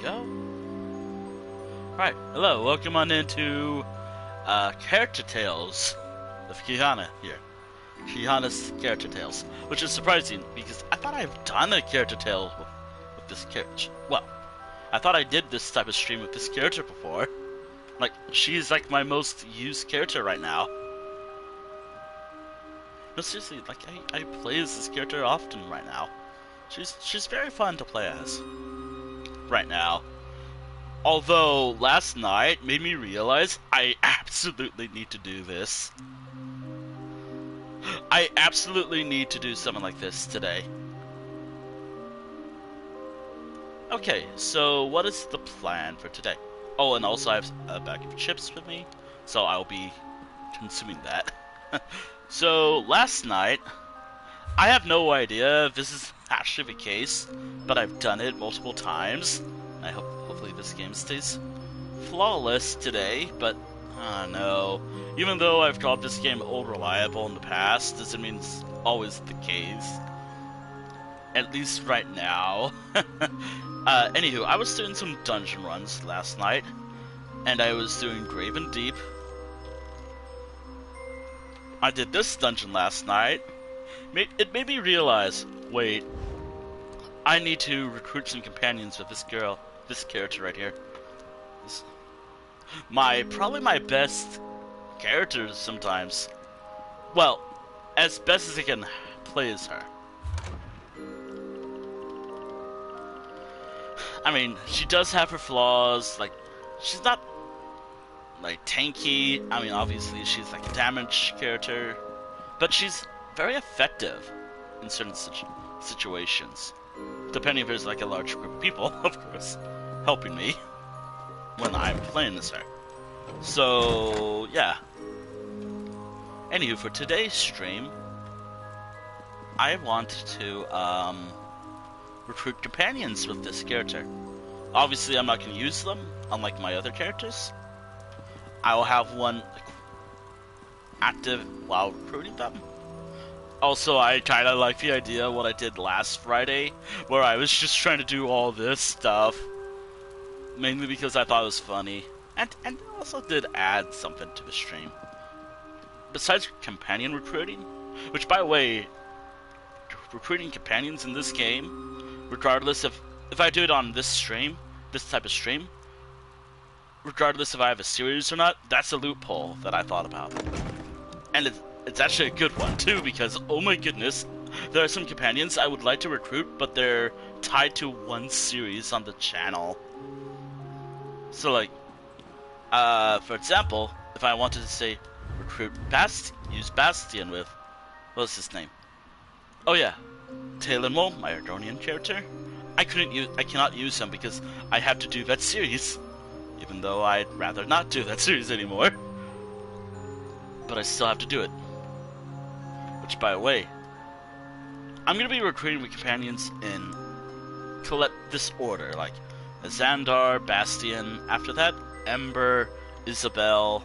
Go. Right, hello, welcome on into Character Tales with Kihana here. Kihana's Character Tales, which is surprising because I thought I've done a Character Tale with this character. Well, I thought I did this type of stream with this character before. Like, she's like my most used character right now. No, seriously, like I play as this character often right now. She's very fun to play as right now. Although last night made me realize I absolutely need to do this. I absolutely need to do something like this today. Okay, so what is the plan for today? Oh, and also I have a bag of chips with me, so I'll be consuming that. So last night, I have no idea if this is actually the case, but I've done it multiple times. I hopefully this game stays flawless today, but no. Even though I've called this game old reliable in the past, doesn't mean it's always the case. At least right now. Anywho, I was doing some dungeon runs last night, and I was doing Graven Deep. I did this dungeon last night. It made me realize, wait, I need to recruit some companions with this character right here. Probably my best character sometimes. Well, as best as I can play as her. I mean, she does have her flaws, like, she's not, like, tanky. I mean, obviously, she's, like, a damage character. But she's very effective in certain situations. Depending if there's, like, a large group of people, of course, helping me when I'm playing as her. So, yeah. Anywho, for today's stream, I want to, recruit companions with this character. Obviously, I'm not going to use them, unlike my other characters. I will have one active while recruiting them. Also, I kind of like the idea of what I did last Friday, where I was just trying to do all this stuff, mainly because I thought it was funny, and also did add something to the stream. Besides companion recruiting, which, by the way, recruiting companions in this game, regardless if I do it on this stream, this type of stream, regardless if I have a series or not, that's a loophole that I thought about. And it's actually a good one too, because oh my goodness, there are some companions I would like to recruit, but they're tied to one series on the channel. So like, for example, if I wanted to say recruit use Bastion with, what's his name? Oh yeah, Taylor Mole, my Ardonian character. I cannot use him because I have to do that series, even though I'd rather not do that series anymore. But I still have to do it. Which, by the way, I'm gonna be recruiting with companions in this order, like Xandar, Bastion. After that, Ember, Isabel,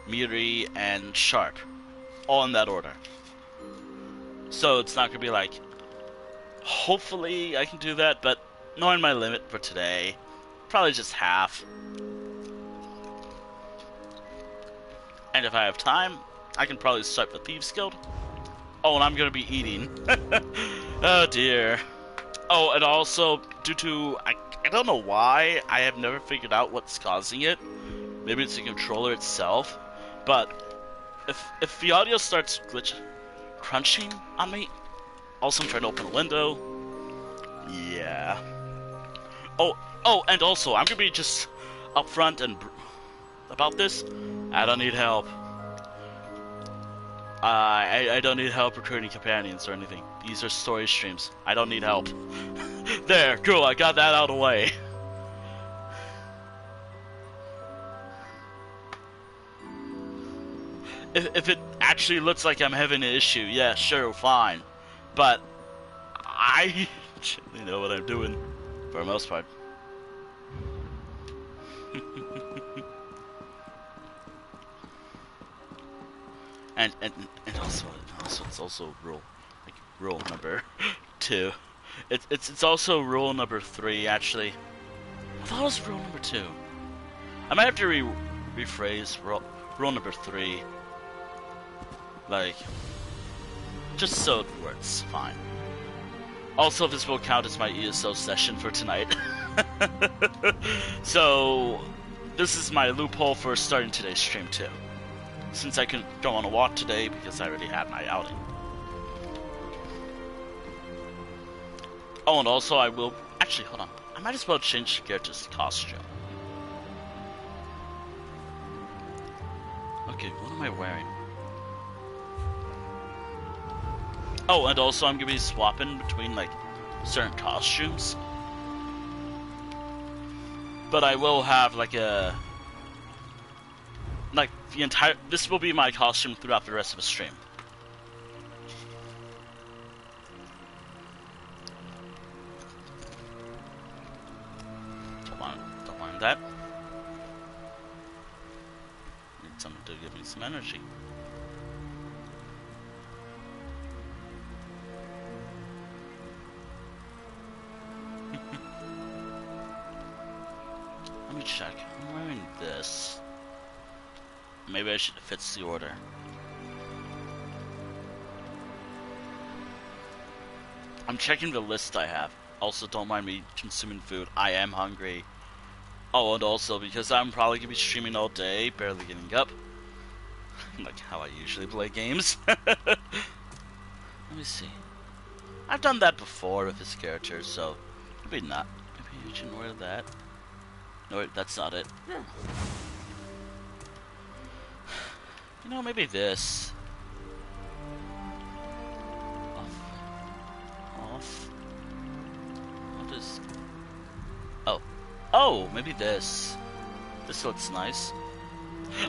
Miri, and Sharp, all in that order. So it's not gonna be like, hopefully I can do that, but knowing my limit for today, probably just half. And if I have time, I can probably start the Thieves Guild. Oh, and I'm gonna be eating. Oh dear. Oh, and also, due to, I don't know why, I have never figured out what's causing it. Maybe it's the controller itself, but if the audio starts crunching on me, also I'm trying to open a window. Yeah. Oh, and also, I'm gonna be just upfront and about this. I don't need help. I don't need help recruiting companions or anything. These are story streams. I don't need help. There, cool, I got that out of the way. If it actually looks like I'm having an issue, yeah, sure, fine. But I generally know what I'm doing, for the most part. and also it's also rule number 2. It's also rule number 3 actually. I thought it was rule number 2. I might have to rephrase rule number 3. Like, just so it works fine. Also, this will count as my ESO session for tonight. So, this is my loophole for starting today's stream too. Since I couldn't go on a walk today because I already had my outing. Oh, and also I will... Actually, hold on. I might as well change the character's costume. Okay, what am I wearing? Oh, and also I'm gonna be swapping between, like, certain costumes. But I will have, like, a... Like, the entire... This will be my costume throughout the rest of the stream. Don't mind that. Need something to give me some energy. Let me check. I'm wearing this. Maybe I should fit the order. I'm checking the list I have. Also, don't mind me consuming food. I am hungry. Oh, and also, because I'm probably going to be streaming all day, barely getting up. Like how I usually play games. Let me see. I've done that before with this character, so maybe not. Maybe you should wear that. No, that's not it. You know, maybe this. Off. What is... Oh. Oh, maybe this. This looks nice.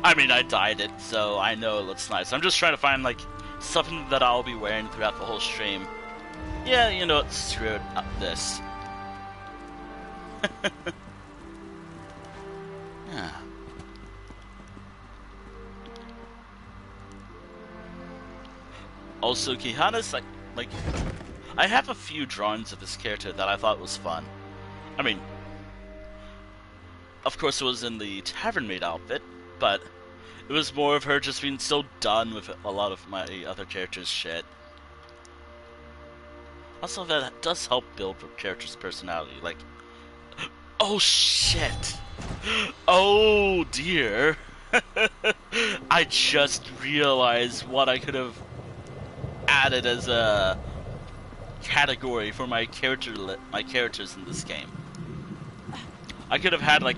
I mean, I dyed it, so I know it looks nice. I'm just trying to find, like, something that I'll be wearing throughout the whole stream. Yeah, you know what? Screw it. This. Yeah. Also, Kihana's like, I have a few drawings of this character that I thought was fun. I mean, of course it was in the tavern maid outfit, but it was more of her just being so done with a lot of my other characters' shit. Also, that does help build the character's personality, like... Oh, shit! Oh, dear! I just realized what I could have added as a category for my characters in this game. I could have had, like,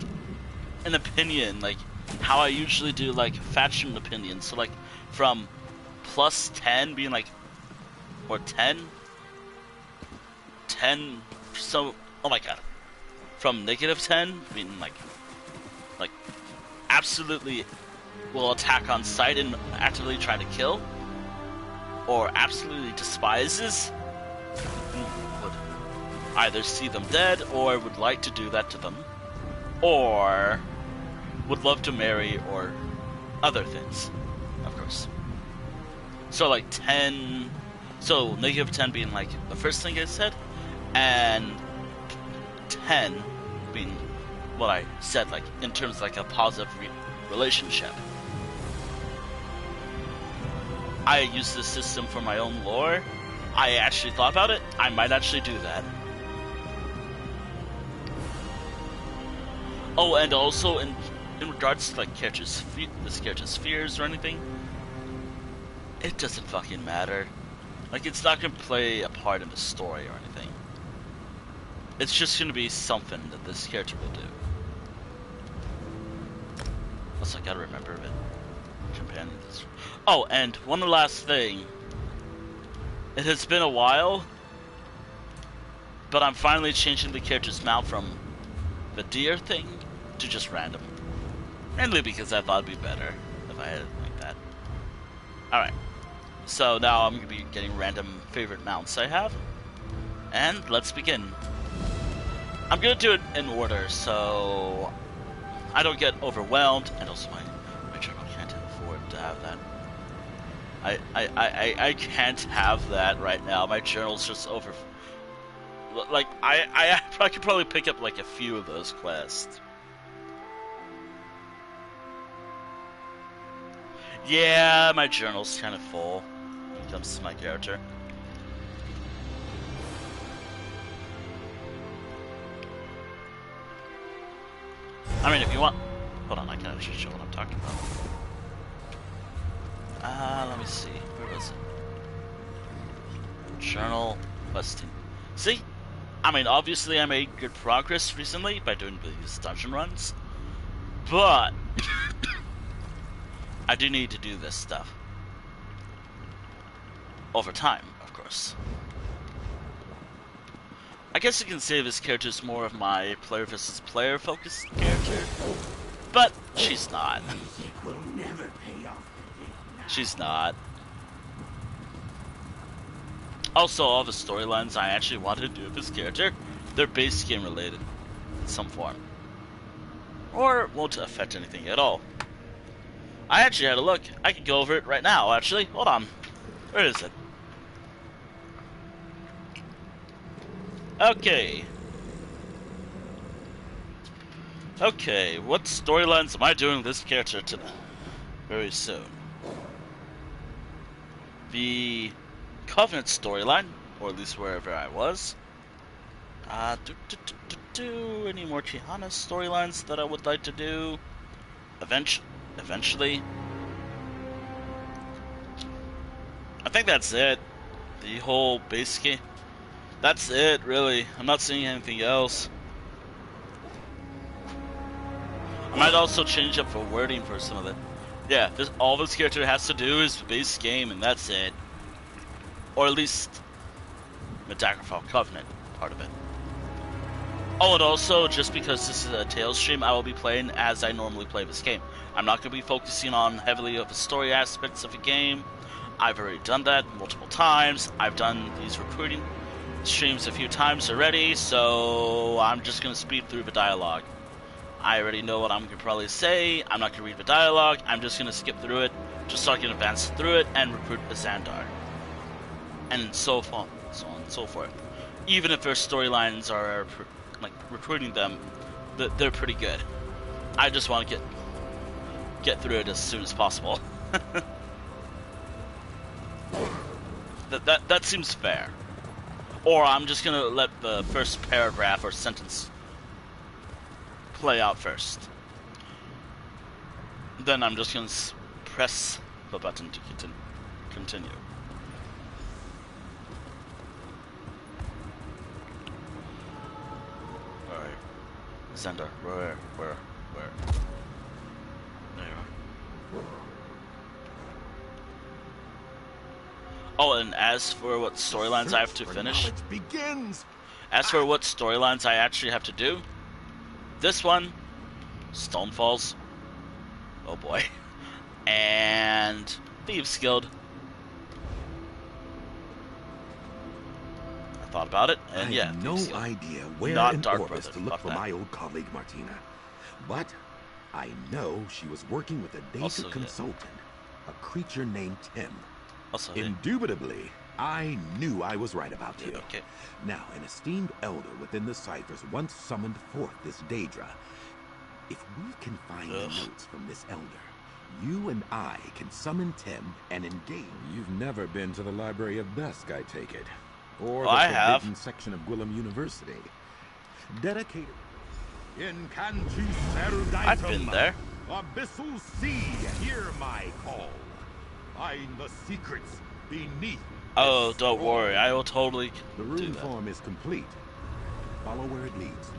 an opinion, like, how I usually do, like, faction opinions. So, like, from plus 10 being, like, or 10, so, oh my god. From negative 10 being, like, absolutely will attack on sight and actively try to kill, or absolutely despises and would either see them dead or would like to do that to them, or would love to marry, or other things, of course. So like 10, so negative 10 being like the first thing I said, and 10 being what I said, like in terms of like a positive relationship. I use this system for my own lore. I actually thought about it. I might actually do that. Oh, and also in regards to like this character's fears or anything, it doesn't fucking matter. Like, it's not gonna play a part in the story or anything. It's just gonna be something that this character will do. Also, I gotta remember it. Companions. Oh, and one last thing. It has been a while, but I'm finally changing the character's mount from the deer thing to just random. Mainly because I thought it'd be better if I had it like that. Alright. So now I'm going to be getting random favorite mounts I have. And let's begin. I'm going to do it in order so I don't get overwhelmed, and also my journal can't afford to have that. I can't have that right now. My journal's just Like, I could probably pick up, like, a few of those quests. Yeah, my journal's kind of full when it comes to my character. I mean, if you want... Hold on, I can actually show what I'm talking about. Let me see. Where was it? Journal, questing. See? I mean, obviously I made good progress recently by doing these dungeon runs. But... I do need to do this stuff. Over time, of course. I guess you can say this character is more of my player versus player focused character. But she's not. She's not. Also, all the storylines I actually wanted to do with this character, they're base game related in some form. Or won't affect anything at all. I actually had a look. I can go over it right now, actually. Hold on. Where is it? Okay. Okay, what storylines am I doing with this character today? Very soon. The Covenant storyline, or at least wherever I was. Any more Kihana storylines that I would like to do? Eventually. I think that's it. The whole base game. That's it, really. I'm not seeing anything else. I might also change up the wording for some of it. Yeah, all this character has to do is the base game, and that's it. Or at least the Daggerfall Covenant part of it. Oh, and also, just because this is a Tales stream, I will be playing as I normally play this game. I'm not going to be focusing on heavily of the story aspects of the game. I've already done that multiple times. I've done these recruiting streams a few times already, so I'm just going to speed through the dialogue. I already know what I'm going to probably say. I'm not going to read the dialogue. I'm just going to skip through it, just so I can advance through it and recruit the Xandar. And so on and so forth. Even if their storylines are like recruiting them, they're pretty good. I just want to get through it as soon as possible. That seems fair. Or I'm just gonna let the first paragraph or sentence play out first. Then I'm just gonna press the button to continue. Alright. Xandar, where? There you are. Oh, and as for what storylines I have to finish, as for what storylines I actually have to do, this one, Stonefalls, oh boy, and Thieves Guild. I thought about it, and yeah, no idea where not in Dark Orbis Brother. to look Fuck for that. my old colleague Martina, but I know she was working with a data Also, yeah. consultant, a creature named Tim. Also, Indubitably, I knew I was right about you. okay. Now, an esteemed elder within the ciphers once summoned forth this Daedra. If we can find the notes from this elder, you and I can summon Tim and engage. You've never been to the Library of Dusk, I take it. Or I the have. forbidden section of Gwillem University. Dedicated. I've been there. Abyssal sea, hear my call. Find the secrets beneath. Oh, don't worry. I will totally The do rune that. form is complete. Follow where it leads.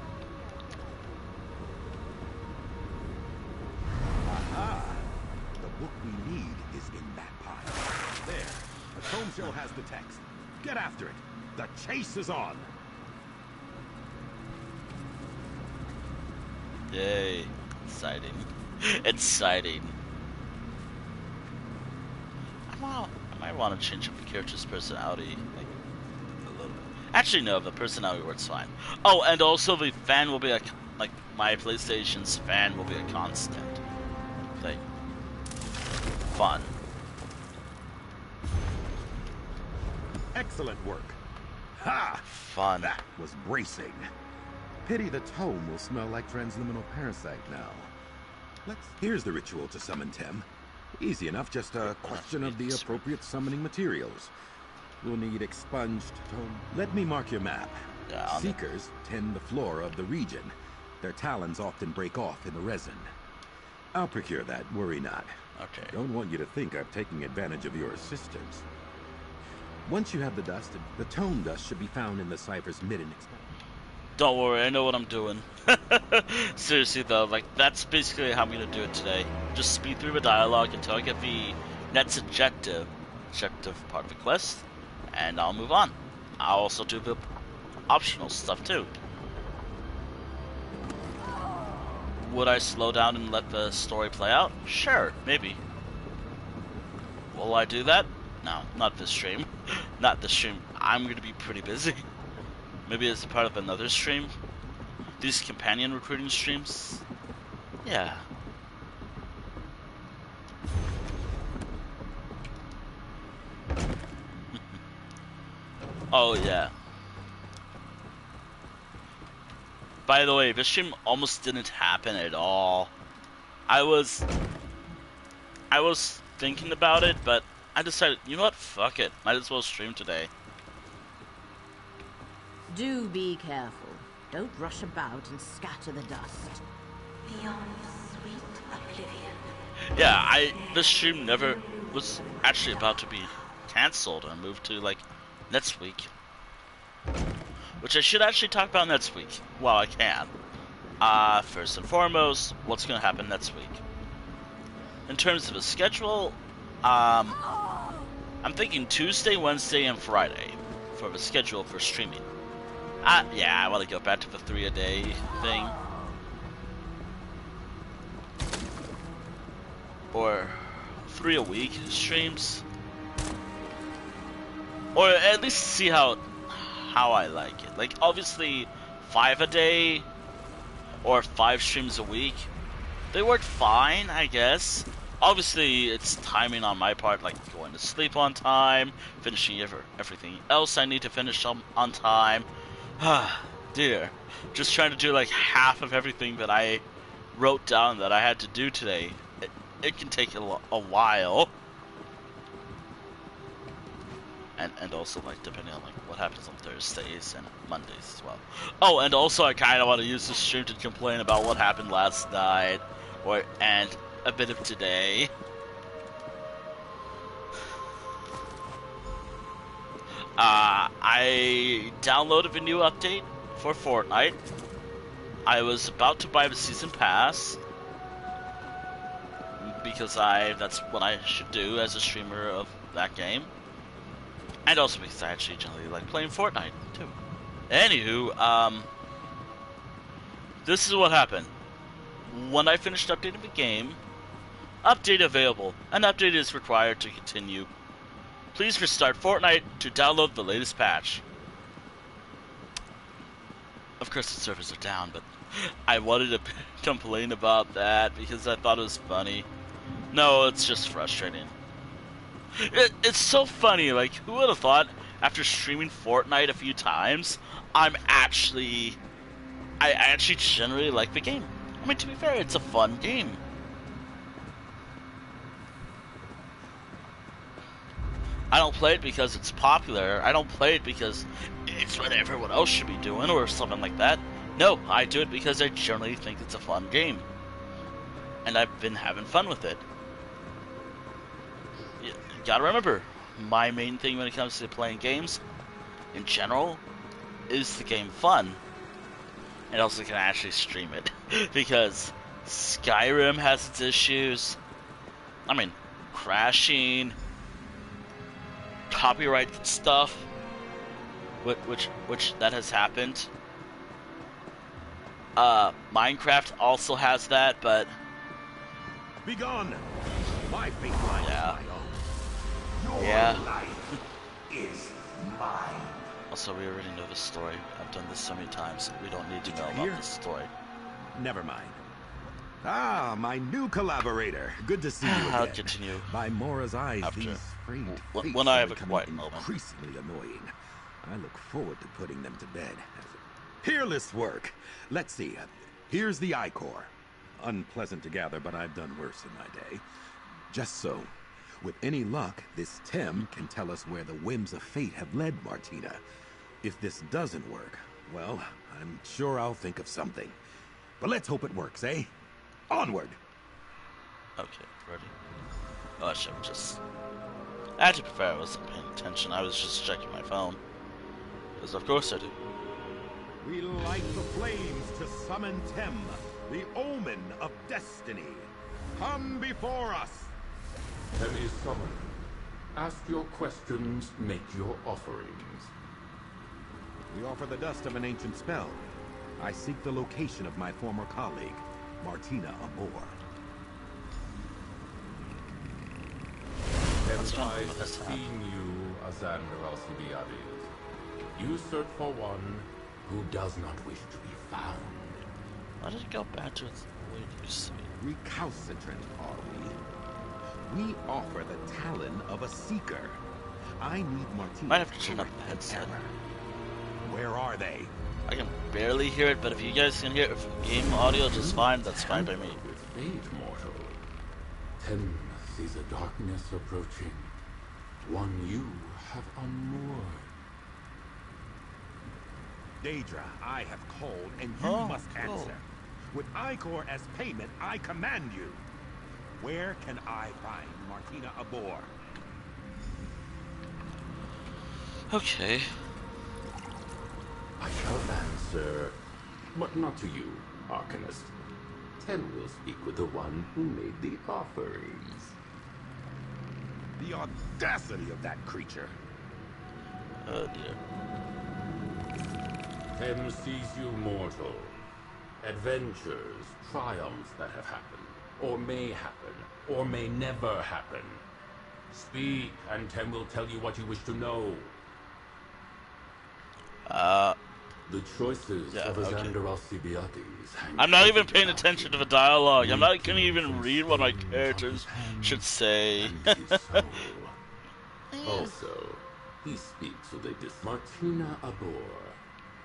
Aha! The book we need is in that pile. There. The comb shell has the text. Get after it. The chase is on. Yay. Exciting. Exciting. I might want to change up the character's personality like, a little bit. Actually, no, the personality works fine. Oh, and also the fan will be like my PlayStation's fan will be a constant thing. Fun. Excellent work. Ha! Fun. That was bracing. Pity the tome will smell like transliminal parasite now. Here's the ritual to summon Tem. Easy enough, just a question of the appropriate summoning materials. We'll need expunged tome. Let me mark your map. Yeah, Seekers tend the flora of the region. Their talons often break off in the resin. I'll procure that, worry not. Okay. Don't want you to think I'm taking advantage of your assistance. Once you have the dust, the tome dust should be found in the cipher's midden expanse. Don't worry, I know what I'm doing. Seriously though, like, that's basically how I'm gonna do it today. Just speed through the dialogue until I get the next objective part of the quest, and I'll move on. I'll also do the optional stuff too. Would I slow down and let the story play out? Sure, maybe. Will I do that? No, not this stream. Not this stream. I'm gonna be pretty busy. Maybe as a part of another stream? These companion recruiting streams? Yeah. Oh, yeah. By the way, this stream almost didn't happen at all. I was thinking about it, but I decided, you know what? Fuck it. Might as well stream today. Do be careful. Don't rush about and scatter the dust. Beyond sweet oblivion. Yeah, this stream never was actually about to be cancelled and moved to, like, next week. Which I should actually talk about next week, while I can. First and foremost, what's gonna happen next week. In terms of a schedule, I'm thinking Tuesday, Wednesday, and Friday for the schedule for streaming. Yeah, I want to go back to the 3-a-day thing. Or 3 a week streams. Or at least see how I like it. Like, obviously, 5 a day or 5 streams a week, they work fine, I guess. Obviously, it's timing on my part, like going to sleep on time, finishing everything else I need to finish on time. Dear, just trying to do like half of everything that I wrote down that I had to do today. It can take a while. And also, like, depending on like what happens on Thursdays and Mondays as well. Oh, and also I kind of want to use this stream to complain about what happened last night, and a bit of today. I downloaded a new update for Fortnite. I was about to buy the season pass because that's what I should do as a streamer of that game. And also because I actually generally like playing Fortnite, too. Anywho, this is what happened. When I finished updating the game, update available. An update is required to continue. Please restart Fortnite to download the latest patch. Of course the servers are down, but I wanted to complain about that because I thought it was funny. No, it's just frustrating. It's so funny, like, who would have thought after streaming Fortnite a few times, I actually generally like the game. I mean, to be fair, it's a fun game. I don't play it because it's popular. I don't play it because it's what everyone else should be doing or something like that. No, I do it because I generally think it's a fun game. And I've been having fun with it. You gotta remember, my main thing when it comes to playing games, in general, is the game fun. And also can actually stream it. Because Skyrim has its issues. I mean, crashing, copyright stuff, which that has happened. Minecraft also has that, but Be gone! My fate lies yeah. my own. Your Yeah. life is mine. Also, we already know the story. I've done this so many times. We don't need to know hear? about this story. Never mind. Ah, my new collaborator. Good to see you again. I'll continue By Mora's eyes, after. these framed When fates I are have a becoming quiet moment. increasingly annoying. I look forward to putting them to bed. Peerless work! Let's see. Here's the I-Core. Unpleasant to gather, but I've done worse in my day. Just so. With any luck, this Tim can tell us where the whims of fate have led Martina. If this doesn't work, well, I'm sure I'll think of something. But let's hope it works, eh? Onward! Okay, ready. Oh, I should have just... I had to prefer I wasn't paying attention. I was just checking my phone. Because of course I do. We light the flames to summon Tem, the omen of destiny. Come before us! Tem is summoned. Ask your questions, make your offerings. We offer the dust of an ancient spell. I seek the location of my former colleague, Martina Abor. What's Tem wrong eyes with have this seen you, Azander Alcibiades. You search for one who does not wish to be found. Why did it go back to its way it used to be? Recalcitrant, are we? We offer the talon of a seeker. I need Martina. Might have to turn up the headset. Where are they? I can barely hear it, but if you guys can hear it from game audio just fine, that's fine by me. With fate, mortal. Tem sees a darkness approaching. One you have unmoored. Daedra, I have called, and you must answer. With I-Core as payment, I command you. Where can I find Martina Abor? Okay. I shall answer, but not to you, Arcanist. Tem will speak with the one who made the offerings. The audacity of that creature. Oh dear. Tem sees you mortal. Adventures, triumphs that have happened, or may happen, or may never happen. Speak, and Tem will tell you what you wish to know. The choices of Azander Alcibiades hang. I'm not even paying attention to the dialogue. I'm not gonna even read what my characters should say. Also, he speaks with a Martina Abor,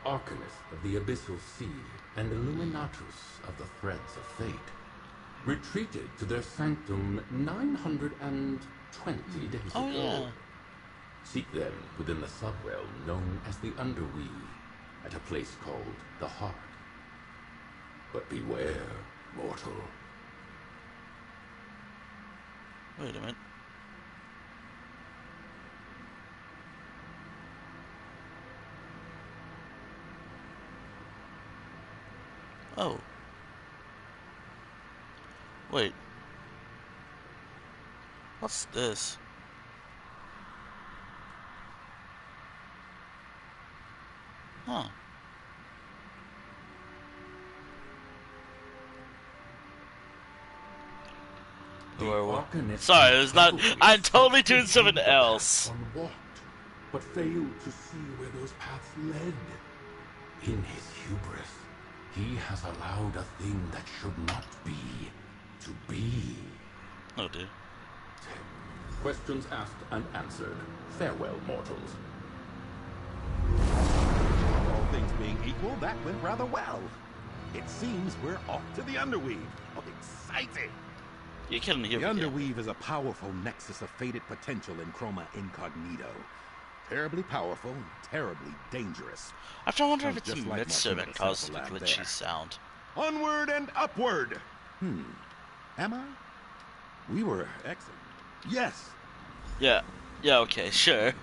Arcanist of the Abyssal Sea and Illuminatus of the Threads of Fate, retreated to their sanctum 920 days ago. Oh yeah. Seek them within the subrealm known as the Underweave, at a place called the Heart. But beware, mortal. Wait a minute. Oh. Wait. What's this? Huh. Sorry, it was not. I'm totally doing something else. Unwalked, but failed to see where those paths led. In his hubris, he has allowed a thing that should not be to be. Oh dear. Questions asked and answered. Farewell, mortals. All things being equal, that went rather well. It seems we're off to the Underweave. Oh, exciting! You couldn't hear The me. Underweave is a powerful nexus of fated potential in Chroma Incognito. Terribly powerful, terribly dangerous. I have to wonder if Sounds it's a just like mixer that Martina's causes the sample lab glitchy there. sound. Onward and upward! Am I? We were excellent. Yes! Yeah. Yeah, okay, sure.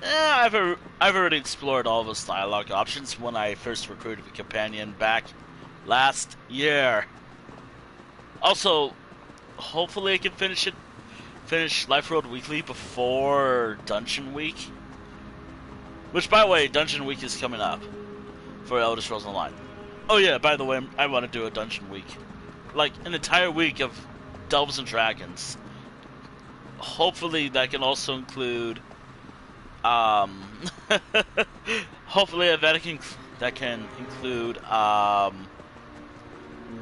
I've already explored all those dialogue options when I first recruited the companion back last year. Also, hopefully I can finish Life Road Weekly before Dungeon Week. Which, by the way, Dungeon Week is coming up for Elder Scrolls Online. Oh yeah, by the way, I want to do a Dungeon Week. Like, an entire week of Delves and Dragons. Hopefully that can also include, hopefully that can include,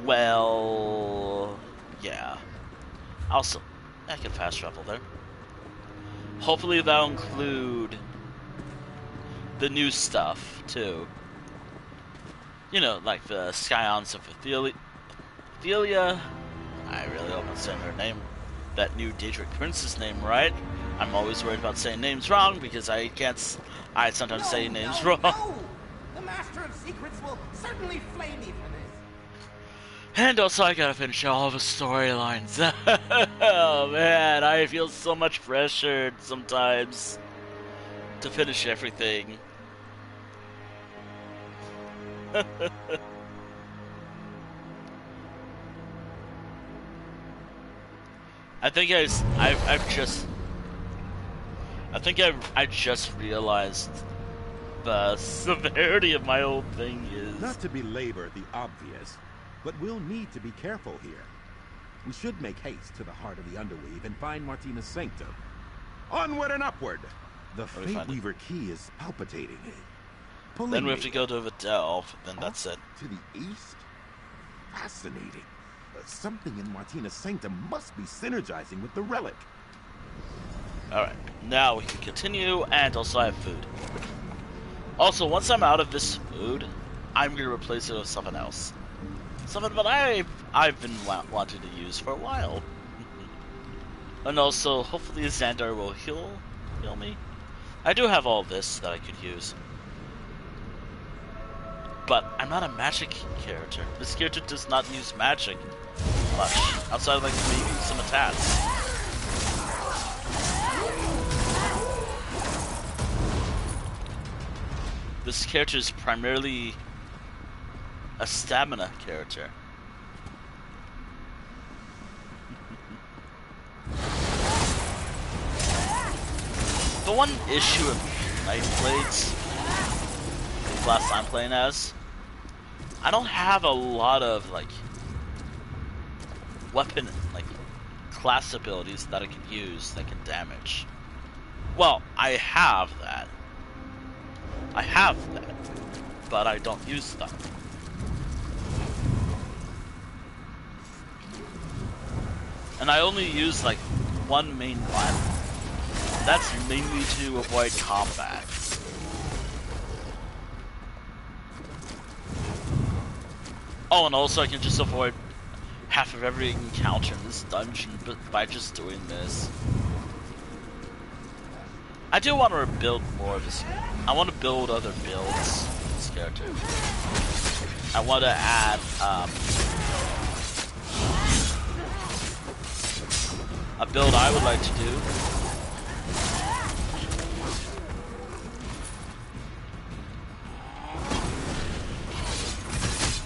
well, yeah. Also, I can fast travel there. Hopefully that'll include, the new stuff too. You know, like the Scions of Athelia. I really hope I'm saying her name, that new Daedric Prince's name right. I'm always worried about saying names wrong because I sometimes say names wrong. No! The Master of Secrets will certainly flay me for this. And also I gotta finish all the storylines. Oh man, I feel so much pressured sometimes to finish everything. I think I just realized the severity of my old thing is. Not to belabor the obvious, but we'll need to be careful here. We should make haste to the heart of the Underweave and find Martina's sanctum. Onward and upward! The Fate Weaver key is palpitating. Then we have to go to the Delve, then that's it. To the east? Fascinating. Something in Martina's sanctum must be synergizing with the relic. Alright, now we can continue, and also I have food. Also, once I'm out of this food, I'm going to replace it with something else. Something that I've been wanting to use for a while. And also, hopefully Xandar will heal me. I do have all this that I could use. But I'm not a magic character. This character does not use magic much, outside of like maybe some attacks. This character is primarily a stamina character. The one issue of Knife Blades, the class I'm playing as, I don't have a lot of like weapon class abilities that I can use that can damage. Well, I have that, but I don't use them. And I only use like one main one. That's mainly to avoid combat. Oh, and also I can just avoid half of every encounter in this dungeon by just doing this. I do want to build more of this. I want to build other builds for this character. I want to add a build I would like to do.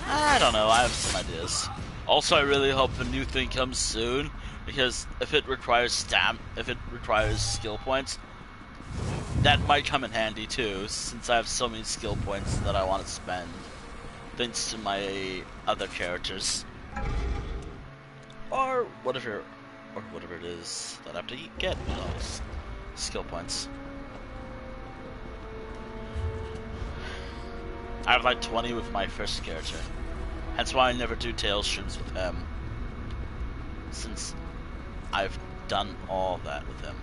I don't know, I have some ideas. Also, I really hope the new thing comes soon, because if it requires skill points, that might come in handy too, since I have so many skill points that I want to spend, thanks to my other characters. Or whatever it is that I have to get those skill points. I have like 20 with my first character. That's why I never do Tales streams with him, since I've done all that with him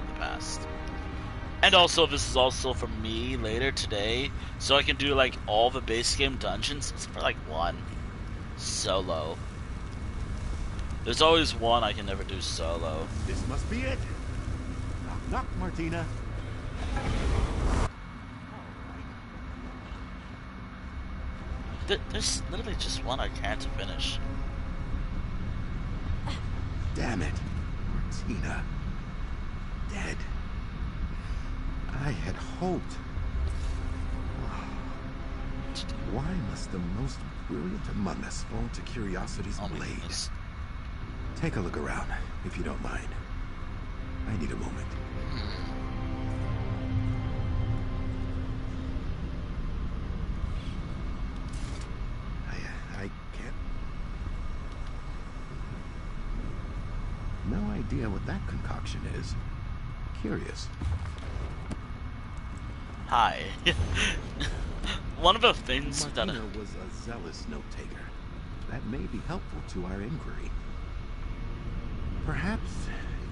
in the past. And also, this is also for me later today, so I can do like all the base game dungeons, except for like one solo. There's always one I can never do solo. This must be it. Knock, knock, Martina. There's literally just one I can't finish. Damn it. Martina. Dead. I had hoped. Why must the most brilliant among us fall to curiosity's blade? Take a look around, if you don't mind. I need a moment. I can't... No idea what that concoction is. Curious. Hi. One of the things Martina was a zealous note-taker. That may be helpful to our inquiry. Perhaps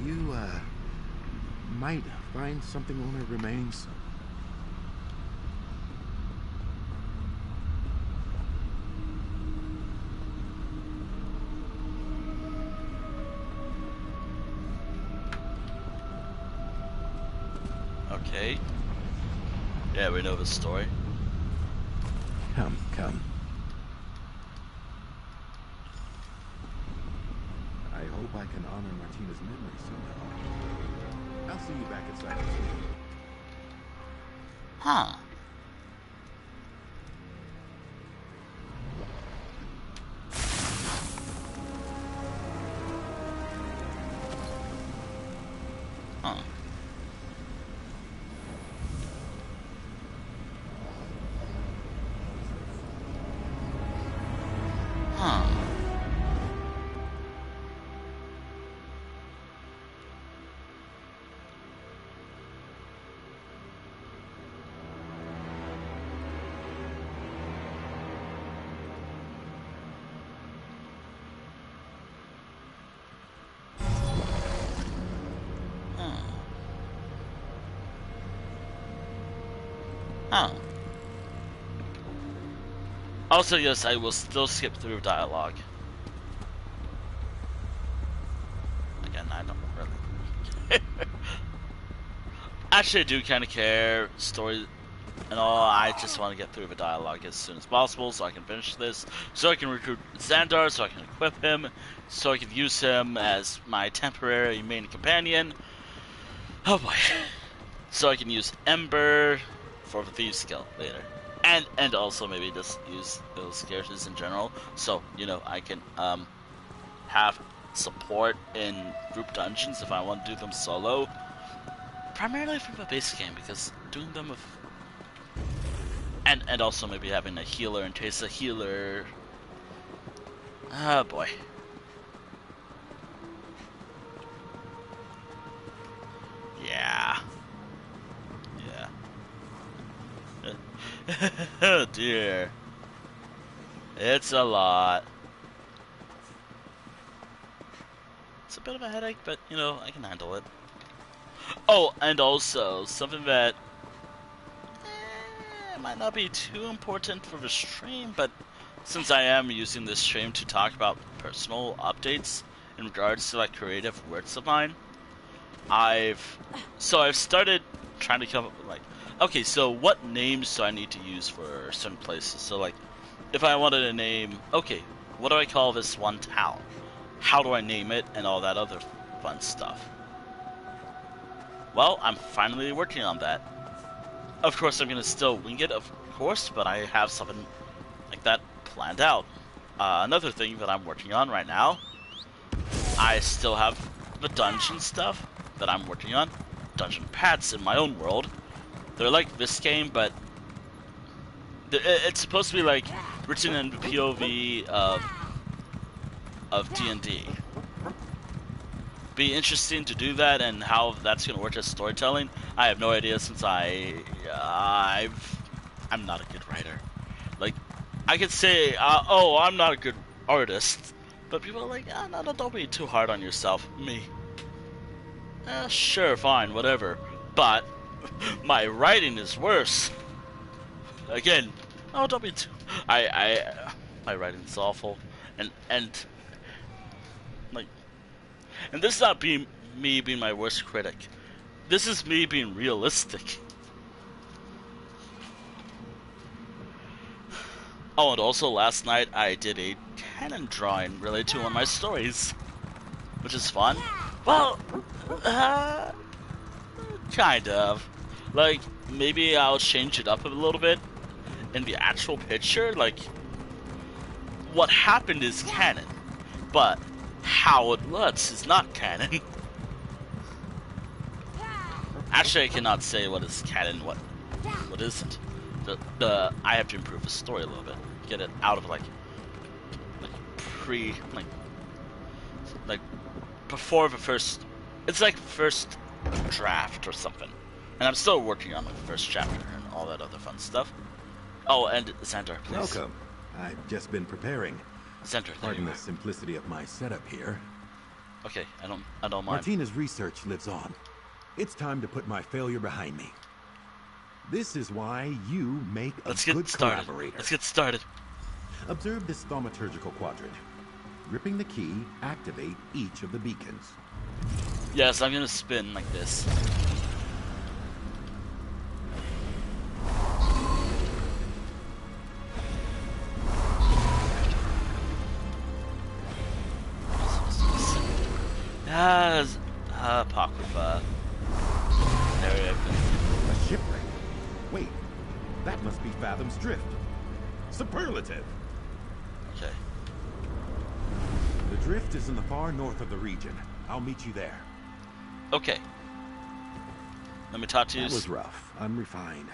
you, might find something on her remains. Okay. Yeah, we know the story. Come, come. I hope I can honor Martina's memory somehow. I'll see you back at Cypress. Huh. Huh. Huh. Huh. Also, yes, I will still skip through dialogue. Again, I don't really. Actually, I do kind of care. Story and all. I just want to get through the dialogue as soon as possible so I can finish this. So I can recruit Xandar, so I can equip him, so I can use him as my temporary main companion. Oh boy. So I can use Ember for the Thieves skill later. And also maybe just use those characters in general. So, you know, I can have support in group dungeons if I want to do them solo. Primarily from the base game, because doing them with... And also maybe having a healer in case a healer... Oh boy. Yeah. Yeah. Oh dear. It's a lot. It's a bit of a headache, but, you know, I can handle it. Oh, and also, something that might not be too important for the stream, but since I am using this stream to talk about personal updates in regards to, like, creative works of mine, I've started trying to come up with, like, okay, so what names do I need to use for certain places? So, like, if I wanted to name, okay, what do I call this one town? How do I name it? And all that other fun stuff. Well, I'm finally working on that. Of course, I'm going to still wing it, of course, but I have something like that planned out. Another thing that I'm working on right now, I still have the dungeon stuff that I'm working on. Dungeon pets in my own world. They're like this game, but it's supposed to be like written in the POV of D&D. Be interesting to do that, and how that's going to work as storytelling. I have no idea, since I'm not a good writer. Like, I could say, oh, I'm not a good artist, but people are like, no, don't be too hard on yourself. Me, sure, fine, whatever. But my writing is worse. Again, oh, don't be too. My writing is awful, and like. And this is not me being my worst critic. This is me being realistic. Oh, and also last night I did a canon drawing related to one of my stories, which is fun. Well, kind of. Like, maybe I'll change it up a little bit in the actual picture. Like, what happened is canon, but how it looks is not canon. Actually, I cannot say what is canon, what isn't. I have to improve the story a little bit, get it out of like before the first. It's like first draft or something, and I'm still working on the first chapter and all that other fun stuff. Oh, and Xandar, please. Welcome. I've just been preparing. Xandar, Pardon the simplicity of my setup here. Okay, I don't mind. Martina's research lives on. It's time to put my failure behind me. This is why you make a good collaborator. Let's get started. Observe this thaumaturgical quadrant. Gripping the key, activate each of the beacons. Yes, I'm gonna spin like this. of an area I've been. A shipwreck? Wait, that must be Fathom's Drift. Superlative! Okay. The drift is in the far north of the region. I'll meet you there. Okay. Let me talk to you. That was rough, unrefined.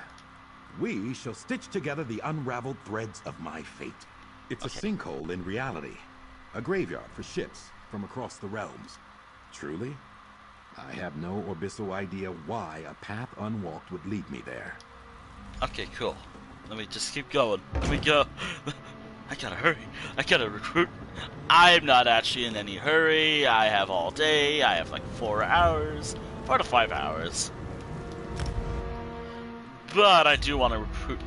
We shall stitch together the unraveled threads of my fate. It's a sinkhole in reality. A graveyard for ships from across the realms. Truly, I have no abyssal idea why a path unwalked would lead me there. Okay, cool. Let me just keep going. Let me go. I gotta hurry. I gotta recruit. I'm not actually in any hurry. I have all day. I have like 4 hours. 4 to 5 hours. But I do want to recruit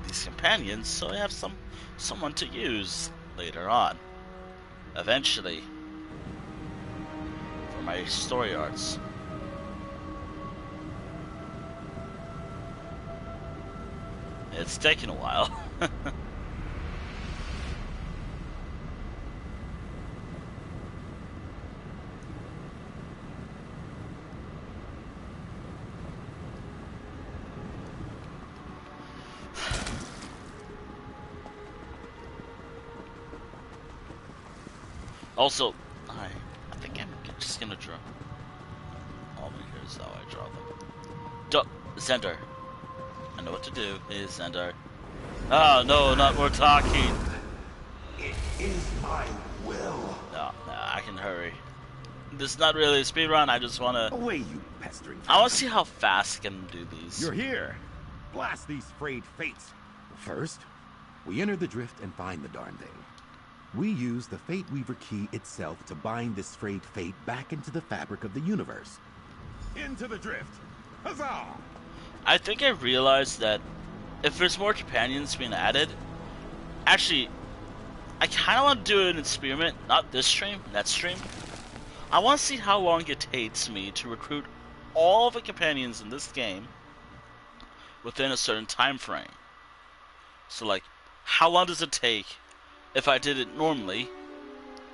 these companions so I have someone to use later on. Eventually. For my story arcs. It's taken a while. Also, I think I'm just gonna draw. Oh, here's how I draw them. Zender. I know what to do. Is Zender. Oh no, not more talking. It is my will. No, I can hurry. This is not really a speed run. I just wanna. Away, you pestering. I wanna see how fast I can do these. You're here. Blast these frayed fates. First, we enter the drift and find the darn thing. We use the Fate Weaver key itself to bind this frayed fate back into the fabric of the universe. Into the drift. Huzzah! I think I realized that if there's more companions being added, actually, I kind of want to do an experiment, not this stream, next stream. I want to see how long it takes me to recruit all the companions in this game within a certain time frame. So, like, how long does it take if I did it normally,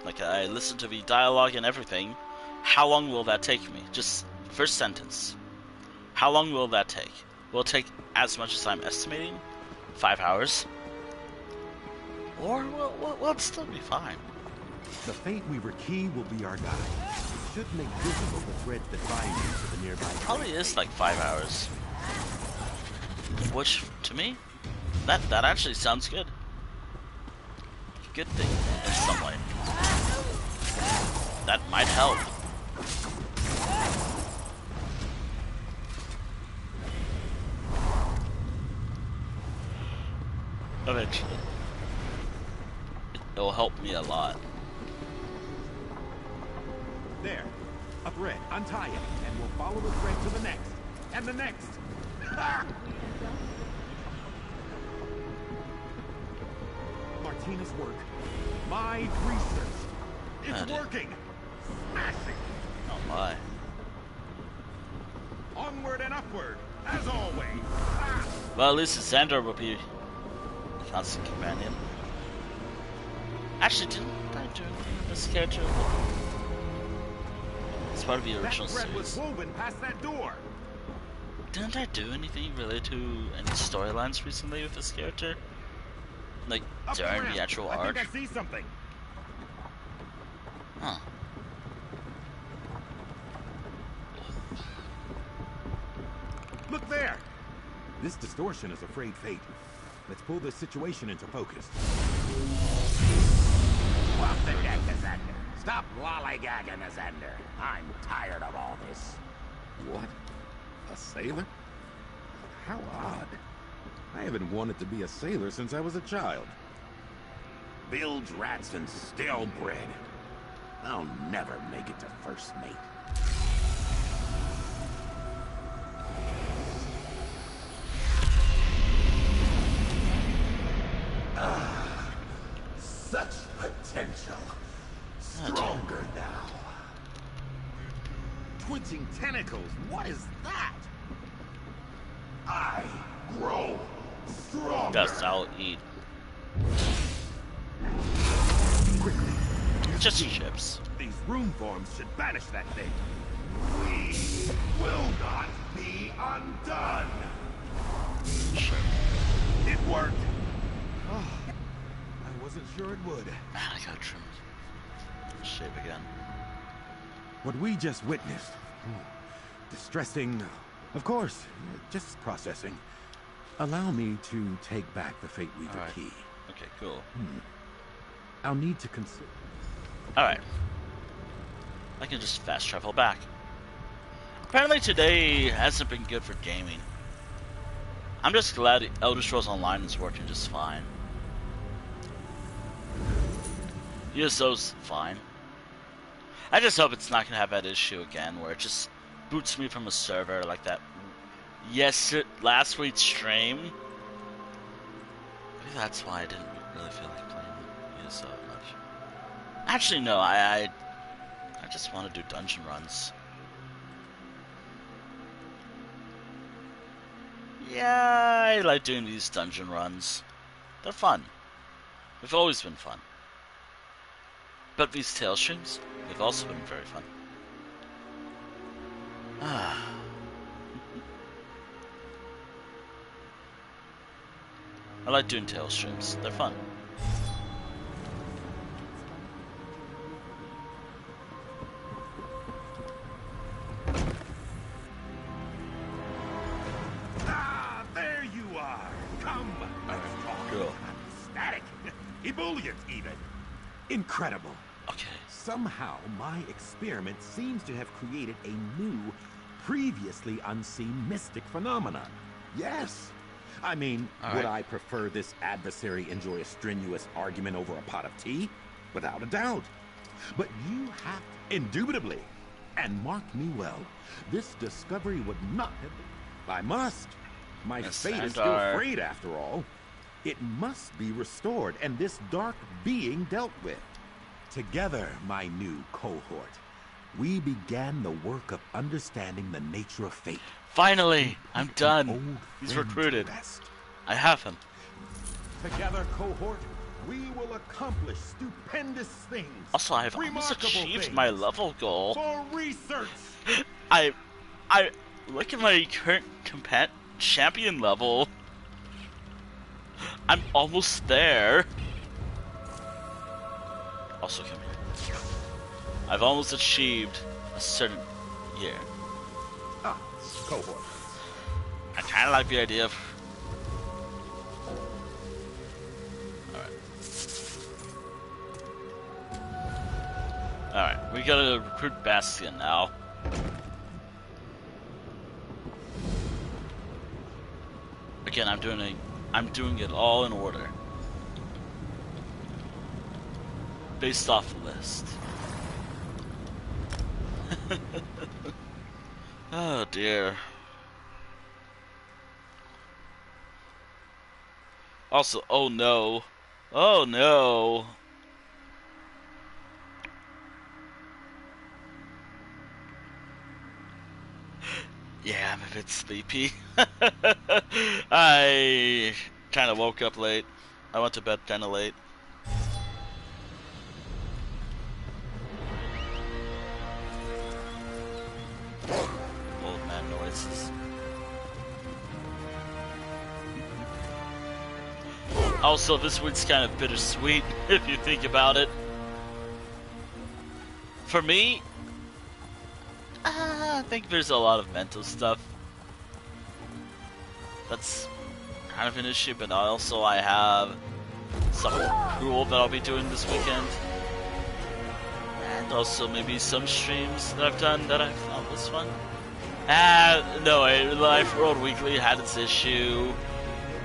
like I listened to the dialogue and everything, how long will that take me? Just first sentence. How long will that take? Will it take as much as I'm estimating? 5 hours? Or will it still be fine? The Fate Weaver key will be our guide. It should make visible the threads that bind you to the nearby. Probably is like 5 hours. Which, to me, that actually sounds good. Good thing in some way. That might help. Eventually. It'll help me a lot. There. A thread. Untie it. And we'll follow the thread to the next. And the next. Martina's work. My research. It's working. Smashing. Oh my. Onward and upward, as always. Well, at least Xander will be a constant companion. Actually, didn't I do anything with this character? It's part of the original that thread series. was woven past that door. Didn't I do anything related to any storylines recently with this character? Like, during the actual arc? I think I see something. Huh. Look there! This distortion is a frayed fate. Let's pull this situation into focus. What the heck, Xander? Stop lollygagging, Xander. I'm tired of all this. What? A sailor? How odd. I haven't wanted to be a sailor since I was a child. Bilge rats and stale bread. I'll never make it to first mate. Such potential. Stronger now. Twitching tentacles, what is that? I grow stronger. Yes, I'll eat. Quickly. Just chips. These room forms should banish that thing. We will not be undone. Sure. It worked. I wasn't sure it would. Man, I gotta trim shape again. What we just witnessed. Distressing. Of course, just processing. Allow me to take back the Fate Weaver Alright. key. Okay, cool. I'll need to consider. Alright. I can just fast travel back. Apparently today hasn't been good for gaming. I'm just glad Elder Scrolls Online is working just fine. ESO's fine. I just hope it's not gonna have that issue again where it just boots me from a server like that. Yes, last week's stream. Maybe that's why I didn't really feel like playing ESO much. Actually, no, I just want to do dungeon runs. Yeah, I like doing these dungeon runs. They're fun. They've always been fun. But these Tales streams, they've also been very fun. I like doing Tales streams. They're fun. Ah, there you are. Come, let's talk. Cool. I'm ecstatic. Ebullient, even. Incredible. Okay. Somehow, my experiment seems to have created a new, previously unseen mystic phenomenon. Yes. I mean, All would right. I prefer this adversary enjoy a strenuous argument over a pot of tea? Without a doubt. But you have indubitably, and mark me well, this discovery would not have been. I must. My Yes, fate and is still our- frayed after all. It must be restored and this dark being dealt with. Together, my new cohort, we began the work of understanding the nature of fate. Finally, I'm An done. old He's friend recruited. to rest. I have him. Together, cohort, we will accomplish stupendous things. Also, I've almost remarkable achieved things my level goal. for research. I look at my current champion level. I'm almost there. Also, come here. I've almost achieved a certain year. Ah, cohort. I kind of like the idea of. Alright, we gotta recruit Bastion now. Again, I'm doing it all in order. Based off the list. Oh dear. Also, oh no. Oh no. Yeah, I'm a bit sleepy. I kind of woke up late. I went to bed kind of late. Old man noises. Also, this week's kind of bittersweet, if you think about it. For me, I think there's a lot of mental stuff that's kind of an issue, but also I have something cool that I'll be doing this weekend. And also maybe some streams that I've done that I found was fun. No, Life World Weekly had its issue,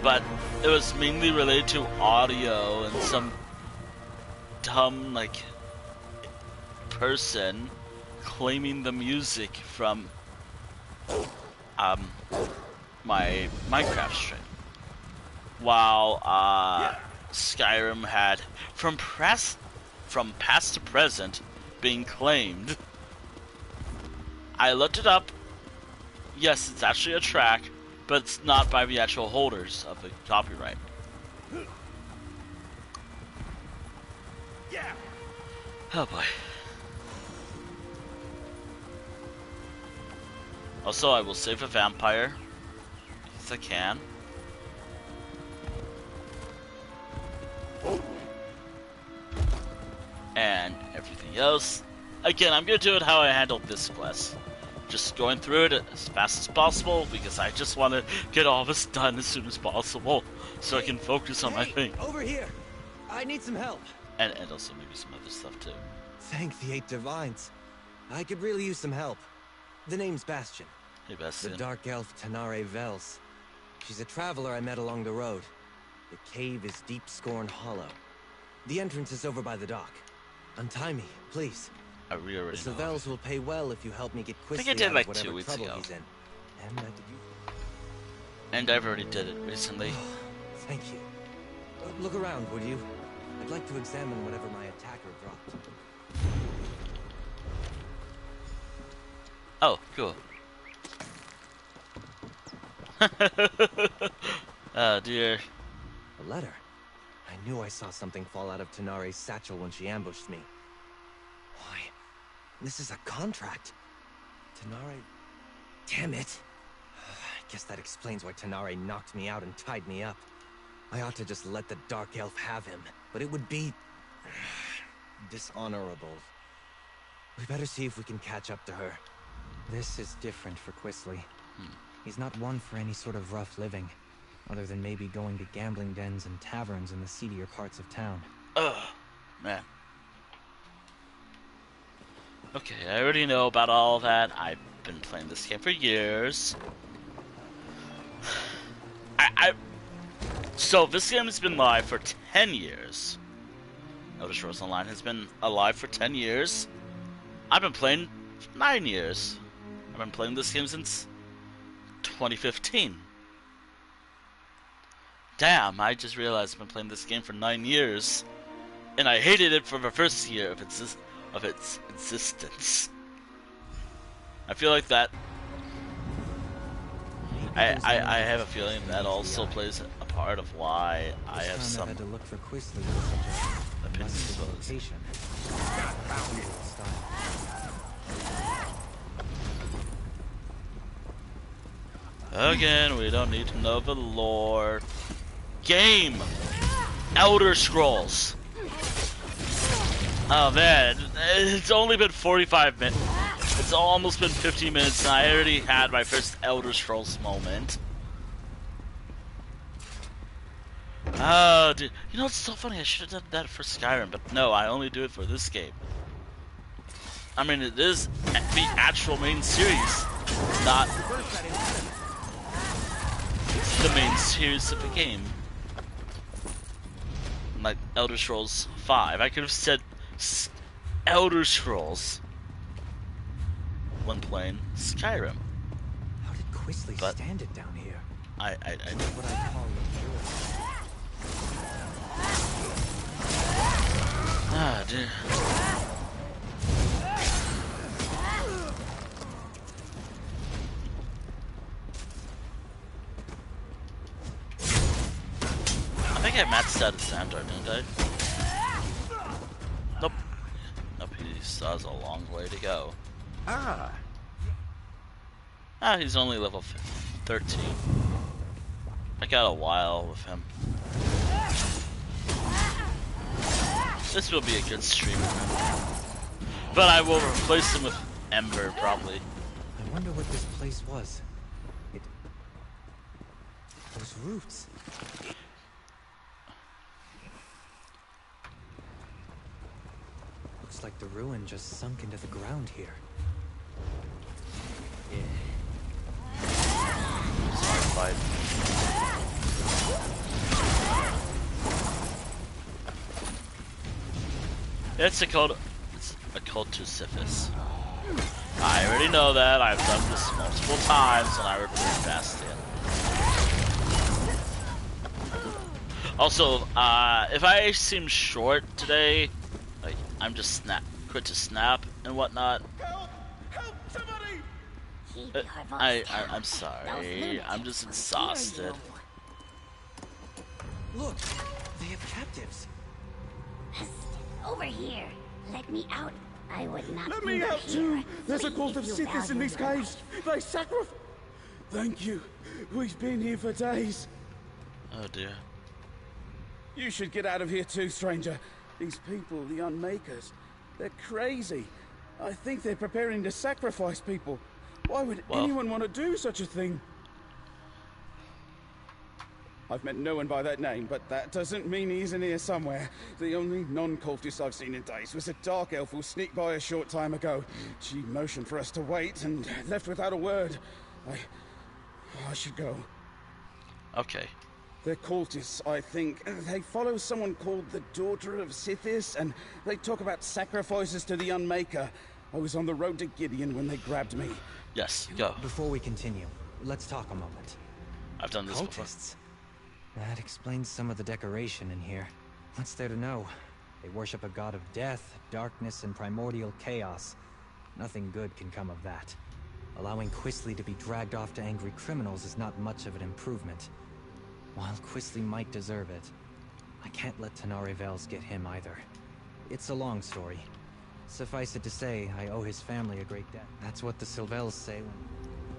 but it was mainly related to audio and some dumb, like, person claiming the music from my Minecraft stream, while Skyrim had from past to present being claimed. I looked it up. Yes, it's actually a track, but it's not by the actual holders of the copyright. Yeah. Oh boy. Also, I will save a vampire if I can. And everything else. Again, I'm gonna do it how I handled this quest. Just going through it as fast as possible because I just want to get all this done as soon as possible so I can focus on my thing. Over here! I need some help. And also maybe some other stuff too. Thank the 8 Divines. I could really use some help. The name's Bastion. Hey, Bastion. The dark elf Tanare Vels. She's a traveler I met along the road. The cave is Deep Scorn Hollow. The entrance is over by the dock. Untie me, please. We already The know. Savels will pay well if you help me get I think Quisly I did out like of 2 whatever weeks trouble ago. he's in. And I've already did it recently. Thank you. Look around, would you? I'd like to examine whatever my attacker dropped. Oh, cool. Oh dear. A letter. I knew I saw something fall out of Tanare's satchel when she ambushed me. Why? This is a contract. Tanare... Damn it. I guess that explains why Tanare knocked me out and tied me up. I ought to just let the Dark Elf have him, but it would be... dishonorable. We better see if we can catch up to her. This is different for Quisly. He's not one for any sort of rough living, other than maybe going to gambling dens and taverns in the seedier parts of town. Ugh, man. Okay, I already know about all that. I've been playing this game for years. So this game has been live for 10 years. Elder Scrolls Online has been alive for 10 years. I've been playing 9 years. I've been playing this game since 2015. Damn, I just realized I've been playing this game for 9 years. And I hated it for the first year of its existence. I feel like that... I have a feeling that also plays a part of why I have some had to look for Quisly with such a opinions as well as... location. Again, we don't need to know the lore. Game! Elder Scrolls. Oh man, it's only been 45 minutes. It's almost been 50 minutes and I already had my first Elder Scrolls moment. Oh, dude. You know, it's so funny. I should have done that for Skyrim, but no, I only do it for this game. I mean, it is the actual main series, not the main series of the game. Like Elder Scrolls 5. I could have said Elder Scrolls when playing Skyrim. How did Quisly stand it down here? I What I call luxurious. Ah, dude. I think I maxed out his Sandar, didn't I? Nope. Nope, he still has a long way to go. Ah, Ah, he's only level 13. I got a while with him. This will be a good stream. But I will replace him with Ember, probably. I wonder what this place was. Those roots. Looks like the ruin just sunk into the ground here. Fight. It's a cult to Sisyphus. I already know that. I've done this multiple times when I recruit Bastion. Also, if I seem short today, like I'm just quit to snap and whatnot. I'm sorry. I'm just exhausted. Look, they have captives. Over here. Let me out. I would not Let leave me you out here. too! There's a Flee cult of if you Sithis in value these your caves! They sacrifice. Thank you. We've been here for days. Oh dear. You should get out of here too, stranger. These people, the Unmakers, they're crazy. I think they're preparing to sacrifice people. Why would anyone want to do such a thing? I've met no one by that name, but that doesn't mean he isn't here somewhere. The only non-cultist I've seen in days was a dark elf who sneaked by a short time ago. She motioned for us to wait and left without a word. I should go. Okay. They're cultists, I think. They follow someone called the Daughter of Sithis, and they talk about sacrifices to the Unmaker. I was on the road to Gideon when they grabbed me. Yes, go. Before we continue, let's talk a moment. I've done this Cultists? That explains some of the decoration in here. What's there to know? They worship a god of death, darkness, and primordial chaos. Nothing good can come of that. Allowing Quisly to be dragged off to angry criminals is not much of an improvement. While Quisly might deserve it, I can't let Tanare Vels get him either. It's a long story. Suffice it to say, I owe his family a great debt. That's what the Sylvels say when...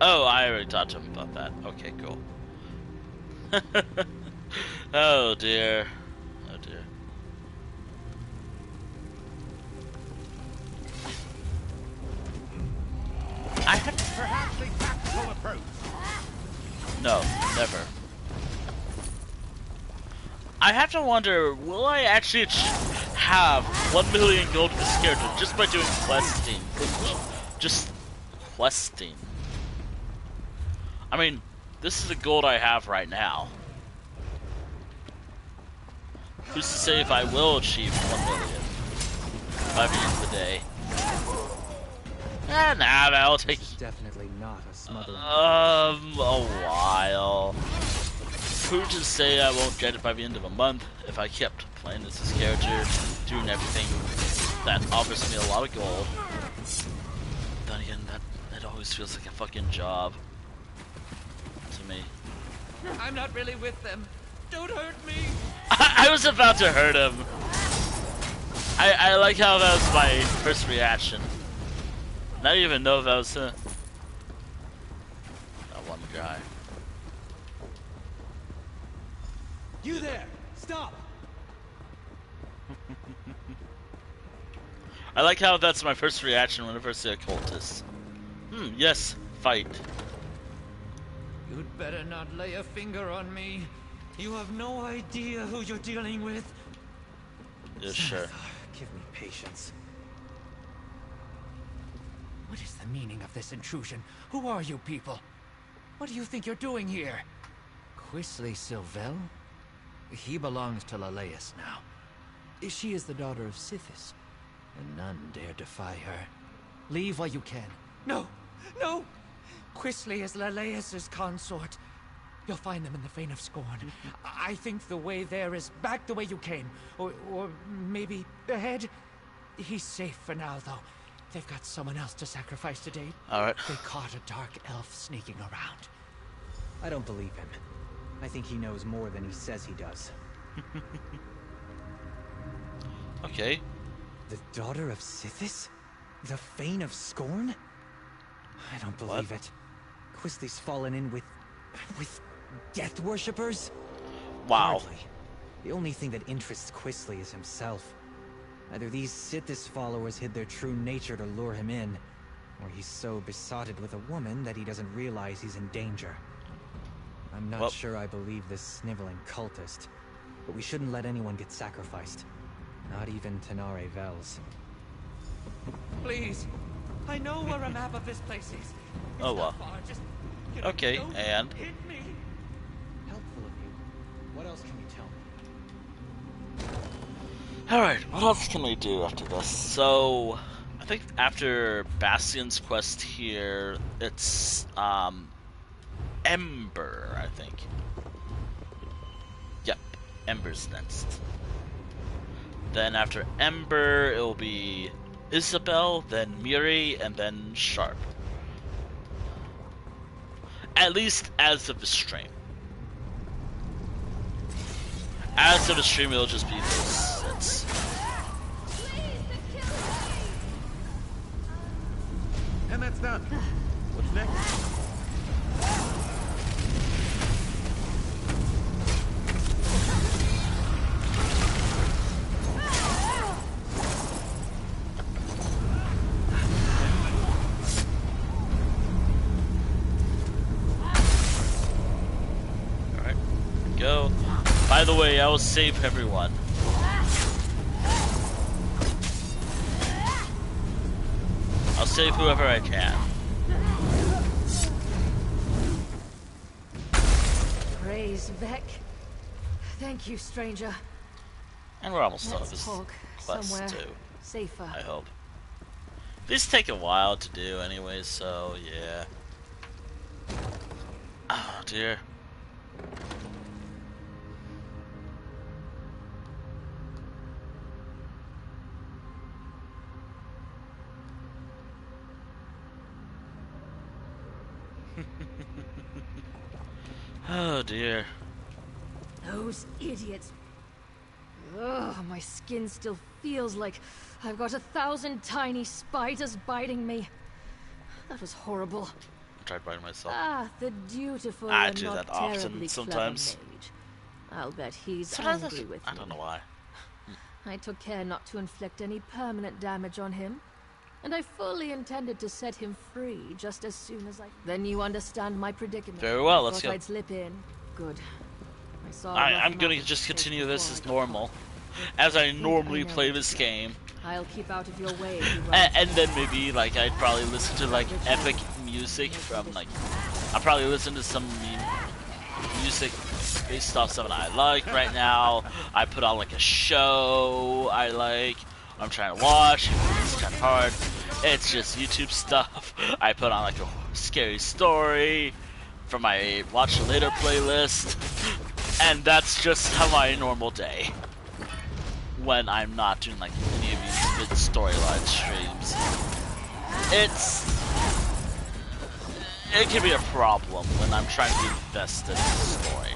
Oh, I already talked to him about that. Okay, cool. Oh dear. Oh dear. I have Perhaps a tactical approach. no, never. I have to wonder, will I actually have 1 million gold for this character just by doing questing? Just questing. I mean, this is the gold I have right now. Who's to say if I will achieve 1 million by the end of the day? Nah, that'll take definitely not a smuggling. a while. Who's to say I won't get it by the end of a month if I kept playing as this character, doing everything that offers me a lot of gold. Then again, that always feels like a fucking job to me. I'm not really with them. Don't hurt me. I was about to hurt him. I like how that was my first reaction. Not even know that was that one guy. You there! Stop! I like how that's my first reaction whenever I see a cultist. Yes, fight. You'd better not lay a finger on me. You have no idea who you're dealing with. Yeah, sure. Give me patience. What is the meaning of this intrusion? Who are you people? What do you think you're doing here? Quisly Sylvel? He belongs to Laleus now. She is the daughter of Sithis, and none dare defy her. Leave while you can. No! No! Quisly is Laleus's consort. You'll find them in the Fane of Scorn. I think the way there is back the way you came. Or maybe ahead. He's safe for now, though. They've got someone else to sacrifice today. Alright. They caught a dark elf sneaking around. I don't believe him. I think he knows more than he says he does. Okay. The daughter of Sithis? The Fane of Scorn? I don't believe it. Quisly's fallen in with death worshippers? Wow. Hardly. The only thing that interests Quisly is himself. Either these Sithis followers hid their true nature to lure him in, or he's so besotted with a woman that he doesn't realize he's in danger. I'm not sure I believe this sniveling cultist, but we shouldn't let anyone get sacrificed. Not even Tanare Vels. Please, I know where a map of this place is. It's Oh well. not far, just, Okay, don't and hit me. Helpful of you. What else can you tell me? alright, what else can we do after this? So I think after Bastion's quest here, it's Ember, I think. Yep, Ember's next. Then after Ember, it'll be Isabel, then Miri, and then Sharp. At least as of the stream. As of the stream, it'll just be this. done. What's next? Alright, go. By the way, I will save everyone. I'll save whoever I can. Praise Vec. Thank you, stranger. And we're almost done with Let's this talk quest somewhere too. safer. I hope. These take a while to do anyway, so yeah. Oh dear. Oh dear. Those idiots. Ugh, my skin still feels like I've got 1,000 tiny spiders biting me. That was horrible. I tried biting myself. Ah, the dutiful I and do not that often, terribly sometimes. clever mage. I'll bet he's Sometimes angry with me. I don't know why. I took care not to inflict any permanent damage on him, and I fully intended to set him free just as soon as I... Then you understand my predicament. Very well, I let's thought go. I'd slip in. Good. I saw I'm gonna just continue this as normal, as I normally play this game. I'll keep out of your way. And then maybe like I'd probably listen to like epic music from like I'll probably listen to some music based off something I like right now. I put on like a show I like. I'm trying to watch. It's kind of hard. It's just YouTube stuff. I put on like a scary story for my watch later playlist, and that's just how my normal day. When I'm not doing like any of these mid storyline streams, it can be a problem when I'm trying to be invested in the story.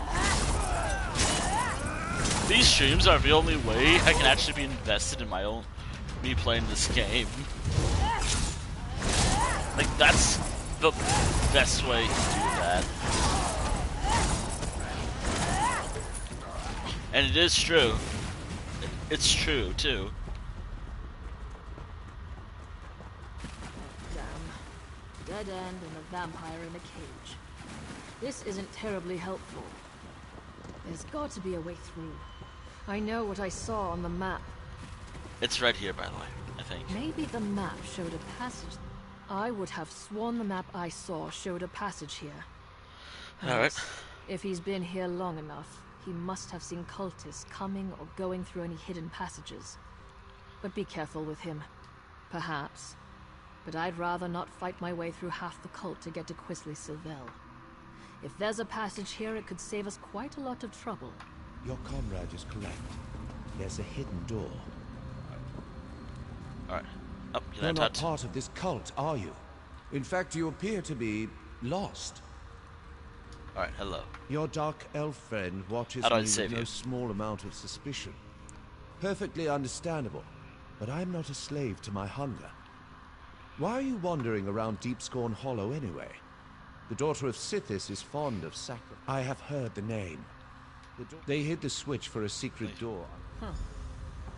These streams are the only way I can actually be invested in me playing this game. Like that's the best way to do that. And it is true. It's true, too. Damn. Dead end and a vampire in a cage. This isn't terribly helpful. There's got to be a way through. I know what I saw on the map. It's right here, by the way, I think. Maybe the map showed a passage. I would have sworn the map I saw showed a passage here. Alright. If he's been here long enough, he must have seen cultists coming or going through any hidden passages. But be careful with him. Perhaps. But I'd rather not fight my way through half the cult to get to Quisly-Sylvel. If there's a passage here, it could save us quite a lot of trouble. Your comrade is correct. There's a hidden door. Alright. Oh, you're not part of this cult, are you? In fact, you appear to be lost. Alright, hello. Your dark elf friend watches me with no small amount of suspicion. Perfectly understandable, but I'm not a slave to my hunger. Why are you wandering around Deepscorn Hollow anyway? The daughter of Sithis is fond of sacrifice. I have heard the name. They hid the switch for a secret door. Huh.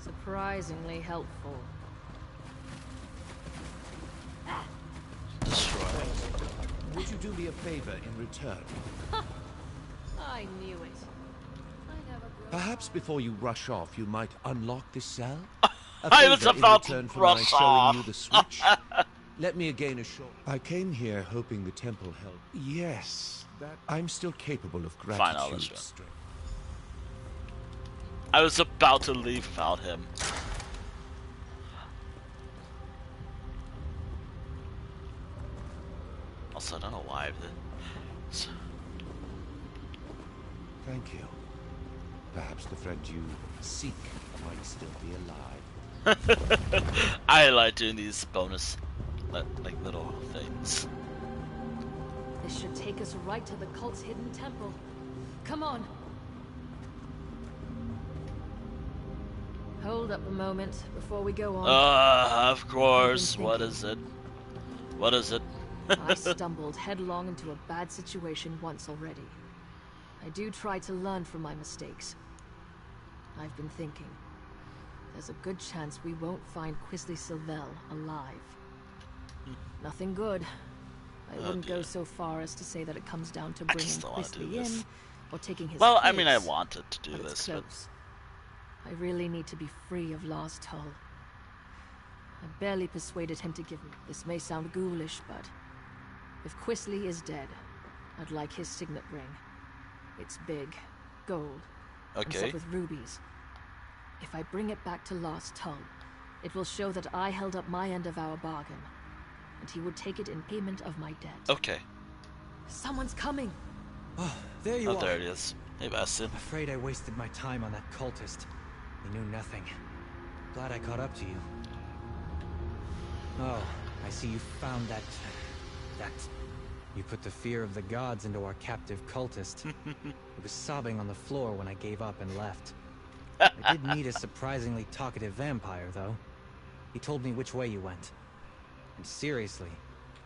Surprisingly helpful. Would you do me a favor in return? I knew it. Perhaps before you rush off, you might unlock this cell? I was about to rush off. Showing you the switch? Let me again assure. I came here hoping the temple helped. Yes, that I'm still capable of gratitude. Fine, I'll let you. I was about to leave without him. Also, I don't know why. Thank you. Perhaps the friend you seek might still be alive. I like doing these bonus, like little things. This should take us right to the cult's hidden temple. Come on. Hold up a moment before we go on. Of course. What is it? What is it? I stumbled headlong into a bad situation once already. I do try to learn from my mistakes. I've been thinking. There's a good chance we won't find Quisley Silvel alive. Nothing good. I wouldn't go so far as to say that it comes down to bringing Quisley in or taking his place. I mean, I wanted to do this, but... I really need to be free of Lars Tull. I barely persuaded him to give me. This may sound ghoulish, but if Quisley is dead, I'd like his signet ring. It's big, gold, and set with rubies. If I bring it back to Lars Tull, it will show that I held up my end of our bargain, and he would take it in payment of my debt. Okay. Someone's coming! Oh, there you are. Oh, there it is. Hey, Bastion. I'm afraid I wasted my time on that cultist. He knew nothing. Glad I caught up to you. Oh, I see you found that... You put the fear of the gods into our captive cultist. He was sobbing on the floor when I gave up and left. I did meet a surprisingly talkative vampire, though. He told me which way you went. And seriously,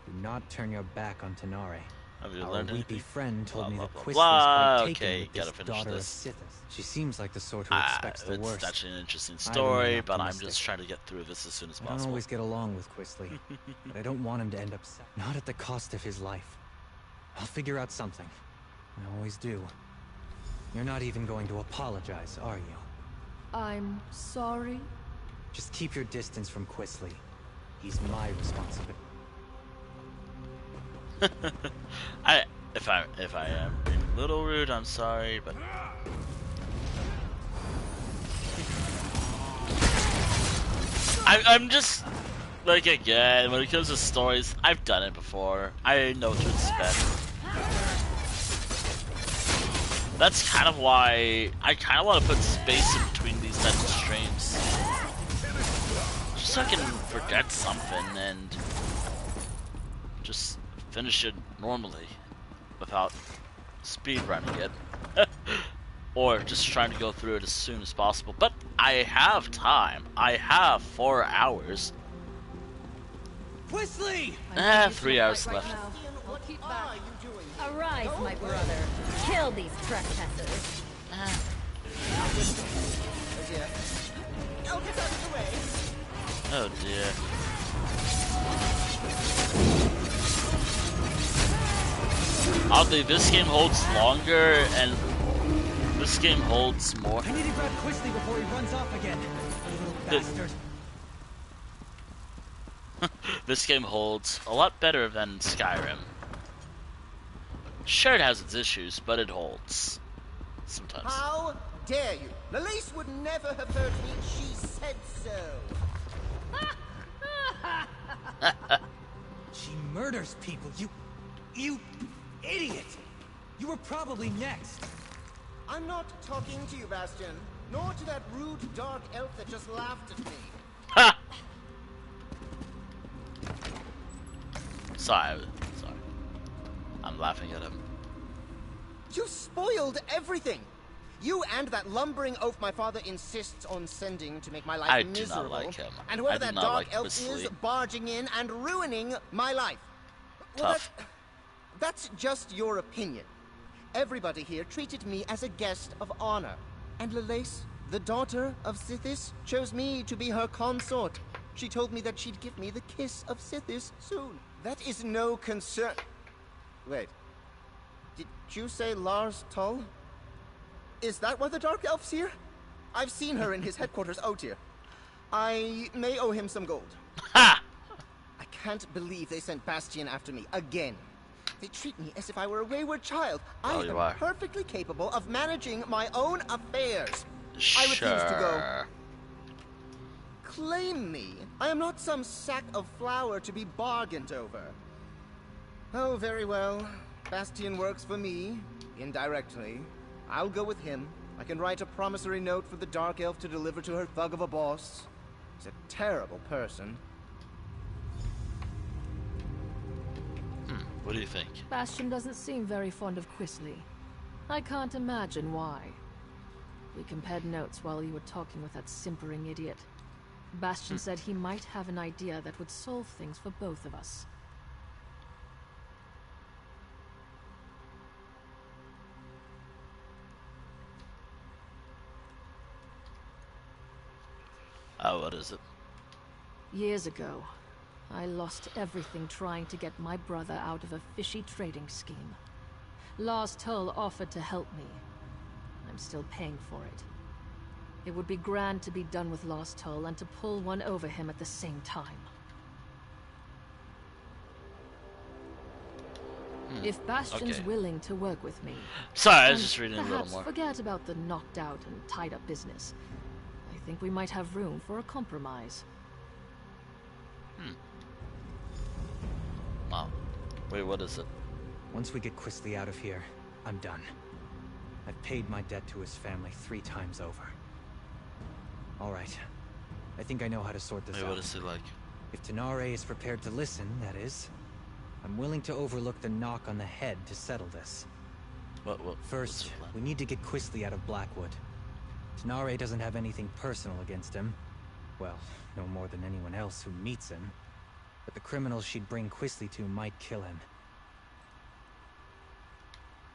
do not turn your back on Tanare. Our weepy friend told me that Quisley's quite taken with this daughter of Sithis. She seems like the sort who expects the worst. It's actually an interesting story, but I'm just trying to get through this as soon as possible. I don't always get along with Quisley, but I don't want him to end up sad. Not at the cost of his life. I'll figure out something. I always do. You're not even going to apologize, are you? I'm sorry? Just keep your distance from Quisley. He's my responsibility. If I am being a little rude, I'm sorry, but I'm just like, again, when it comes to stories, I've done it before. I know what to expect. That's kind of why I kind of want to put space in between these types of streams, just so I can forget something and just finish it normally without speedrunning it or just trying to go through it as soon as possible. But I have time. I have 4 hours. Quisley! 3 hours left. Arise, my brother. Kill these trespassers. Oh dear. Oddly, this game holds longer, and this game holds more. I need to grab Quisley before he runs off again. Little bastard. This game holds a lot better than Skyrim. Sure, it has its issues, but it holds. Sometimes. How dare you? Lalace would never have hurt me. She said so. She murders people. You idiot! You were probably next. I'm not talking to you, Bastion, nor to that rude dark elf that just laughed at me. Ha! Sorry. I'm laughing at him. You spoiled everything. You and that lumbering oaf my father insists on sending to make my life miserable. I do not like him. And whoever that dark elf is barging in and ruining my life. Well, that's just your opinion. Everybody here treated me as a guest of honor. And Lalace, the daughter of Sithis, chose me to be her consort. She told me that she'd give me the kiss of Sithis soon. That is no concern. Wait. Did you say Lars Tull? Is that why the Dark Elf's here? I've seen her in his headquarters, Otir. I may owe him some gold. Ha! I can't believe they sent Bastion after me again. They treat me as if I were a wayward child. I am perfectly capable of managing my own affairs. I refuse to go. Claim me. I am not some sack of flour to be bargained over. Oh, very well. Bastion works for me, indirectly. I'll go with him. I can write a promissory note for the Dark Elf to deliver to her thug of a boss. He's a terrible person. What do you think? Bastion doesn't seem very fond of Quisley. I can't imagine why. We compared notes while you were talking with that simpering idiot. Bastion said he might have an idea that would solve things for both of us. what is it? Years ago, I lost everything trying to get my brother out of a fishy trading scheme. Lars Tull offered to help me. I'm still paying for it. It would be grand to be done with Lars Tull and to pull one over him at the same time. If Bastion's willing to work with me... Sorry, I was just reading a little more. Forget about the knocked out and tied up business. I think we might have room for a compromise. Wow. Wait, what is it? Once we get Quisley out of here, I'm done. I've paid my debt to his family 3 times over. Alright. I think I know how to sort this out. What is it like? If Tanare is prepared to listen, that is, I'm willing to overlook the knock on the head to settle this. First, we need to get Quisley out of Blackwood. Tanare doesn't have anything personal against him. Well, no more than anyone else who meets him. But the criminals she'd bring Quisley to might kill him.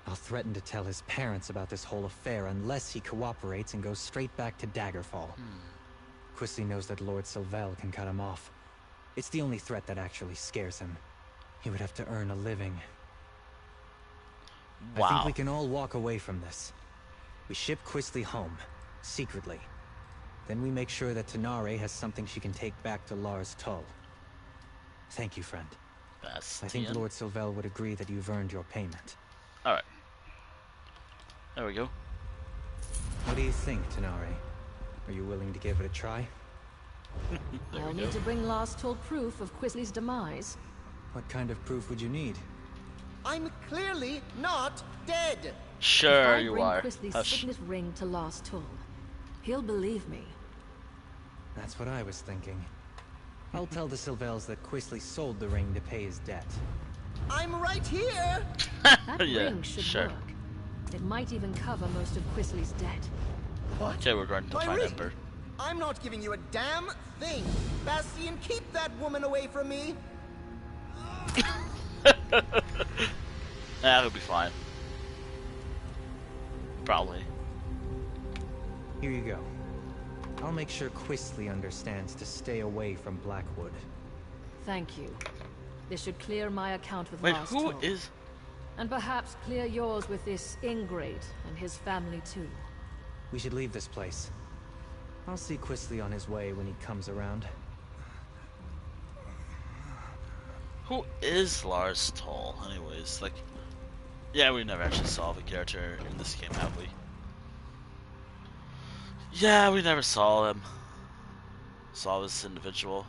I'll threaten to tell his parents about this whole affair unless he cooperates and goes straight back to Daggerfall. Quisley knows that Lord Sylvel can cut him off. It's the only threat that actually scares him. He would have to earn a living. Wow. I think we can all walk away from this. We ship Quisley home, secretly. Then we make sure that Tanare has something she can take back to Lars Tull. Thank you, friend. I think Lord Sylvel would agree that you've earned your payment. Alright. There we go. What do you think, Tanare? Are you willing to give it a try? I'll need to bring Lars Tull proof of Quisley's demise. What kind of proof would you need? I'm clearly not dead. Sure you are. If I bring Quisley's signet ring to Lars Tull, he'll believe me. That's what I was thinking. I'll tell the Sylvels that Quisley sold the ring to pay his debt. I'm right here! That Yeah, ring should sure. work. It might even cover most of Quisley's debt. What? Okay, we're going to My find ring? Ember. I'm not giving you a damn thing. Bastian, keep that woman away from me. That'll be fine. Probably. Here you go. I'll make sure Quisley understands to stay away from Blackwood. Thank you. This should clear my account with Wait, Lars who Tull. is... And perhaps clear yours with this ingrate and his family too. We should leave this place. I'll see Quisley on his way when he comes around. Who is Lars Tull, anyways? Like, yeah, we never actually saw the character in this game, have we? Yeah, we never saw him. Saw this individual.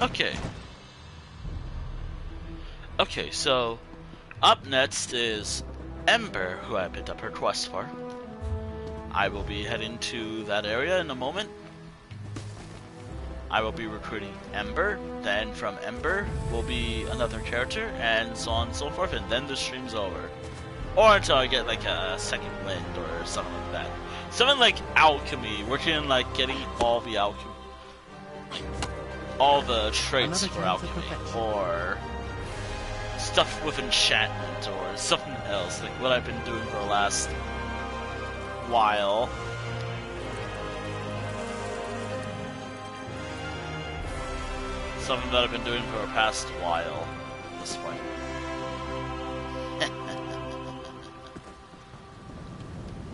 Okay. Okay, so up next is Ember, who I picked up her quest for. I will be heading to that area in a moment. I will be recruiting Ember, then from Ember will be another character, and so on and so forth, and then the stream's over. Or until I get like a second wind or something like that. Something like alchemy, working on like getting all the alchemy, all the traits for alchemy, or stuff with enchantment, or something else, like what I've been doing for the last while. Something that I've been doing for the past while at this point.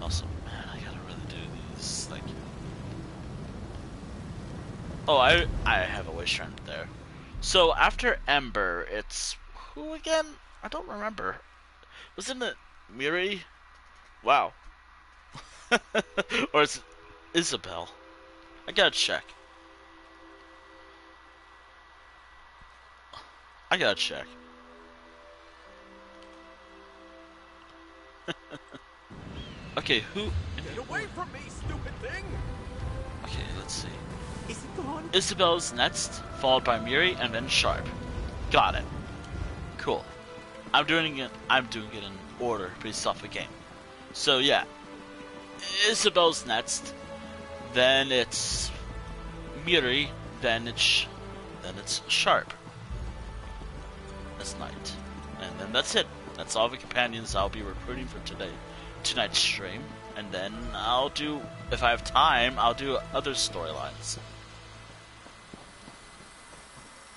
Also, man, I gotta really do these, like... Oh, I have a wish strand there. So, after Ember, it's... who again? I don't remember. Wasn't it Miri? Wow. Or it's Isabel. I gotta check. I gotta check. Okay, who... Get away from me, stupid thing! Okay, let's see. Is it gone? Isabel's next, followed by Miri, and then Sharp. Got it. Cool. I'm doing it in order based off the game. So yeah, Isabel's next, then it's Miri, then it's Sharp. this night. And then that's it. That's all the companions I'll be recruiting for tonight's stream. And then I'll do, if I have time, I'll do other storylines.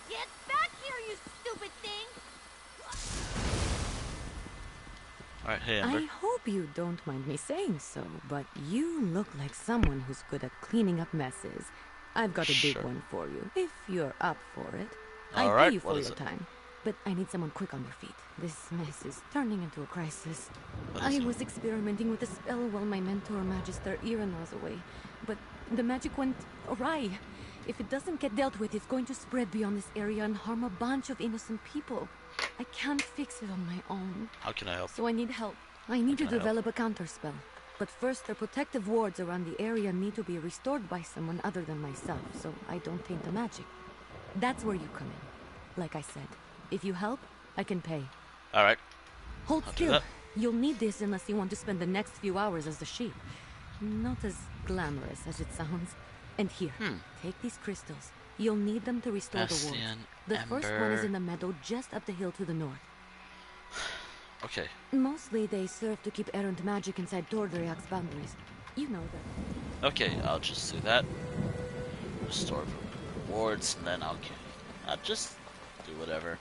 Get back here, you stupid thing! Alright, hey Amber. I hope you don't mind me saying so, but you look like someone who's good at cleaning up messes. I've got a big one for you, if you're up for it. I pay you for your time, but I need someone quick on your feet. This mess is turning into a crisis. I was experimenting with a spell while my mentor, Magister Iran, was away, but the magic went awry. If it doesn't get dealt with, it's going to spread beyond this area and harm a bunch of innocent people. I can't fix it on my own. How can I help? So I need help. I need to develop a counterspell. But first, the protective wards around the area need to be restored by someone other than myself, so I don't taint the magic. That's where you come in. Like I said, if you help, I can pay. Alright. Hold still. You'll need this unless you want to spend the next few hours as a sheep. Not as glamorous as it sounds. And here, take these crystals. You'll need them to restore the wards. The first one is in the meadow just up the hill to the north. Okay. Mostly they serve to keep errant magic inside Tordriak's boundaries. You know that. Okay, I'll just do that. Restore wards, and then I'll just do whatever.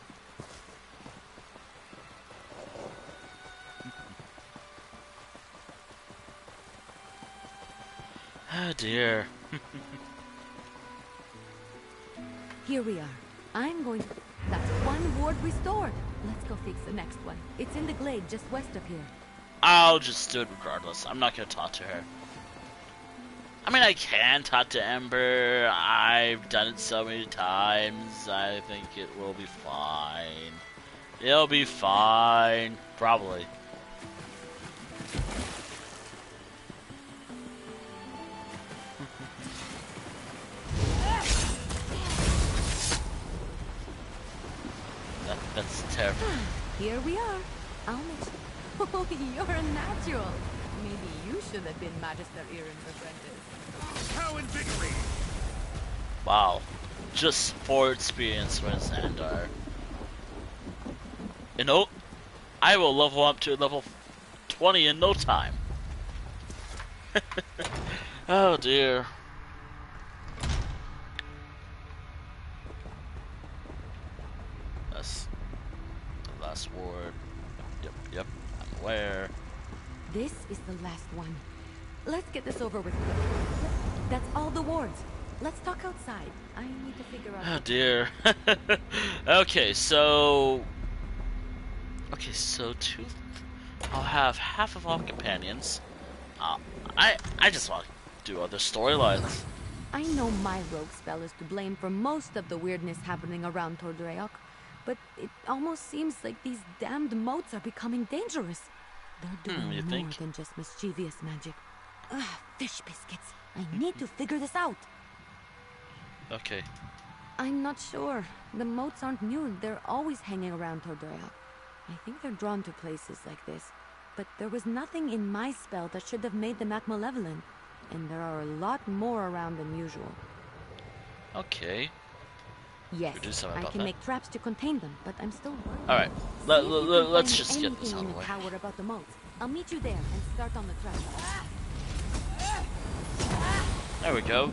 Oh dear. Here we are. I'm going to... That's one ward restored. Let's go fix the next one. It's in the glade just west of here. I'll just do it regardless. I'm not gonna talk to her. I mean, I can talk to Ember. I've done it so many times. I think it will be fine. It'll be fine. Probably. That's terrible. Here we are. I'll meet you. Oh, you're a natural. Maybe you should have been Magister Iran's apprentice. How invigorating! Wow. Just 4 experience for Xandar. You know, I will level up to level 20 in no time. Oh dear. That's the last ward. Yep, I'm aware. This is the last one. Let's get this over with. That's all the wards. Let's talk outside. I need to figure out... Oh dear. Okay, so I'll have half of all companions. I just want to do other storylines. I know my rogue spell is to blame for most of the weirdness happening around Tordriak, but it almost seems like these damned moats are becoming dangerous. They're doing more than just mischievous magic. Ugh, fish biscuits. I need to figure this out. Okay. I'm not sure. The moats aren't new. They're always hanging around Tordriak. I think they're drawn to places like this. But there was nothing in my spell that should have made them act malevolent. And there are a lot more around than usual. Okay. Yes, I can make traps to contain them, but I'm still working. Alright, let's just get this out of the way. Power about the moats. I'll meet you there and start on the trap. There we go.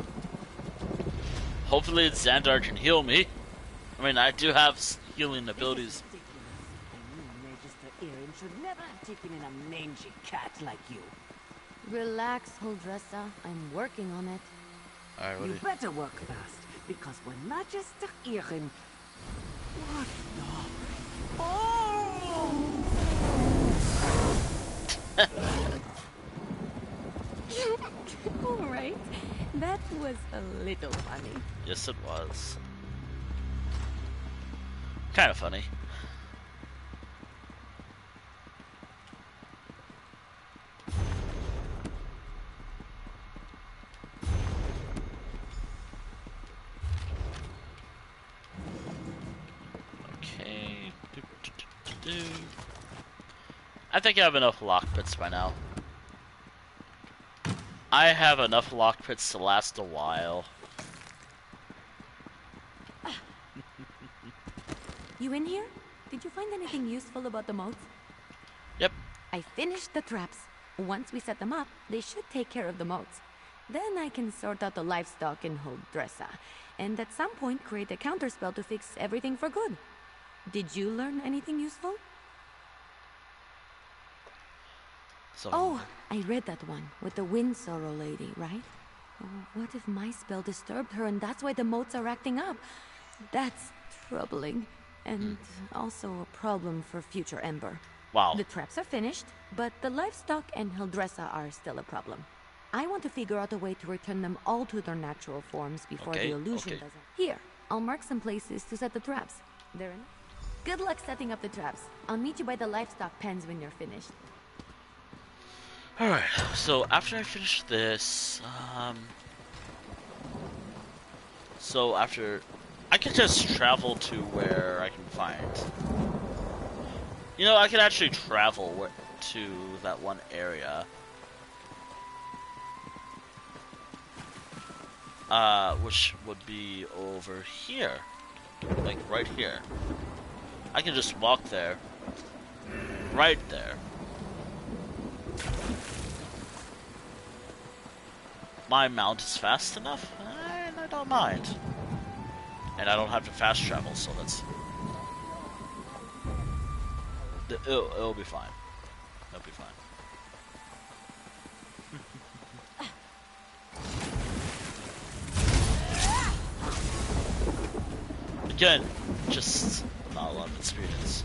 Hopefully Xandar can heal me. I mean, I do have healing abilities. Magister Iran should never have taken in a mangy cat like you. Relax, Huldressa. I'm working on it. Alright, you better work fast, because when Magister Iran... What the... Oh! Alright. That was a little funny. Yes, it was. Kind of funny. Okay. I think I have enough lockpicks by now. I have enough lockpicks to last a while. You in here? Did you find anything useful about the moats? Yep. I finished the traps. Once we set them up, they should take care of the moats. Then I can sort out the livestock in Huldressa, and at some point create a counterspell to fix everything for good. Did you learn anything useful? Oh, I read that one with the Wind Sorrow lady, right? Oh, what if my spell disturbed her and that's why the moats are acting up? That's troubling, and also a problem for future Ember. Wow. The traps are finished, but the livestock and Huldressa are still a problem. I want to figure out a way to return them all to their natural forms before the illusion doesn't. Here, I'll mark some places to set the traps. They're in. Good luck setting up the traps. I'll meet you by the livestock pens when you're finished. Alright, so after I finish this, so after, I can just travel to where I can find. You know, I can actually travel to that one area. Which would be over here. Like, right here. I can just walk there. Right there. My mount is fast enough, and I don't mind. And I don't have to fast travel, so that's... It'll be fine. It'll be fine. Again, just not a lot of experience.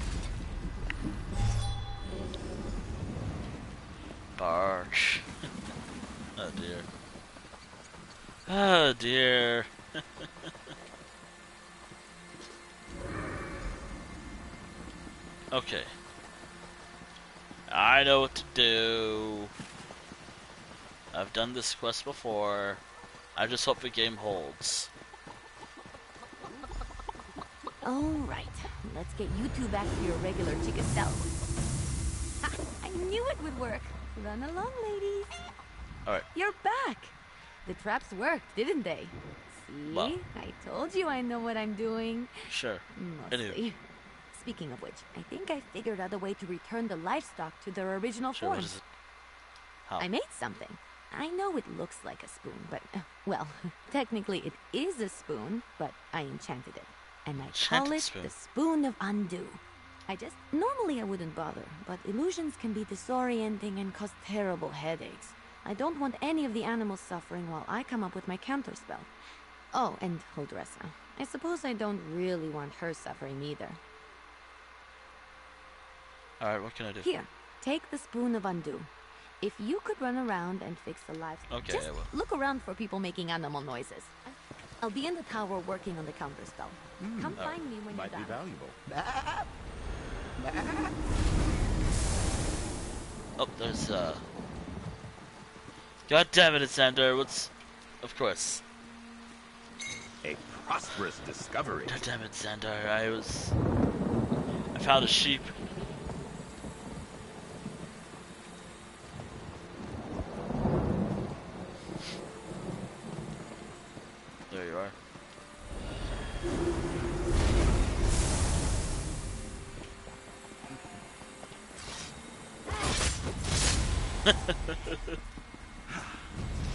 Barge. Oh dear. Oh dear. Okay. I know what to do. I've done this quest before. I just hope the game holds. Alright, let's get you two back to your regular chicken selves. Ha! I knew it would work. Run along, ladies. Alright. You're back. The traps worked, didn't they? See? Well. I told you I know what I'm doing. Sure. Mostly. Anyway. Speaking of which, I think I figured out a way to return the livestock to their original Sure, form. what is it? How? I made something. I know it looks like a spoon, but, well, technically it is a spoon, but I enchanted it. And I call it the Spoon of Undo. Normally I wouldn't bother, but illusions can be disorienting and cause terrible headaches. I don't want any of the animals suffering while I come up with my counterspell. Oh, and Huldressa. I suppose I don't really want her suffering either. Alright, what can I do? Here, take the Spoon of Undo. If you could run around and fix the livestock, okay, just look around for people making animal noises. I'll be in the tower working on the counterspell. Come find me when you're done. Might be valuable. Oh, there's God damn it, Xander. What's... Of course. A prosperous discovery. God damn it, Xander. I found a sheep. There you are.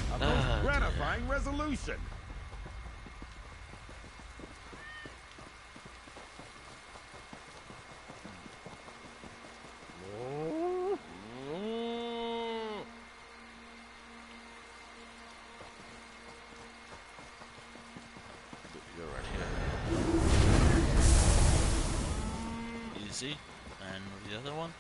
A most gratifying resolution. Easy. And the other one?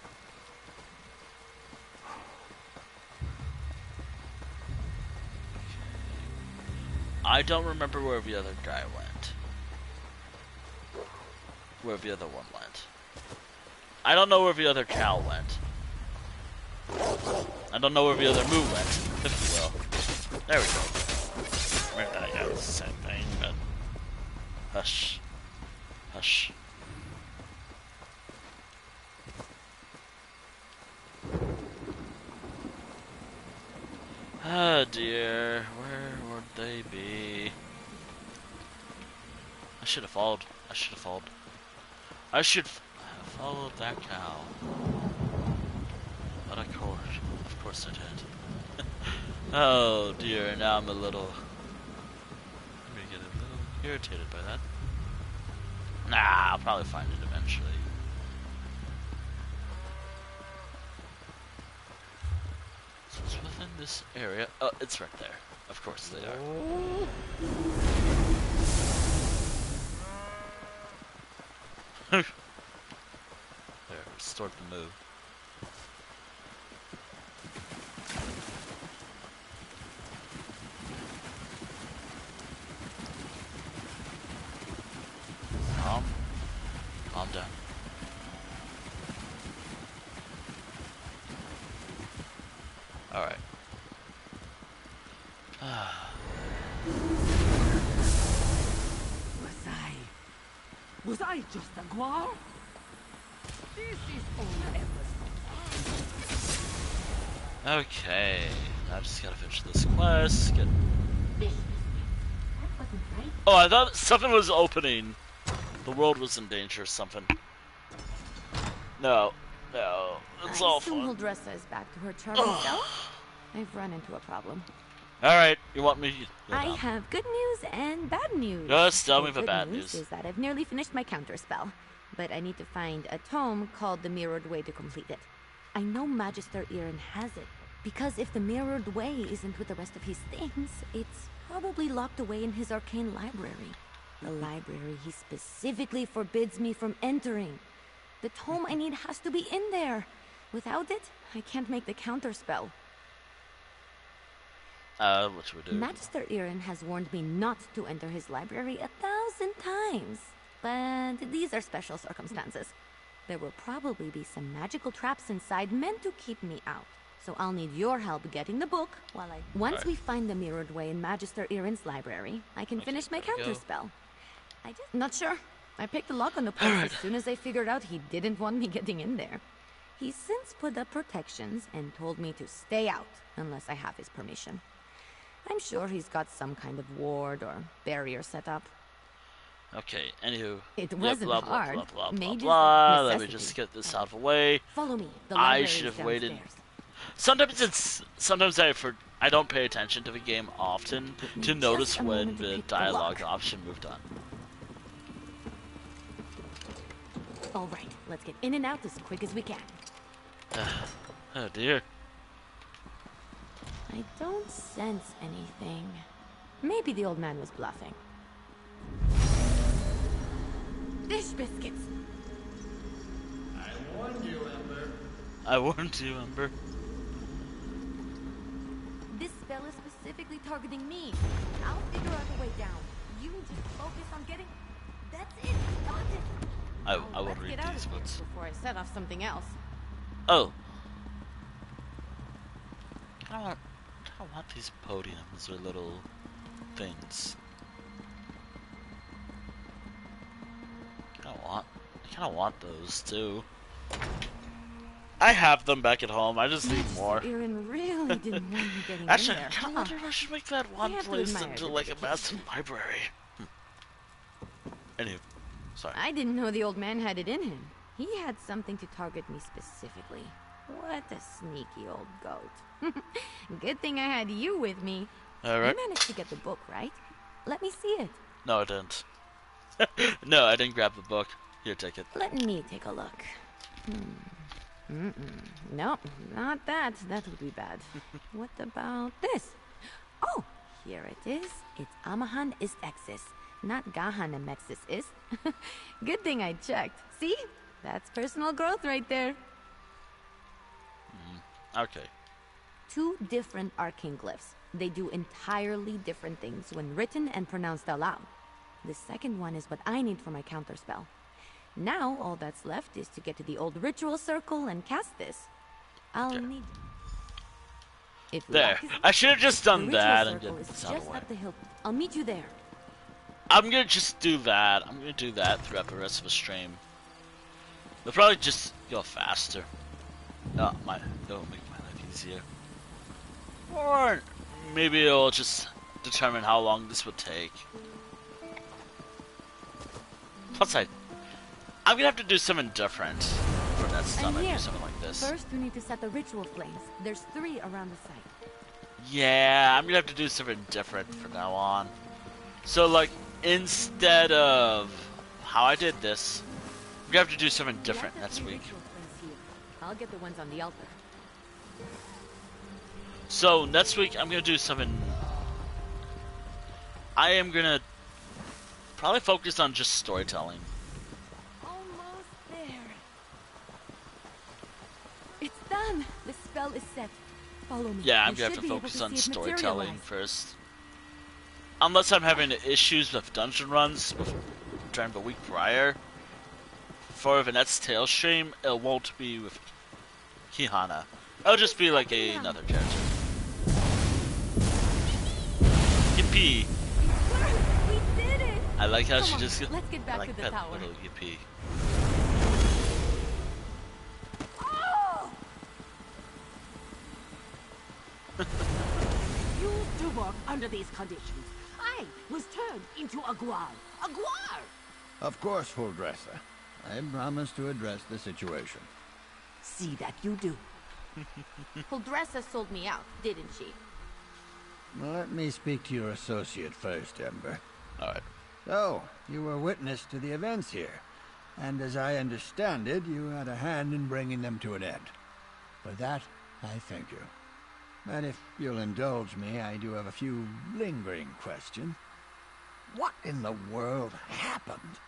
I don't remember where the other guy went. Where the other one went. I don't know where the other cow went. I don't know where the other moo went, if you will. There we go. Remember that I got the same thing, but... Hush. Hush. Oh dear, where would they be? I should have followed. I should have followed that cow. But of course I did. Oh dear, now I'm a little... I'm gonna get a little irritated by that. Nah, I'll probably find it eventually. So it's within this area. Oh, it's right there. Of course they are. There, restored the move. Calm down. Alright. Was I just a guar? This is all ever. Okay. I just gotta finish this quest. Oh, I thought something was opening. The world was in danger or something. No. It's all fun. I assume Huldressa is back to her charming self. I've run into a problem. Alright, you want me to I have good news and bad news. Just tell me the good bad news news. is that I've nearly finished my counterspell, but I need to find a tome called the Mirrored Way to complete it. I know Magister Irin has it, because if the Mirrored Way isn't with the rest of his things, it's probably locked away in his arcane library. The library he specifically forbids me from entering. The tome I need has to be in there. Without it, I can't make the counterspell. What should we do? Magister Irin has warned me not to enter his library 1,000 times. But these are special circumstances. There will probably be some magical traps inside meant to keep me out. So I'll need your help getting the book while I... Once we find the Mirrored Way in Magister Irin's library, I can finish my counterspell. I just... Not sure. I picked the lock on the post as soon as I figured out he didn't want me getting in there. He's since put up protections and told me to stay out unless I have his permission. I'm sure he's got some kind of ward or barrier set up. Okay, anywho. It wasn't hard. Let me just get this out of the way. Follow me. I should have waited. Sometimes I don't pay attention to the game often to notice when the dialogue option moved on. All right, let's get in and out as quick as we can. Oh dear. I don't sense anything. Maybe the old man was bluffing. Dish biscuits! I warned you, Ember. I warned you, Ember. This spell is specifically targeting me. I'll figure out a way down. You need to focus on getting... That's it! Got it! I will read these books. Before I set off something else. Oh. I don't want these podiums or little things. I kind of want those too. I have them back at home. I just need more. Irin really didn't want me getting Actually, in there. I kind of wonder if I should make that one place into like a massive library. Anyway, sorry. I didn't know the old man had it in him. He had something to target me specifically. What a sneaky old goat. Good thing I had you with me. Alright. You managed to get the book, right? Let me see it. No, I didn't. No, I didn't grab the book. Here, take it. Let me take a look. Nope, not that. That would be bad. What about this? Oh, here it is. It's Amahan ist Exis, not Gahana Mexis ist. Good thing I checked. See? That's personal growth right there. Okay. 2 different arcane glyphs. They do entirely different things when written and pronounced aloud. The second one is what I need for my counterspell. Now, all that's left is to get to the old ritual circle and cast this. I'll need... If there. I should have just done that and get this out of the way. Up the hill. I'll meet you there. I'm gonna just do that. I'm gonna do that throughout the rest of the stream. It'll probably just go faster. It'll make my life easier. Or maybe it'll just determine how long this would take. Plus, I'm gonna have to do something different for next time I do here. something like this. First, we need to set the ritual flames. There's 3 around the site. Yeah, I'm gonna have to do something different from now on. So, like, instead of how I did this, I'm gonna have to do something different next week. I'll get the ones on the altar. So, next week, I'm gonna do something. I am gonna probably focus on just storytelling. Almost there. It's done. The spell is set. Follow me. Yeah, I'm gonna have to focus on storytelling first. Unless I'm having issues with dungeon runs during the week prior. For the next Tales stream, it won't be with Kihana. It'll just be like another character. Yippee! We did it! I like how she just. Let's get back I like to the that tower. little yippee. Oh! Used to work under these conditions. I was turned into a guar. A guar! Of course, full dresser. I promise to address the situation. See that you do. Huldressa sold me out, didn't she? Let me speak to your associate first, Ember. Alright. So, you were witness to the events here, and as I understand it, you had a hand in bringing them to an end. For that, I thank you. But if you'll indulge me, I do have a few lingering questions. What in the world happened?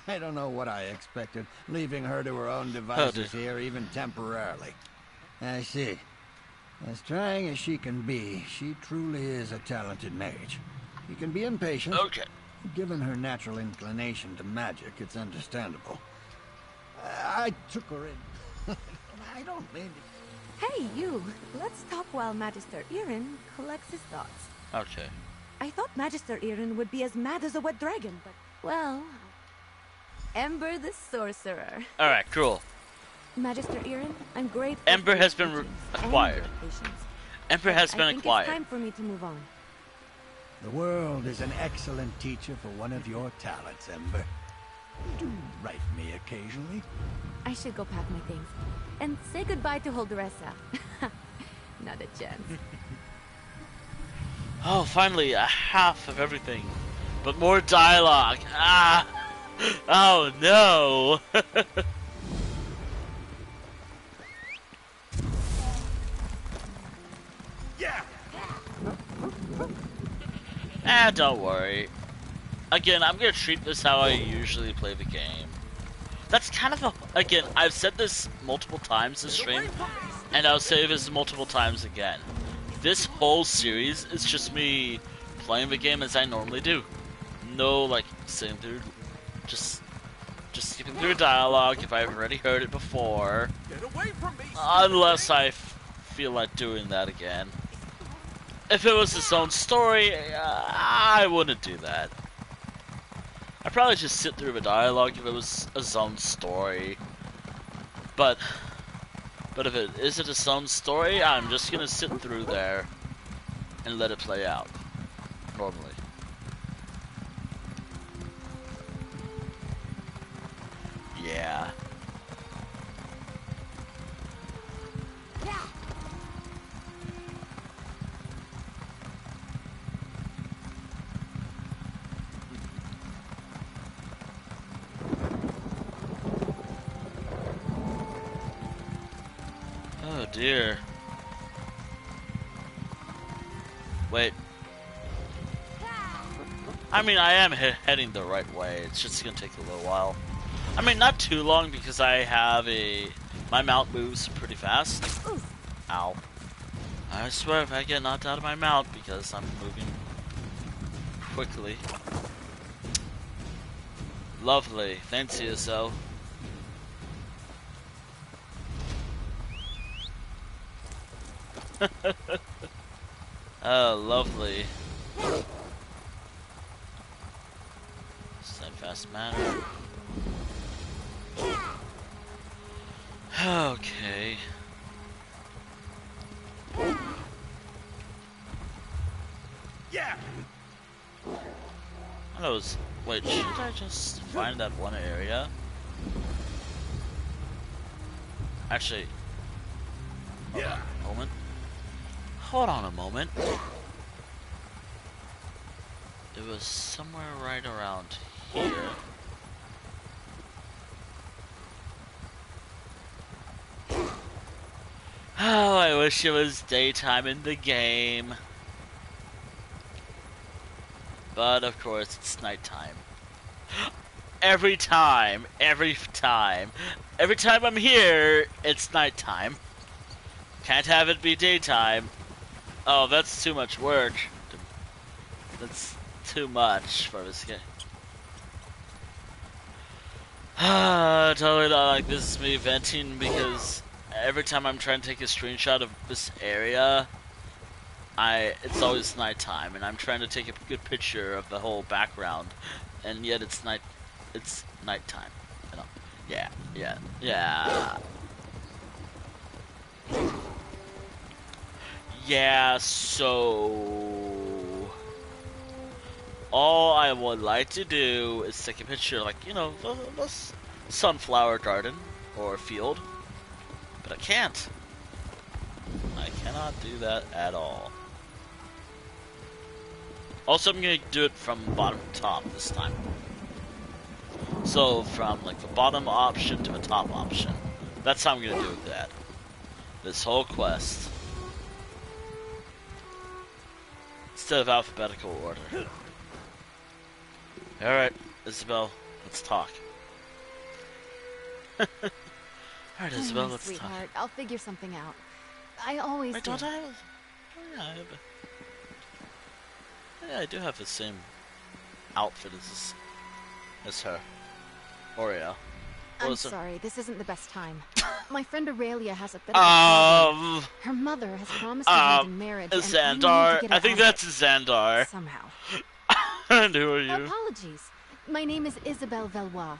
I don't know what I expected, leaving her to her own devices here, even temporarily. I see. As trying as she can be, she truly is a talented mage. She can be impatient. Okay. Given her natural inclination to magic, it's understandable. I took her in. I don't mean to... Hey, you. Let's talk while Magister Irin collects his thoughts. Okay. I thought Magister Irin would be as mad as a wet dragon, but... Well... Ember the Sorcerer. Alright, cool. Magister Irin, I'm grateful. Ember has been acquired. Ember has been acquired. It's time for me to move on. The world is an excellent teacher for one of your talents, Ember. Do write me occasionally. I should go pack my things. And say goodbye to Huldressa. Not a chance. Oh, finally, a half of everything. But more dialogue. Ah! Oh, no! Yeah! Don't worry. Again, I'm gonna treat this how I usually play the game. That's kind of a... Again, I've said this multiple times this stream, and I'll say this multiple times again. This whole series is just me playing the game as I normally do. No, like, sitting through... Just skipping through dialogue if I've already heard it before. Get away from me! Unless I feel like doing that again. If it was its own story, I wouldn't do that. I'd probably just sit through the dialogue if it was its own story. But if it isn't its own story, I'm just gonna sit through there and let it play out. Normally. Yeah. Oh dear. Wait. I mean, I am heading the right way. It's just gonna take a little while. I mean, not too long because I have my mount moves pretty fast. Ow. I swear if I get knocked out of my mount because I'm moving quickly. Lovely. Thanks, ESL. Oh, lovely. Steadfast manner. Okay. Yeah. Those Wait, should I just find that one area? Actually, hold on a moment. Hold on a moment. It was somewhere right around here. Oh, I wish it was daytime in the game. But of course, it's nighttime. Every time I'm here, it's nighttime. Can't have it be daytime. Oh, that's too much work. That's too much for this game. Totally not like this is me venting because every time I'm trying to take a screenshot of this area, it's always nighttime, and I'm trying to take a good picture of the whole background, and yet it's nighttime. You know? Yeah. Yeah, so all I would like to do is take a picture, like, you know, the sunflower garden or field, but I can't. I cannot do that at all. Also, I'm gonna do it from bottom to top this time. So from like the bottom option to the top option. That's how I'm gonna do that. This whole quest. Instead of alphabetical order. Alright, Isabel, let's talk. Alright, Isabel, let's sweetheart, talk. I'll figure something out. I always Wait, don't I have... Oh, yeah, I do have the same outfit as her. Oreo. I'm sorry, this isn't the best time. My friend Aurelia has a bit of a problem. Her mother has promised her hand in marriage, and Xandar. I I think that's Xandar. Somehow. And who are you? Apologies. My name is Isabelle Valois.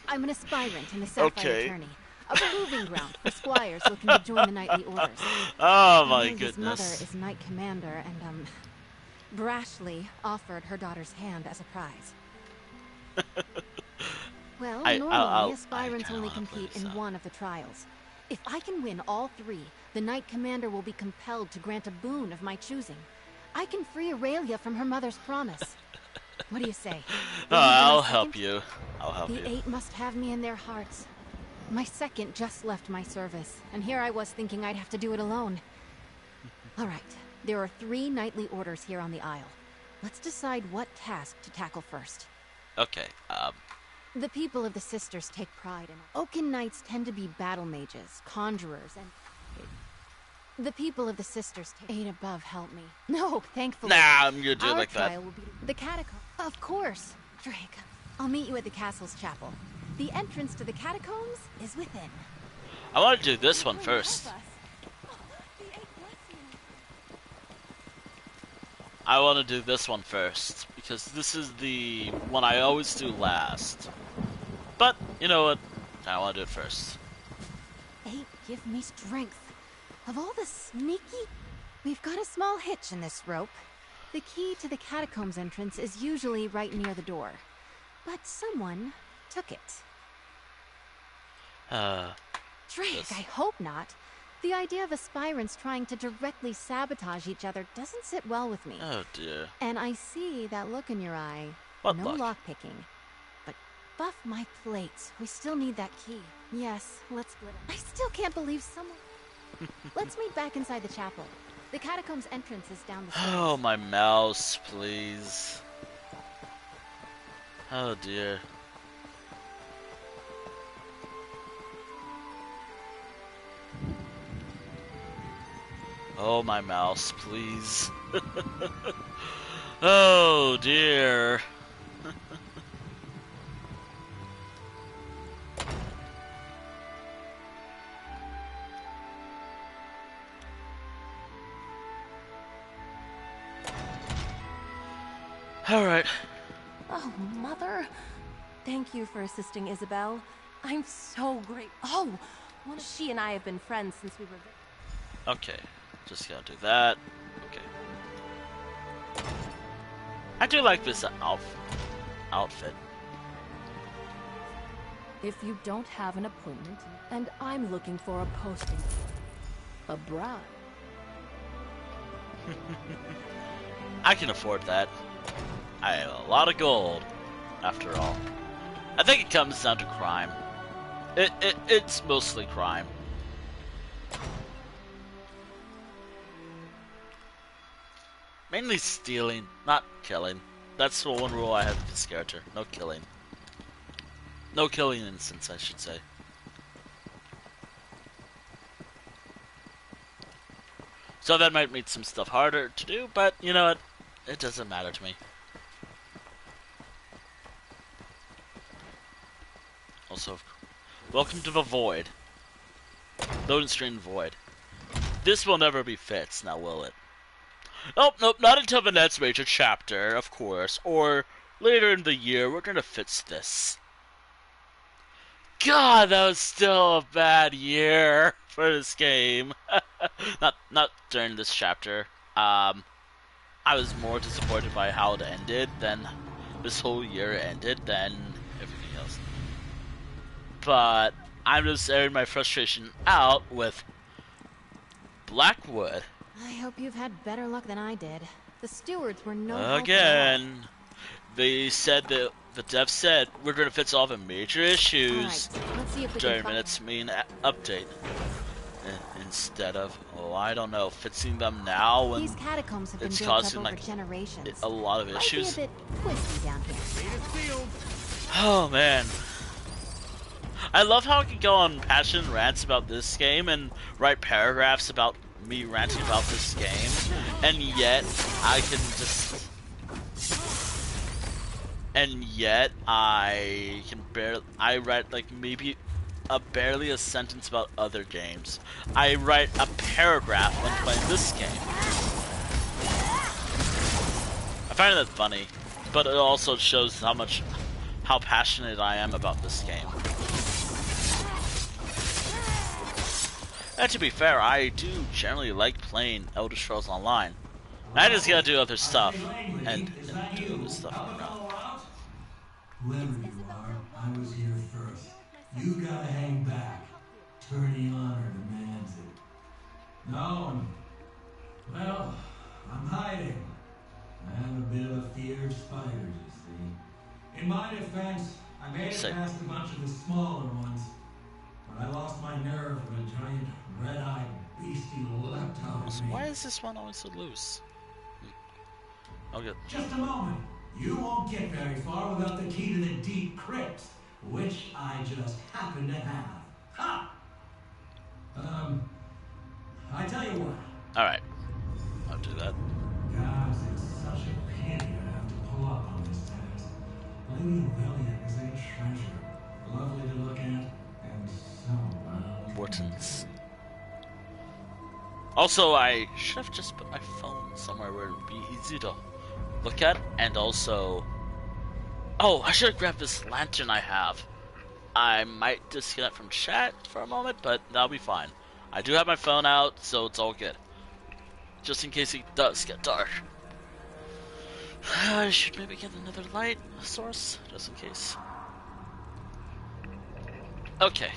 I'm an aspirant in the Sapphire Tourney. A proving ground for squires looking to join the knightly orders. Oh my Aurelia's goodness. mother is knight commander, and brashly offered her daughter's hand as a prize. Well, normally aspirants only compete in one of the trials. If I can win all three, the knight commander will be compelled to grant a boon of my choosing. I can free Aurelia from her mother's promise. What do you say? I'll help you. I'll help you. The 8 must have me in their hearts. My second just left my service, and here I was thinking I'd have to do it alone. All right, there are 3 knightly orders here on the Isle. Let's decide what task to tackle first. Okay, The people of the Sisters take pride in... Oaken Knights tend to be battle mages, conjurers, and... The people of the Sisters take... 8 above help me. No, thankfully. Nah, I'm gonna do it like that. Our trial will be the catacomb. Of course, Drake. I'll meet you at the castle's chapel. The entrance to the catacombs is within. I want to do this one first. I want to do this one first, because this is the one I always do last. But, you know what? I want to do it first. 8, give me strength. Of all the sneaky... We've got a small hitch in this rope. The key to the catacombs entrance is usually right near the door. But someone took it. Drake, I hope not. The idea of aspirants trying to directly sabotage each other doesn't sit well with me. Oh dear. And I see that look in your eye. What no look? lockpicking. But buff my plates. We still need that key. Yes, let's split it. I still can't believe someone... Let's meet back inside the chapel. The catacombs entrance is down the stairs. Oh, my mouse, please. Oh dear. Oh, my mouse, please. Oh dear. All right. Oh, Mother. Thank you for assisting Isabel. I'm so grateful. Oh, she and I have been friends since we were... Okay. Just gotta do that. Okay. I do like this outfit. outfit. If you don't have an appointment, and I'm looking for a posting, a bride. I can afford that. I have a lot of gold, after all. I think it comes down to crime. It's mostly crime. Mainly stealing, not killing. That's the one rule I have with this character. No killing. No killing innocents, I should say. So that might make some stuff harder to do, but you know what? It doesn't matter to me. Also, welcome to the Void. Loading screen Void. This will never be fixed, now will it? Nope, nope, not until the next major chapter, of course, or later in the year, we're gonna fix this. God, that was still a bad year for this game. not during this chapter. I was more disappointed by how it ended than this whole year ended than everything else. But I'm just airing my frustration out with Blackwood. I hope you've had better luck than I did. The stewards were no help Again, they said that the dev said we're going to fix all the major issues during minutes main update. Instead of, oh, I don't know, fixing them now when these catacombs have been it's built causing up over like generations. a lot of issues. Might be a bit twisty down here. Oh man. I love how I can go on passionate rants about this game and write paragraphs about me ranting about this game, and yet I can just, and yet I can I write like maybe barely a sentence about other games. I write a paragraph when playing this game. I find that funny, but it also shows how passionate I am about this game. And to be fair, I do generally like playing Elder Scrolls Online. I just gotta do other stuff, and do other stuff around. Whoever you are, I was here first. You gotta hang back. Tourney honor demands it. No, well, I'm hiding. I have a bit of a fear of spiders, you see. In my defense, I made it past a bunch of the smaller ones. But I lost my nerve when a giant red-eyed beastie leapt out of me. Why is this one always so loose? Okay. Just a moment. You won't get very far without the key to the deep crypts, which I just happen to have. Ha! I tell you what. Alright. I'll do that. Guys, it's such a pity to have to pull up on this task. Lady Ovelia is a treasure. Lovely to look at, and so well. Importance. Also, I should have just put my phone somewhere where it would be easy to look at, and also... Oh, I should have grabbed this lantern I have. I might disconnect from chat for a moment, but that'll be fine. I do have my phone out, so it's all good. Just in case it does get dark. I should maybe get another light source, just in case. Okay.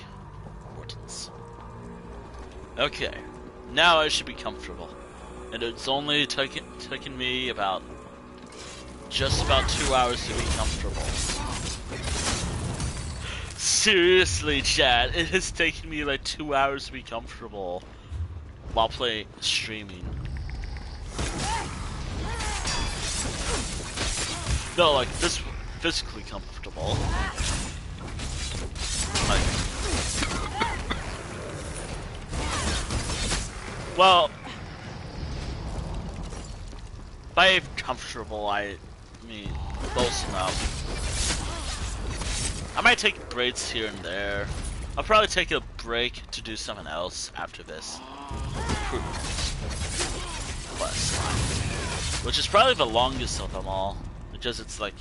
Importance. Okay. Now I should be comfortable. And it's only taken me about... just about 2 hours to be comfortable. Seriously, chat, it has taken me like 2 hours to be comfortable while streaming. No, like this physically comfortable. Like, well, by comfortable, I mean close enough. I might take breaks here and there. I'll probably take a break to do something else after this. Recruitment quest line, which is probably the longest of them all, because it's like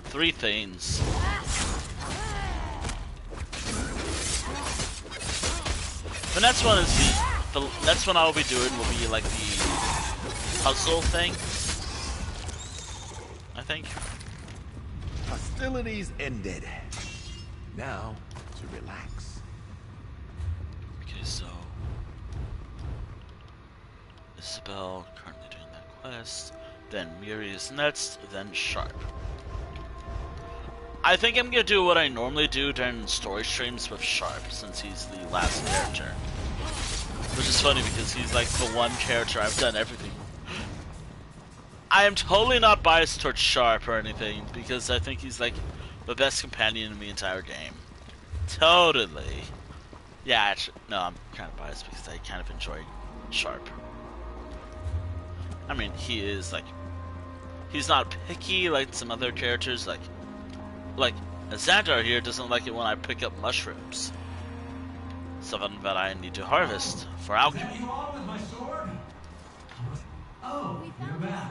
3 things. The next one is the next one I'll be doing will be like the puzzle thing, I think. Hostilities ended. Now, to relax. Okay, so... Isabel, currently doing that quest. Then Miri is next, then Sharp. I think I'm gonna do what I normally do during story streams with Sharp, since he's the last character. Which is funny because he's like the one character I've done everything. I am totally not biased towards Sharp or anything, because I think he's like the best companion in the entire game. Totally. Yeah, actually, no, I'm kind of biased because I kind of enjoy Sharp. I mean, he is like, he's not picky like some other characters, like Xandar here doesn't like it when I pick up mushrooms. Something that I need to harvest for alchemy. You on with my sword? Oh, you're back.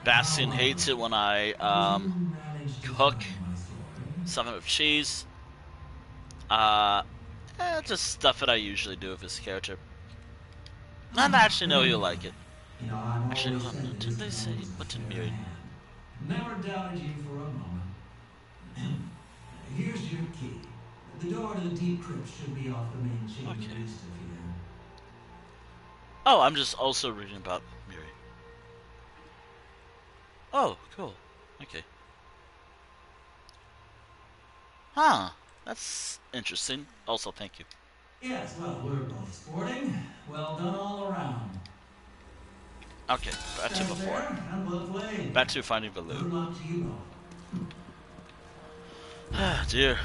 Bastion hates it when I cook something with cheese. Just stuff that I usually do with this character. And I actually know he'll like it. Actually, hold on, didn't they say what did Miri? Never doubted you for a moment. Here's your key. The door to the deep crypt should be off the main chamber east of here. Oh, I'm just also reading about Miri. Oh, cool. Okay. Huh. That's interesting. Also, thank you. Yes, well, we're both sporting. Well done all around. Okay, back to before. Back to finding the loot. Good luck to you both. Ah, dear.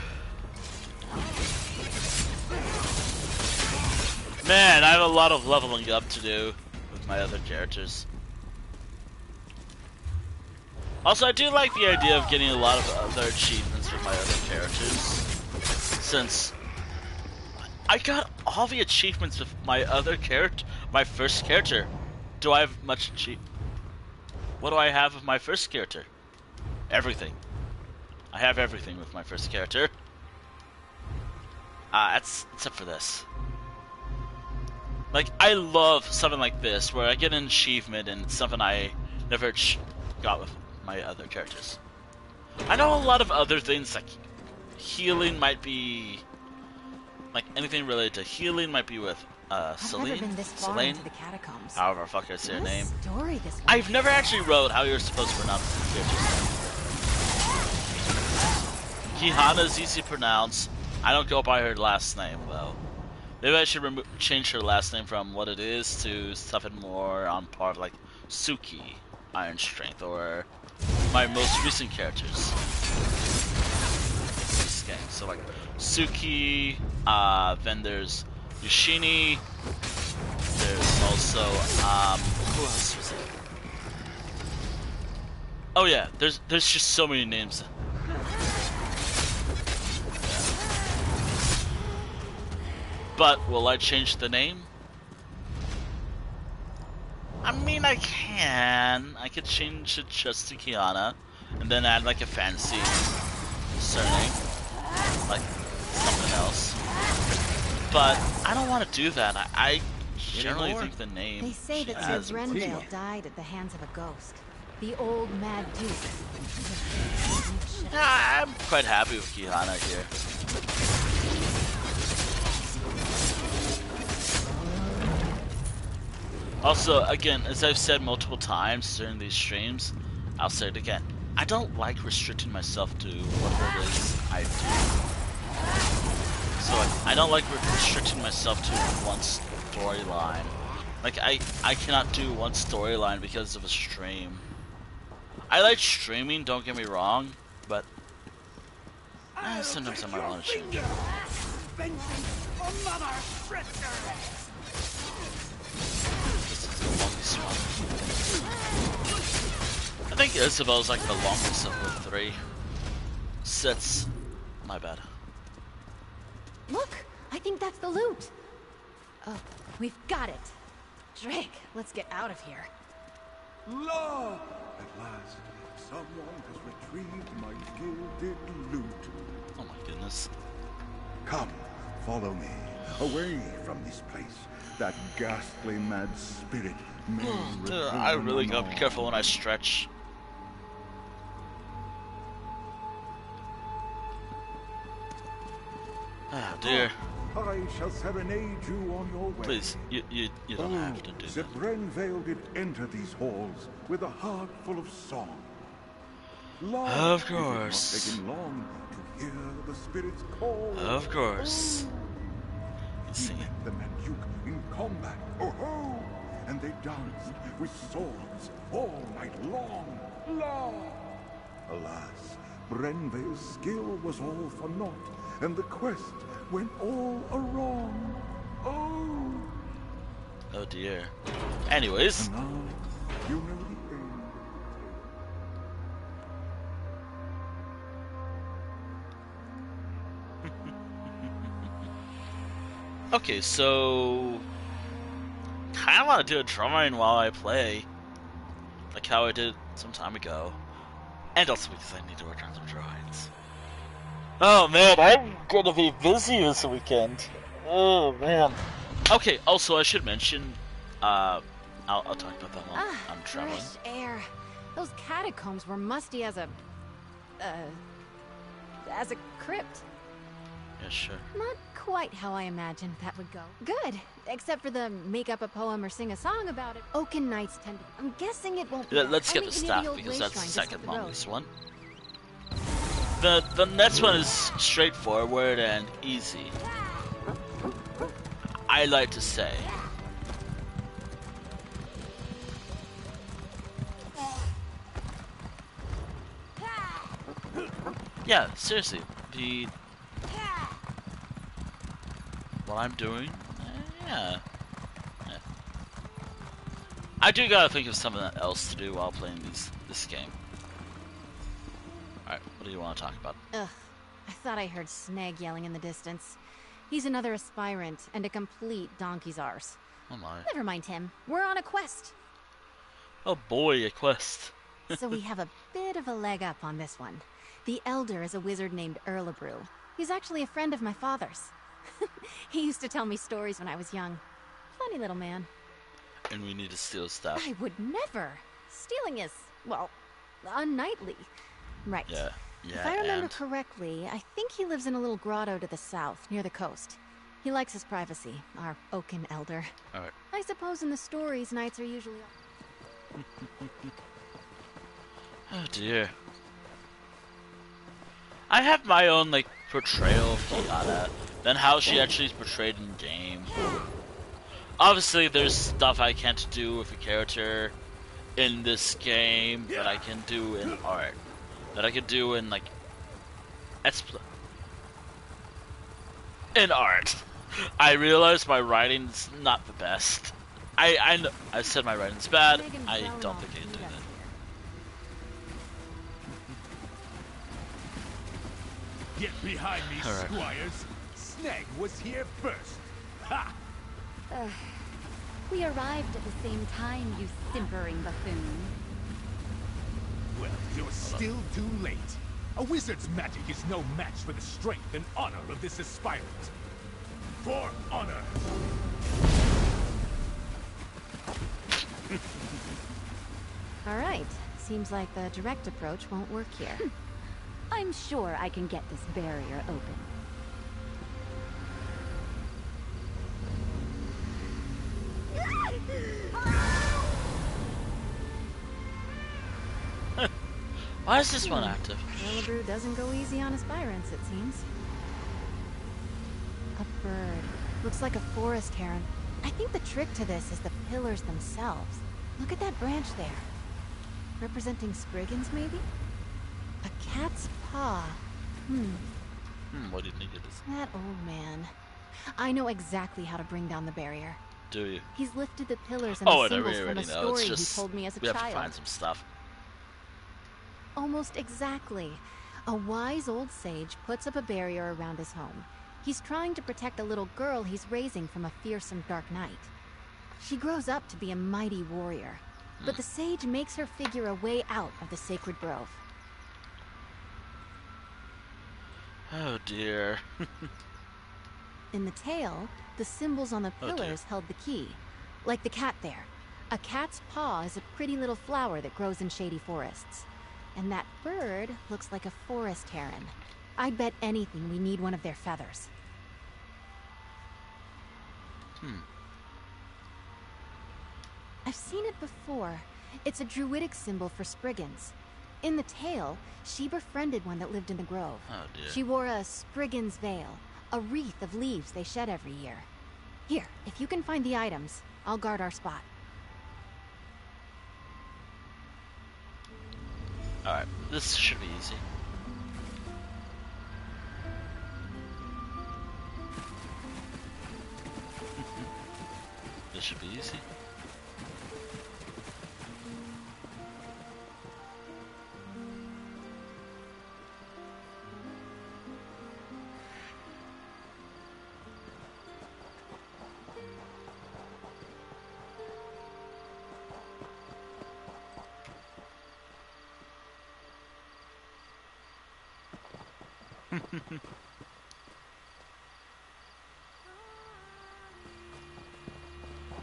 Man, I have a lot of leveling up to do with my other characters. Also, I do like the idea of getting a lot of other achievements with my other characters, since I got all the achievements with my other character, my first character. Do I have much What do I have with my first character? Everything. I have everything with my first character. Except for this. Like, I love something like this, where I get an achievement and it's something I never got with my other characters. I know a lot of other things, like healing might be... Like, anything related to healing might be with Celine. The catacombs. However fuck I say her name. Story this I've never actually wrote how you're supposed to pronounce the character's name. Kihana's easy to pronounce. I don't go by her last name, though. Maybe I should change her last name from what it is to something more on par like Suki, Iron Strength, or my most recent characters. This game. So like Suki, then there's Yoshini, there's also, who else was it? Oh yeah, there's just so many names. But will I change the name? I mean, I can. I could change it just to Kihana, and then add like a fancy surname, like something else. But I don't want to do that. I generally think the name. They say that Sir Brendale died at the hands of a ghost. The old Mad Duke. I'm quite happy with Kihana here. Also, again, as I've said multiple times during these streams, I'll say it again. I don't like restricting myself to whatever it is I do. So, like, I don't like restricting myself to one storyline. Like, I cannot do one storyline because of a stream. I like streaming, don't get me wrong, but sometimes I might want to change it. Longest one. I think Isabel's like the longest of the three sets. My bad. Look, I think that's the loot. Oh, we've got it. Drake, let's get out of here. Law! At last, someone has retrieved my gilded loot. Oh my goodness. Come, follow me. Away from this place. That ghastly mad spirit may I really gotta be careful when I stretch. Oh dear. I shall serenade you on your way. Please, you don't have to do the that. Brenvale did enter these halls with a heart full of song. Of course. It did not take him long to hear the spirit's call. Of course. He met the Manduke in combat. Oh ho! And they danced with swords all night long. Alas, Brenvale's skill was all for naught, and the quest went all awrong. Oh dear. Anyways. And now, you know the end. Okay, so kind of want to do a drawing while I play, like how I did some time ago, and also because I need to work on some drawings. Oh man, I'm gonna be busy this weekend. Oh man. Okay, also I should mention, I'll talk about that while I'm traveling. Fresh air. Those catacombs were musty as a crypt. Yeah, sure. Not quite how I imagined that would go. Good, except for the make up a poem or sing a song about it. Oaken Knights tend to. I'm guessing it won't be. Let's skip the staff because that's the second longest one. The next one is straightforward and easy, I like to say. Yeah, seriously, what I'm doing, yeah. I do gotta think of something else to do while playing this game. Alright, what do you want to talk about? Ugh, I thought I heard Snag yelling in the distance. He's another aspirant and a complete donkey's arse. Oh my. Never mind him. We're on a quest. Oh boy, a quest. So we have a bit of a leg up on this one. The Elder is a wizard named Erlebrew. He's actually a friend of my father's. He used to tell me stories when I was young. Funny little man. And we need to steal stuff. I would never. Stealing is, well, unknightly. Right. Yeah. If I remember correctly, I think he lives in a little grotto to the south, near the coast. He likes his privacy, our Oaken Elder. Alright. I suppose in the stories, knights are usually... Oh dear. I have my own, like, portrayal of Kihana, than how she actually is portrayed in game. Obviously, there's stuff I can't do with a character in this game that I can do in art. That I could do in, like, in art. I realize my writing's not the best. I said my writing's bad. I don't think I can do that. Get behind me, squires. Snag was here first. Ha! We arrived at the same time, you simpering buffoon. Well, you're still too late. A wizard's magic is no match for the strength and honor of this aspirant. For honor! Alright, seems like the direct approach won't work here. I'm sure I can get this barrier open. Why is this one active? Erlebrew doesn't go easy on aspirants, it seems. A bird. Looks like a forest heron. I think the trick to this is the pillars themselves. Look at that branch there. Representing Spriggans, maybe? A cat's paw. What do you think it is? That old man. I know exactly how to bring down the barrier. Do you? He's lifted the pillars and the symbols from a story he told me as a child. We have to find some stuff. Almost exactly. A wise old sage puts up a barrier around his home. He's trying to protect a little girl he's raising from a fearsome dark knight. She grows up to be a mighty warrior, but the sage makes her figure a way out of the sacred grove. Oh dear. In the tale, the symbols on the pillars held the key. Like the cat there. A cat's paw is a pretty little flower that grows in shady forests. And that bird looks like a forest heron. I'd bet anything we need one of their feathers. I've seen it before. It's a druidic symbol for Spriggans. In the tale, she befriended one that lived in the grove. Oh dear. She wore a Spriggan's veil, a wreath of leaves they shed every year. Here, if you can find the items, I'll guard our spot. Alright, this should be easy. This should be easy.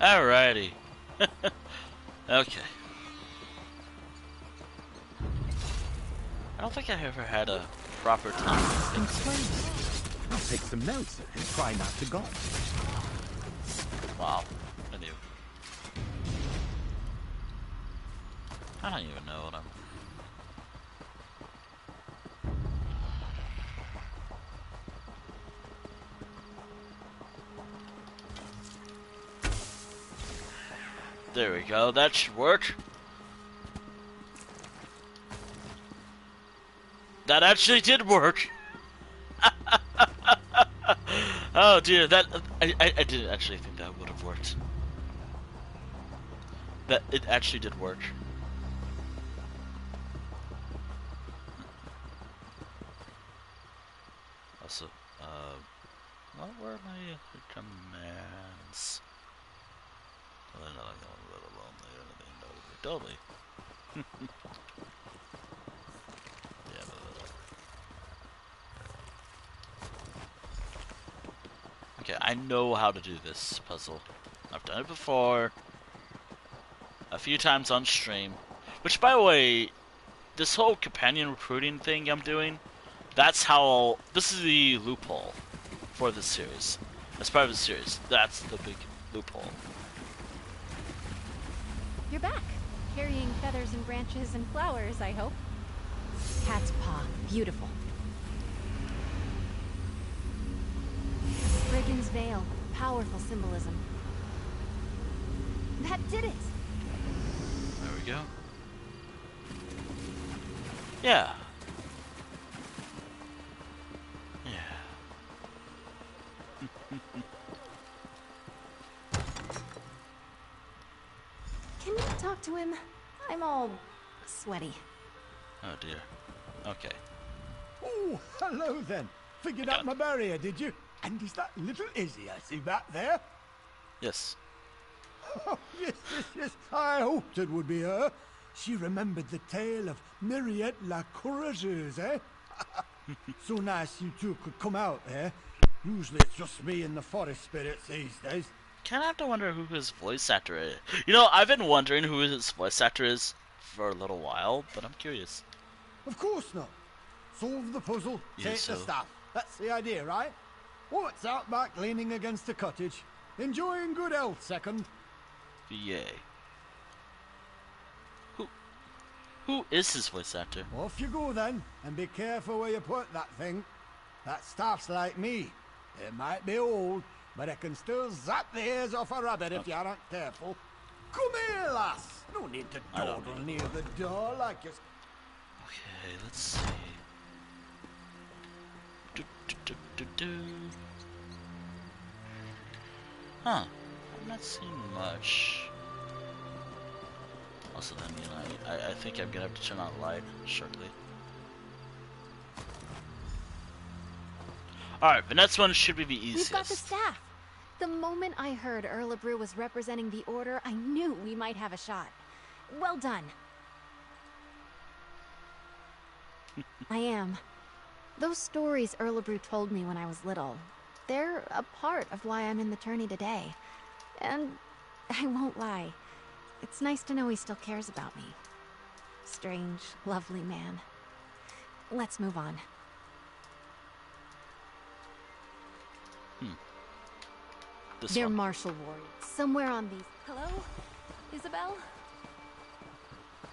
Alrighty. Okay. I don't think I ever had a proper time to think. I'll take some notes and try not to go. Wow. I knew. I don't even know what I'm... There we go, that should work. That actually did work. Oh dear, that I didn't actually think that would have worked. That it actually did work. Also, what were my commands? Totally. Yeah, okay, I know how to do this puzzle. I've done it before. A few times on stream. Which, by the way, this whole companion recruiting thing I'm doing, that's how... This is the loophole for this series. As part of the series, that's the big loophole. You're back. Carrying feathers and branches and flowers, I hope. Cat's paw. Beautiful. Spriggan's veil. Powerful symbolism. That did it! There we go. Yeah. Yeah. Can you talk to him? I'm all sweaty. Oh dear. Okay. Oh, hello then. Figured out my barrier, did you? And is that little Izzy I see back there? Yes. Oh, yes. I hoped it would be her. She remembered the tale of Myriette la Courageuse, eh? So nice you two could come out there. Usually it's just me and the forest spirits these days. Kind of have to wonder who his voice actor is. You know, I've been wondering who his voice actor is for a little while, but I'm curious. Of course not. Solve the puzzle, take the staff. That's the idea, right? What's out back leaning against a cottage? Enjoying good health, second. Yay. Who is his voice actor? Off you go then, and be careful where you put that thing. That staff's like me. It might be old, but it can still zap the ears off a rabbit if you aren't careful. Come here, lass. No need to dawdle near the door like you're... Okay, let's see. Huh. I'm not seeing much. Also then, you know, I think I'm gonna have to turn on the light shortly. Alright, the next one should be the easiest. We've got the staff. The moment I heard Erlebrew was representing the Order, I knew we might have a shot. Well done. I am. Those stories Erlebrew told me when I was little, they're a part of why I'm in the tourney today. And I won't lie, it's nice to know he still cares about me. Strange, lovely man. Let's move on. They're one. martial warriors. Somewhere on these... Hello? Isabel?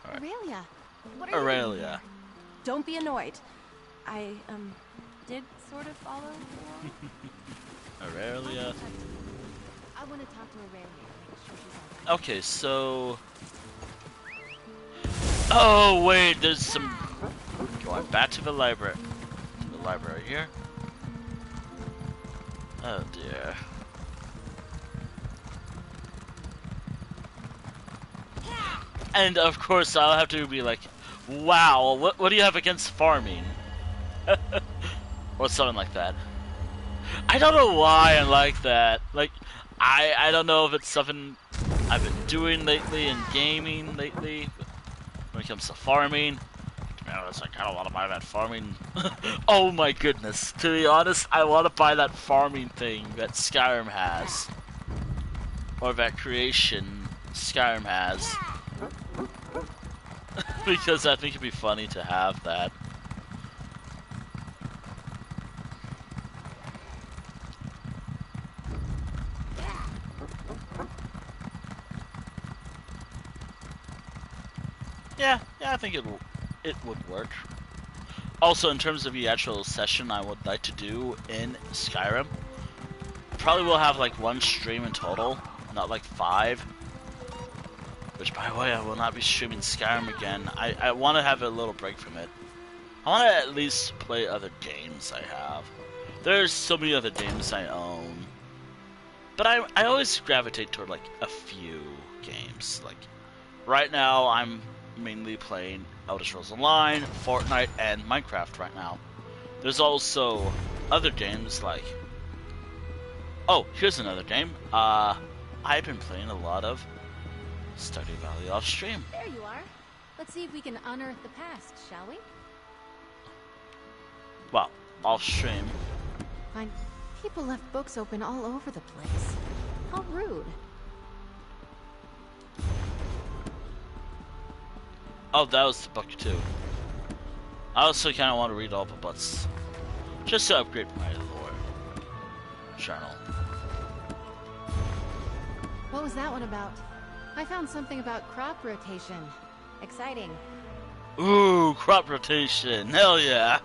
Right. Aurelia, what are you doing here? Don't be annoyed. I, did sort of follow along. Aurelia. I want to talk to Aurelia. Make sure she's all right. Okay, so... Oh, wait, there's some... Going back to the library. To the library here. Oh, dear. And, of course, I'll have to be like, wow, what do you have against farming? Or something like that. I don't know why I like that. Like, I don't know if it's something I've been doing lately in gaming lately when it comes to farming. To be honest, I kind of want to buy that farming. Oh my goodness. To be honest, I want to buy that farming thing that Skyrim has. Or that creation Skyrim has. Because I think it'd be funny to have that. Yeah, I think it would work. Also, in terms of the actual session I would like to do in Skyrim, probably will have like 1 stream in total, not like 5. Which, by the way, I will not be streaming Skyrim again. I want to have a little break from it. I want to at least play other games I have. There's so many other games I own. But I always gravitate toward like a few games. Like, right now I'm mainly playing Elder Scrolls Online, Fortnite, and Minecraft right now. There's also other games like... Oh, here's another game. I've been playing a lot of Stardew Valley off stream. There you are. Let's see if we can unearth the past, shall we? Well, off stream. Fine. People left books open all over the place. How rude. Oh, that was the book too. I also kind of want to read all the books, just to upgrade my lore journal. What was that one about? I found something about crop rotation. Exciting. Ooh, crop rotation. Hell yeah.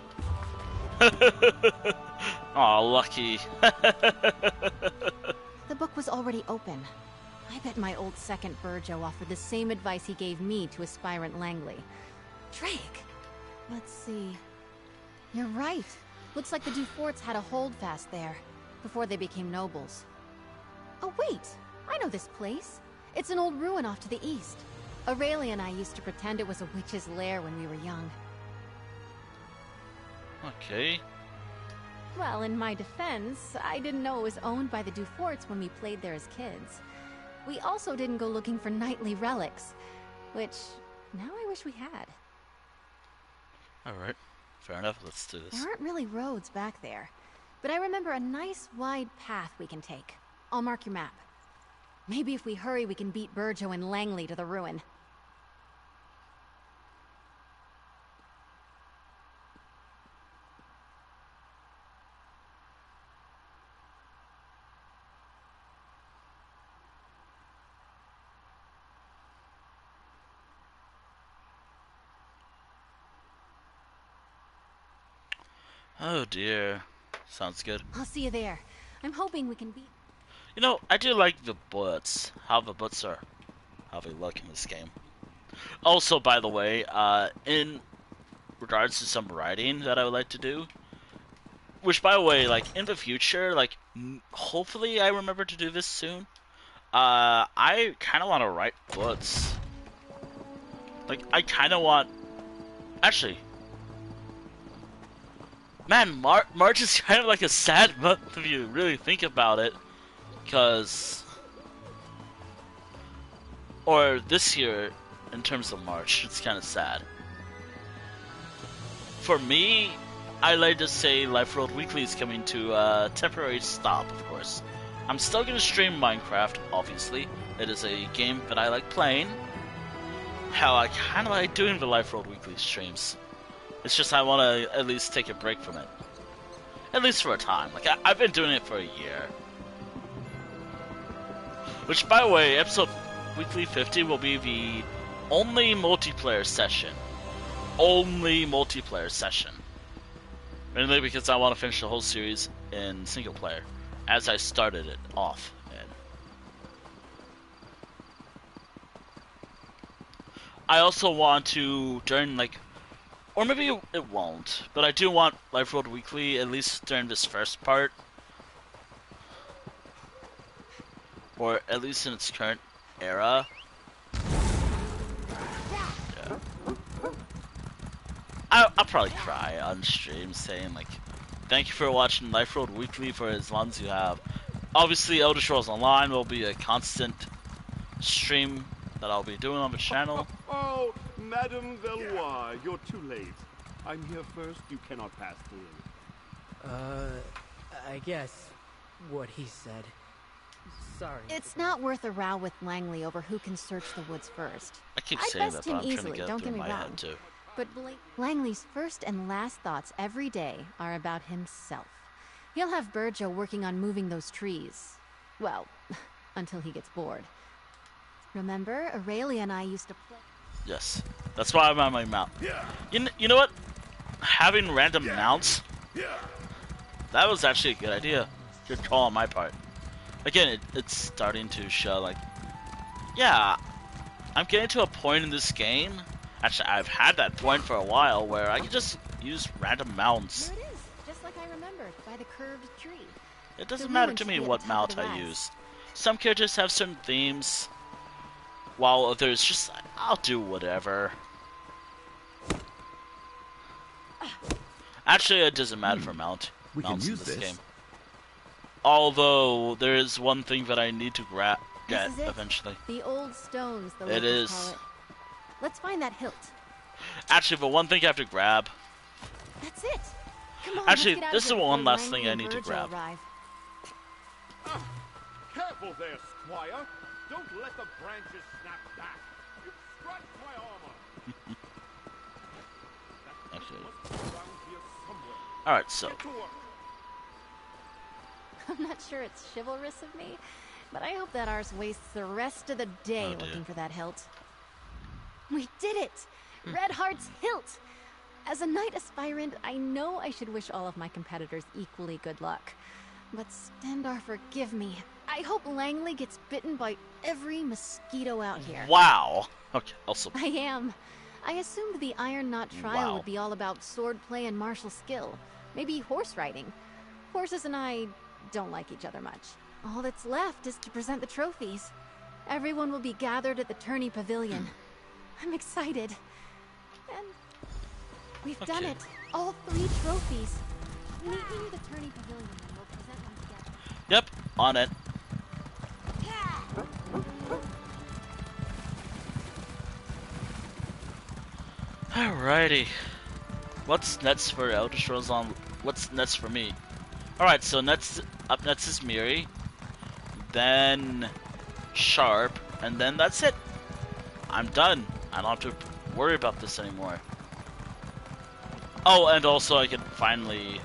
Aw, lucky. The book was already open. I bet my old second Burjo offered the same advice he gave me to aspirant Langley. Drake! Let's see. You're right. Looks like the Duforts had a holdfast there, before they became nobles. Oh wait! I know this place. It's an old ruin off to the east. Aurelia and I used to pretend it was a witch's lair when we were young. Okay. Well, in my defense, I didn't know it was owned by the Duforts when we played there as kids. We also didn't go looking for knightly relics, which now I wish we had. Alright, fair enough, let's do this. There aren't really roads back there, but I remember a nice wide path we can take. I'll mark your map. Maybe if we hurry we can beat Burjo and Langley to the ruin. Oh dear. Sounds good. I'll see you there. I'm hoping we can beat... You know, I do like the butts. How the butts are. How they look in this game. Also, by the way, in regards to some writing that I would like to do, which, by the way, like, in the future, like, hopefully I remember to do this soon, I kind of want to write books. Like, I kind of want... Actually... Man, March is kind of like a sad month if you really think about it. Because... Or this year, in terms of March, it's kind of sad. For me, I like to say Life World Weekly is coming to a temporary stop, of course. I'm still going to stream Minecraft, obviously. It is a game that I like playing. Hell, I kind of like doing the Life World Weekly streams. It's just I want to at least take a break from it. At least for a time. Like, I've been doing it for a year. Which, by the way, episode weekly 50 will be the only multiplayer session. Only multiplayer session. Mainly because I want to finish the whole series in single player, as I started it off in. I also want to, during like, or maybe it won't, but I do want Life Road Weekly, at least during this first part, or at least in its current era. Yeah. I'll probably cry on stream saying, like, thank you for watching Life Road Weekly for as long as you have. Obviously, Elder Scrolls Online will be a constant stream that I'll be doing on the channel. Oh, Madame Valois, you're too late. I'm here first, you cannot pass through. I guess what he said. Sorry. It's not worth a row with Langley over who can search the woods first. I keep I'd saying best that, but him I'm trying easily, to get don't through get me my wrong. head too. But Langley's first and last thoughts every day are about himself. He'll have Burjo working on moving those trees. Well, until he gets bored. Remember, Aurelia and I used to play... Yes, that's why I'm on my mount. You know what? Having random mounts, that was actually a good idea. Good call on my part. Again, it's starting to show, like, yeah, I'm getting to a point in this game. Actually, I've had that point for a while where I can just use random mounts. There it is, just like I remembered, by the curved tree. It doesn't matter to me what mount I use. Some characters have certain themes, while others just, I'll do whatever. Actually, it doesn't matter for mounts in this game. Although, there is one thing that I need to get eventually. The old stones, the it is. Call it. Let's find that hilt. Actually, but one thing I have to grab. That's it. Come on, actually, this is the one last thing I need to grab. Careful there, Squire. Don't let the branches snap back. You scratched my armor. Actually. Alright, so. I'm not sure it's chivalrous of me, but I hope that ours wastes the rest of the day looking for that hilt. We did it! Red Heart's hilt! As a knight aspirant, I know I should wish all of my competitors equally good luck. But Stendarr, forgive me. I hope Langley gets bitten by every mosquito out here. Wow! Okay, also. I am. I assumed the Iron Knot trial would be all about swordplay and martial skill. Maybe horse riding. Horses and I don't like each other much. All that's left is to present the trophies. Everyone will be gathered at the tourney pavilion. I'm excited. And we've done it. All 3 trophies. Meet me at the tourney pavilion and we'll present them together. Yep, on it. Alrighty. What's next for Elder Scrolls on? What's next for me? Alright, so up next is Miri, then Sharp, and then that's it. I'm done. I don't have to worry about this anymore. Oh, and also I can finally...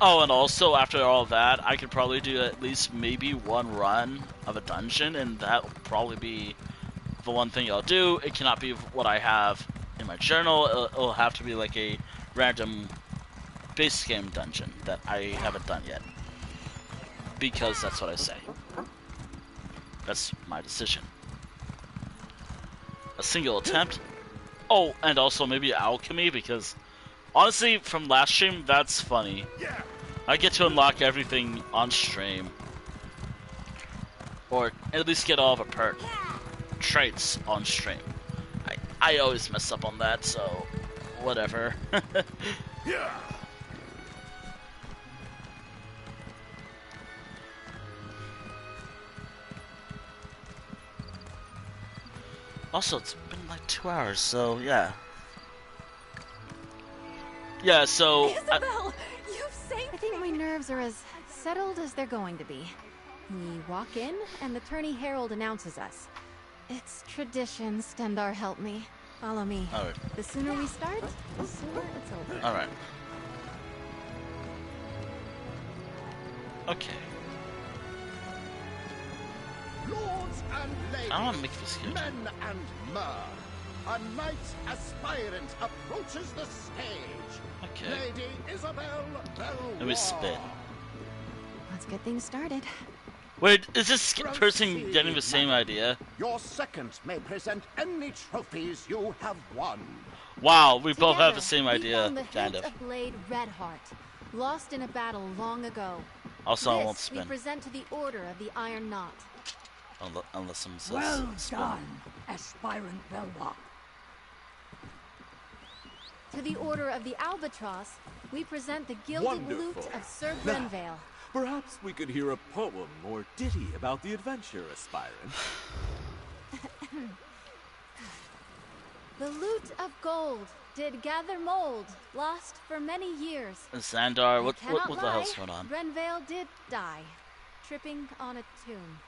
Oh, and also after all that, I could probably do at least maybe one run of a dungeon, and that will probably be the one thing I'll do. It cannot be what I have in my journal. It'll have to be like a random base game dungeon that I haven't done yet. Because that's what I say. That's my decision. A single attempt. Oh, and also maybe alchemy, because honestly, from last stream, that's funny. I get to unlock everything on stream. Or at least get all of the traits on stream. I always mess up on that, so whatever. Also, it's been like 2 hours, so yeah. Yeah, so... Isabel! You've saved I think my nerves are as settled as they're going to be. We walk in, and the tourney herald announces us. It's tradition, Stendarr, help me. Follow me. Alright. The sooner we start, the sooner it's over. Alright. Okay. lords and ladies, I don't want to make this huge. men and mer. A knight aspirant approaches the stage. Okay. Lady Isabel Belvoir. Let me spit. Let's get things started. Wait, is this person getting the same idea? Your second may present any trophies you have won. Wow, we both have the Together, same idea, we found the kind hilt of. of Blade Redheart, lost in a battle long ago. Also, I This won't we spin. present to the Order of the Iron Knot. Unless someone says Well spin. done, aspirant Belvoir. To the Order of the Albatross, we present the Gilded Wonderful. Lute of Sir Now, Grenvale. Perhaps we could hear a poem or ditty about the adventure, aspirant. The lute of gold did gather mold, lost for many years. Xandar, what Cannot the lie, hell's going on? Grenvale did die, tripping on a tomb.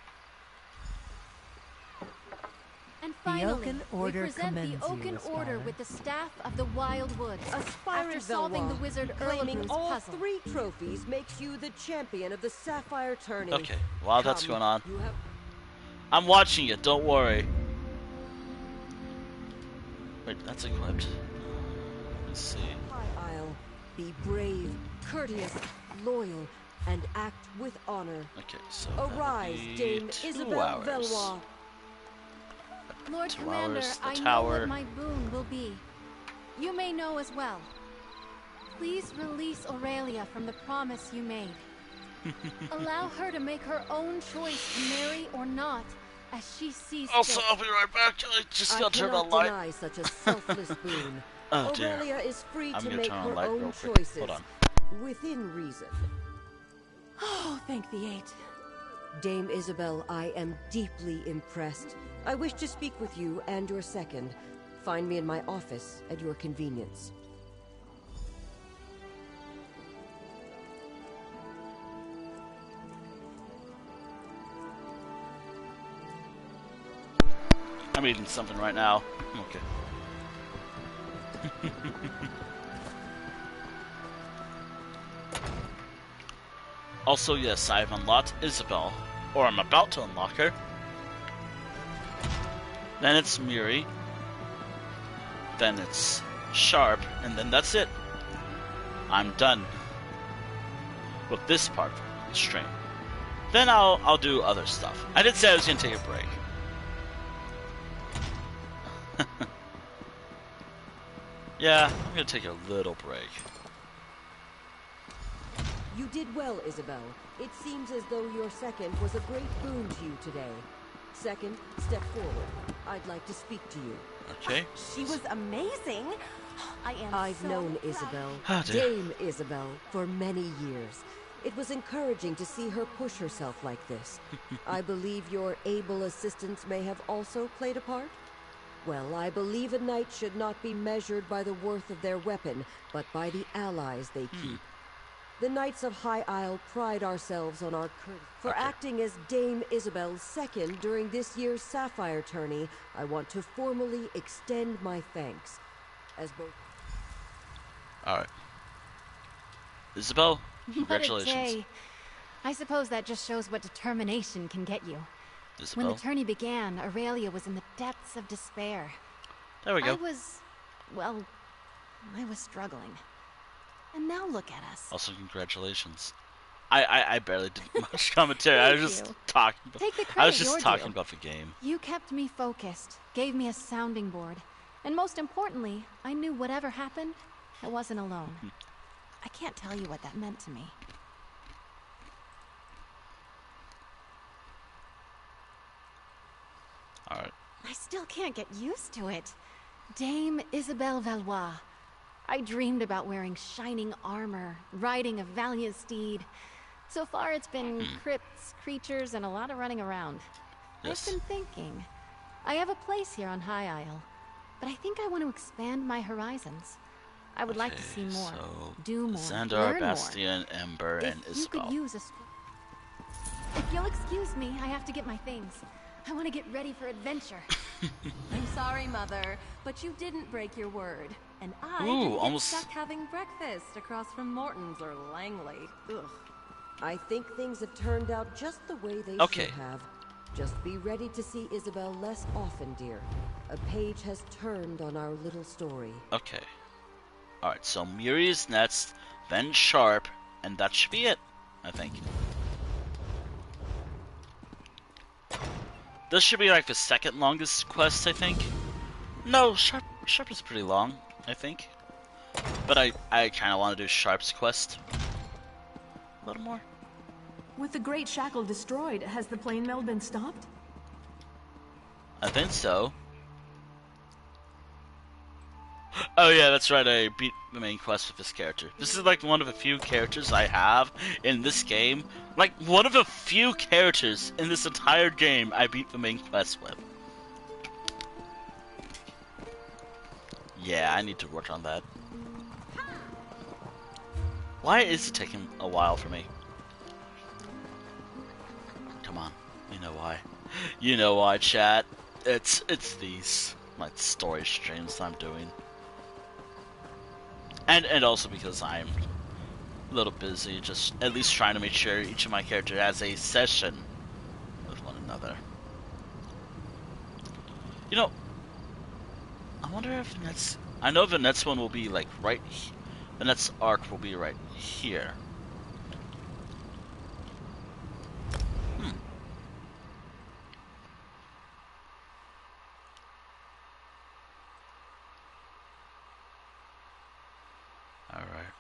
And finally, Oaken Order we present the commends Oaken you, Order aspirant. with the Staff of the Wild Woods. Aspirant After solving the Belvoir, wizard claiming Erlebru's all puzzle. 3 trophies makes you the champion of the Sapphire Tourney. Okay, while that's Come, going on, you have... I'm watching it. Don't worry. Wait, that's equipped. Let's see. High Isle, be brave, courteous, loyal, and act with honor. Okay, so Arise, Dame 2 Isabel hours. Belvoir. Lord 2 Commander, hours, the I know tower. what my boon will be. You may know as well. Please release Aurelia from the promise you made. Allow her to make her own choice to marry or not, as she sees Also, fit. I'll be right back. I just gotta turn on cannot light. deny such a selfless boon. Oh dear. Aurelia is free I'm to gonna make turn on her light real own quick. choices, Hold on. within reason. Oh, thank the 8. Dame Isabel, I am deeply impressed. I wish to speak with you and your second. Find me in my office at your convenience. I'm eating something right now. Okay. Also, yes, I've unlocked Isabel, or I'm about to unlock her. Then it's Miri. Then it's Sharp, and then that's it. I'm done with this part of the stream. Then I'll do other stuff. I did say I was gonna take a break. Yeah, I'm gonna take a little break. You did well, Isabel. It seems as though your second was a great boon to you today. Second, step forward. I'd like to speak to you. Okay. She was amazing. I've so known proud. Isabel, Oh, dear. Dame Isabel, for many years. It was encouraging to see her push herself like this. I believe your able assistance may have also played a part? Well, I believe a knight should not be measured by the worth of their weapon, but by the allies they keep. The Knights of High Isle pride ourselves on our courtesy. For acting as Dame Isabel's second during this year's Sapphire Tourney, I want to formally extend my thanks. As both... Alright. Isabel, What a congratulations. day. I suppose that just shows what determination can get you. When Isabel. the tourney began, Aurelia was in the depths of despair. There we go. I was struggling. And now look at us. Also, congratulations. I barely did much commentary. I was Thank just you. talking. Take the I was credit just you're talking due. about the game. You kept me focused, gave me a sounding board, and most importantly, I knew whatever happened, I wasn't alone. I can't tell you what that meant to me. Alright. I still can't get used to it. Dame Isabel Valois. I dreamed about wearing shining armor, riding a valiant steed. So far it's been crypts, creatures, and a lot of running around. Yes. I've been thinking. I have a place here on High Isle, but I think I want to expand my horizons. I would like to see more, So, do more, Xandar, learn Bastian, Ember, and more. If you could Isabel. use a... If you'll excuse me, I have to get my things. I want to get ready for adventure. I'm sorry, Mother, but you didn't break your word. And I Ooh, didn't get almost- stuck having breakfast across from Morton's or Langley. Ugh. I think things have turned out just the way they Okay. should have. Just be ready to see Isabel less often, dear. A page has turned on our little story. Okay. Alright, so Muri's next, then Sharp, and that should be it, I think. This should be like the second longest quest, I think. No, Sharp is pretty long, I think. But I kind of want to do Sharp's quest a little more. With the Great Shackle destroyed, has the plane mill been stopped? I think so. Oh yeah, that's right, I beat the main quest with this character. This is like one of the few characters I have in this game. Like, one of the few characters in this entire game I beat the main quest with. Yeah, I need to work on that. Why is it taking a while for me? Come on, you know why. You know why, chat. It's these, like, story streams I'm doing. And also because I'm a little busy, just at least trying to make sure each of my characters has a session with one another. You know, I wonder if the next... I know the next one will be, like, right... The next arc will be right here. Alright.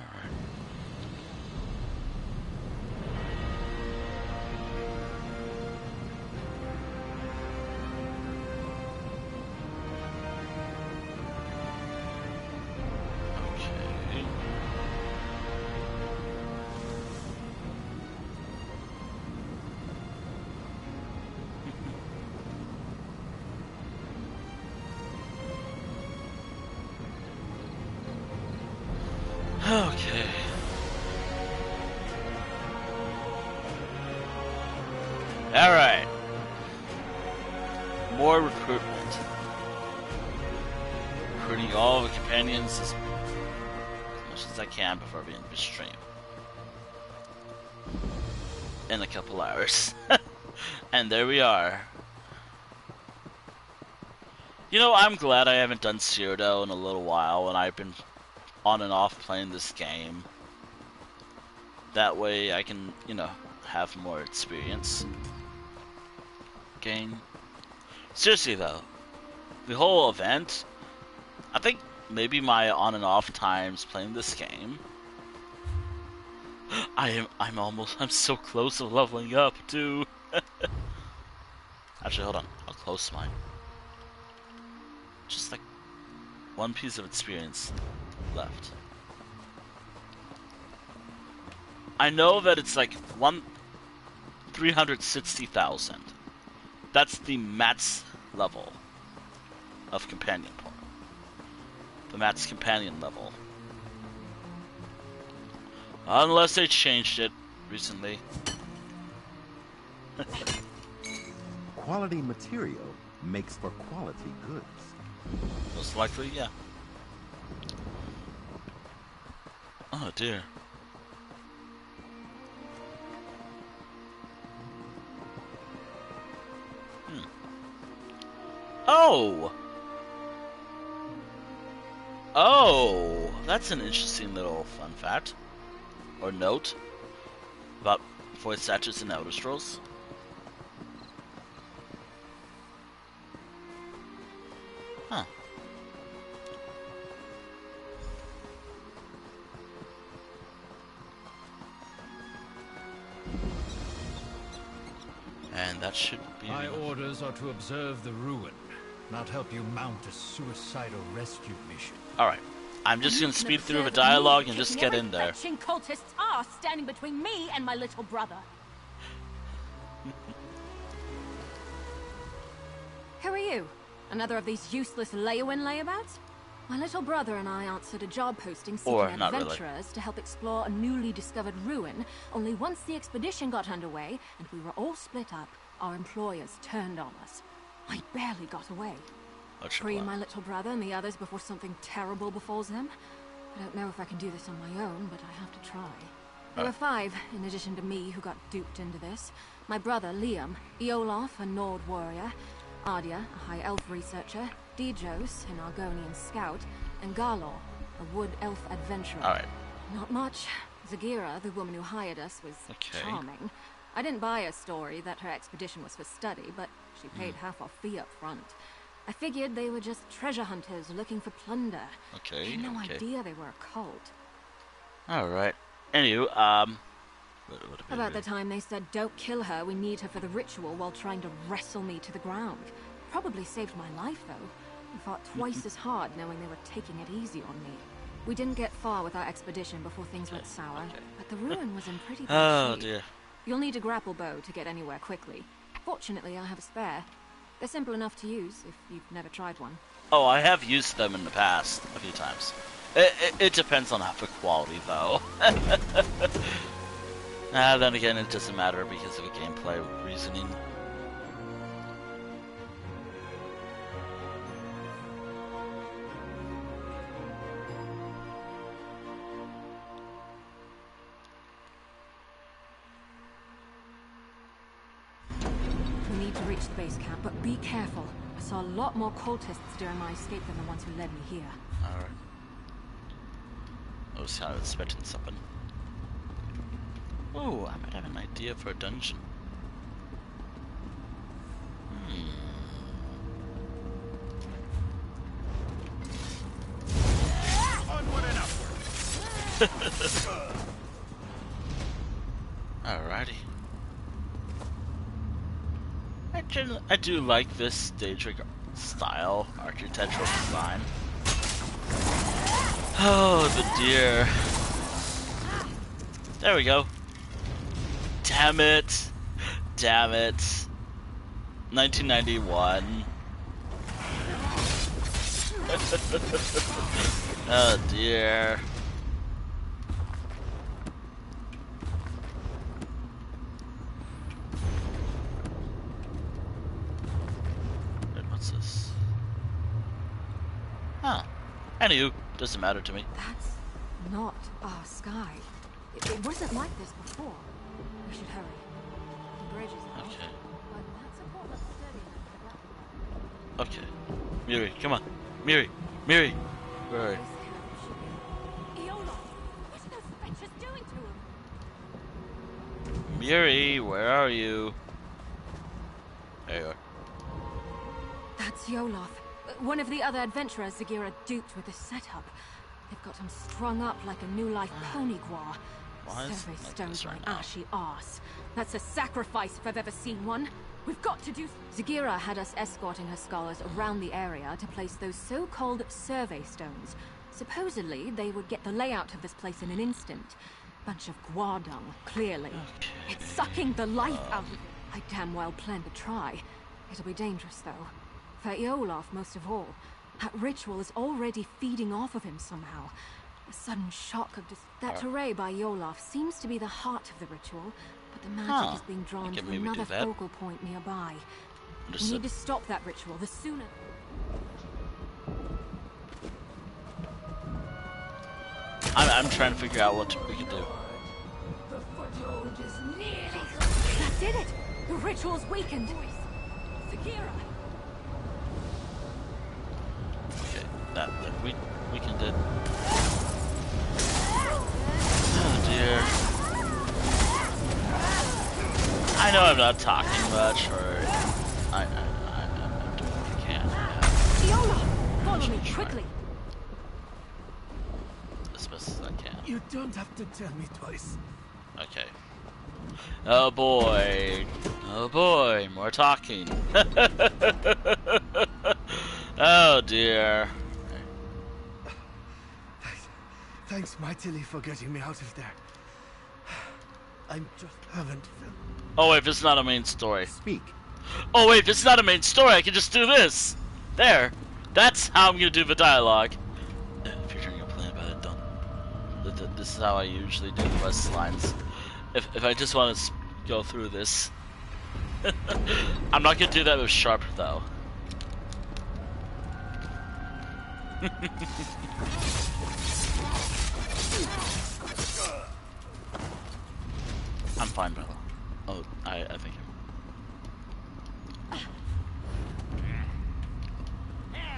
Alright. Okay. Okay. Alright. More recruitment. Recruiting all the companions as much as I can before the end of the stream. In a couple hours. And there we are. You know, I'm glad I haven't done Cyrodiil in a little while, and I've been on and off playing this game. That way I can, you know, have more experience gain. Seriously though, the whole event, I think maybe my on and off times playing this game, I'm so close to leveling up too. Actually, hold on, how close am I? Just like one piece of experience left. I know that it's like 360,000. That's the max level of companion part. The max companion level. Unless they changed it recently. Quality material makes for quality goods. Most likely, yeah. Oh dear. Oh! Oh! That's an interesting little fun fact. Or note. About voice actors in Elder Scrolls. Huh. And that should be... My orders are to observe the ruin, not help you mount a suicidal rescue mission. Alright. I'm just gonna speed through the dialogue and just get in there. Cultists are standing between me and my little brother. Who are you? Another of these useless lay-in layabouts? My little brother and I answered a job posting seeking adventurers to help explore a newly discovered ruin. Only once the expedition got underway and we were all split up, our employers turned on us. I barely got away. Free my little brother and the others before something terrible befalls him. I don't know if I can do this on my own, but I have to try. There were 5, in addition to me, who got duped into this. My brother, Liam, Iolaf, a Nord warrior, Ardia, a High Elf researcher, Dijos, an Argonian scout, and Garlor, a Wood Elf adventurer. Alright. Not much. Zagira, the woman who hired us, was charming. I didn't buy her story that her expedition was for study, but she paid half our fee up front. I figured they were just treasure hunters looking for plunder. Okay. I had no idea they were a cult. Alright. Anywho, About the time they said, don't kill her, we need her for the ritual, while trying to wrestle me to the ground. Probably saved my life, though. I fought twice as hard knowing they were taking it easy on me. We didn't get far with our expedition before things went sour, but the ruin was in pretty bad shape. Dear. You'll need a grapple bow to get anywhere quickly. Fortunately, I have a spare. They're simple enough to use if you've never tried one. Oh, I have used them in the past a few times. It depends on the quality, though. Then again, it doesn't matter because of a gameplay reasoning. We need to reach the base camp, but be careful. I saw a lot more cultists during my escape than the ones who led me here. Alright. I was kind of expecting something. Oh, I might have an idea for a dungeon. Onward and upward. Alrighty. I do like this stage style, architectural design. Oh, the deer. There we go. Damn it. Damn it. 1991. Oh dear. Wait, what's this? Huh. Anywho, doesn't matter to me. That's not our sky. It wasn't like this before. We should hurry. The bridge is out. Okay. But that support looks sturdy enough for that. Okay. Miri, come on. Miri! Miri! Where are you? Iolo! What are those wretches doing to him? Miri, where are you? There you are. That's Yoloth. One of the other adventurers Zagira duped with this setup. They've got him strung up like a new life pony guar. Survey stones like ashy arse. That's a sacrifice if I've ever seen one. We've got to do... Zagira had us escorting her scholars around the area to place those so-called survey stones. Supposedly, they would get the layout of this place in an instant. Bunch of guar dung, clearly. It's sucking the life out of... I damn well plan to try. It'll be dangerous, though. For Iolaf, most of all. That ritual is already feeding off of him somehow. A sudden shock of that array by Iolaf seems to be the heart of the ritual, but the magic is being drawn to another focal point nearby. We need to stop that ritual, the sooner... I'm trying to figure out what we can do. The foothold is nearly... That did it! The ritual's weakened! Zagira! Okay, that weakened it. Oh dear. I know I'm not talking much, or I'm doing what I can. Iolo! Follow me, quickly! As best as I can. You don't have to tell me twice. Okay. Oh boy. Oh boy, more talking. Oh dear. Thanks mightily for getting me out of there. I just haven't felt... Oh wait, this is not a main story. Speak. Oh wait, this is not a main story, I can just do this! There! That's how I'm gonna do the dialogue. If you're turning a plan about it, don't... This is how I usually do the quest lines. If I just want to go through this. I'm not gonna do that with Sharp, though. I'm fine, brother. Oh, I think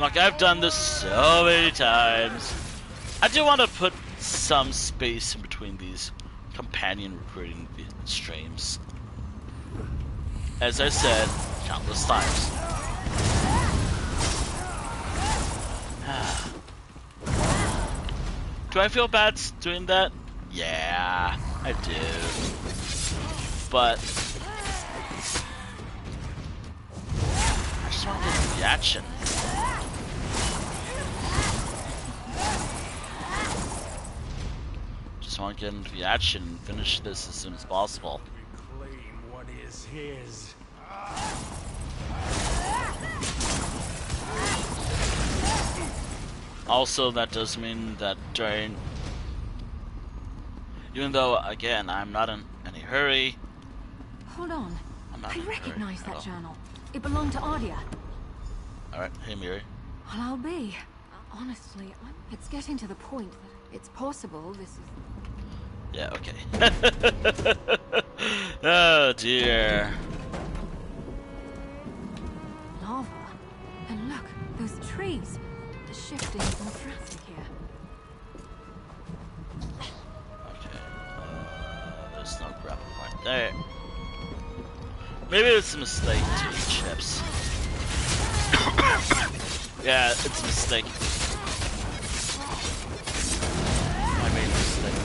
Like, I've done this so many times. I do want to put some space in between these companion recruiting streams. As I said countless times. Do I feel bad doing that? Yeah, I do. But I just want to get the reaction. Just want to get into the action and finish this as soon as possible. Reclaim what is his. Also, that does mean that during, even though again I'm not in any hurry. Hold on. I recognize that all. journal. It belonged to Ardia. All right, hey Miri. Well, I'll be. Honestly, it's getting to the point that it's possible this is. Yeah, okay. Oh dear. Lava. And look, those trees. The shifting is drastic here. Okay. There's no grappling point there. Maybe it's a mistake to eat chips. Yeah, it's a mistake. I made a mistake.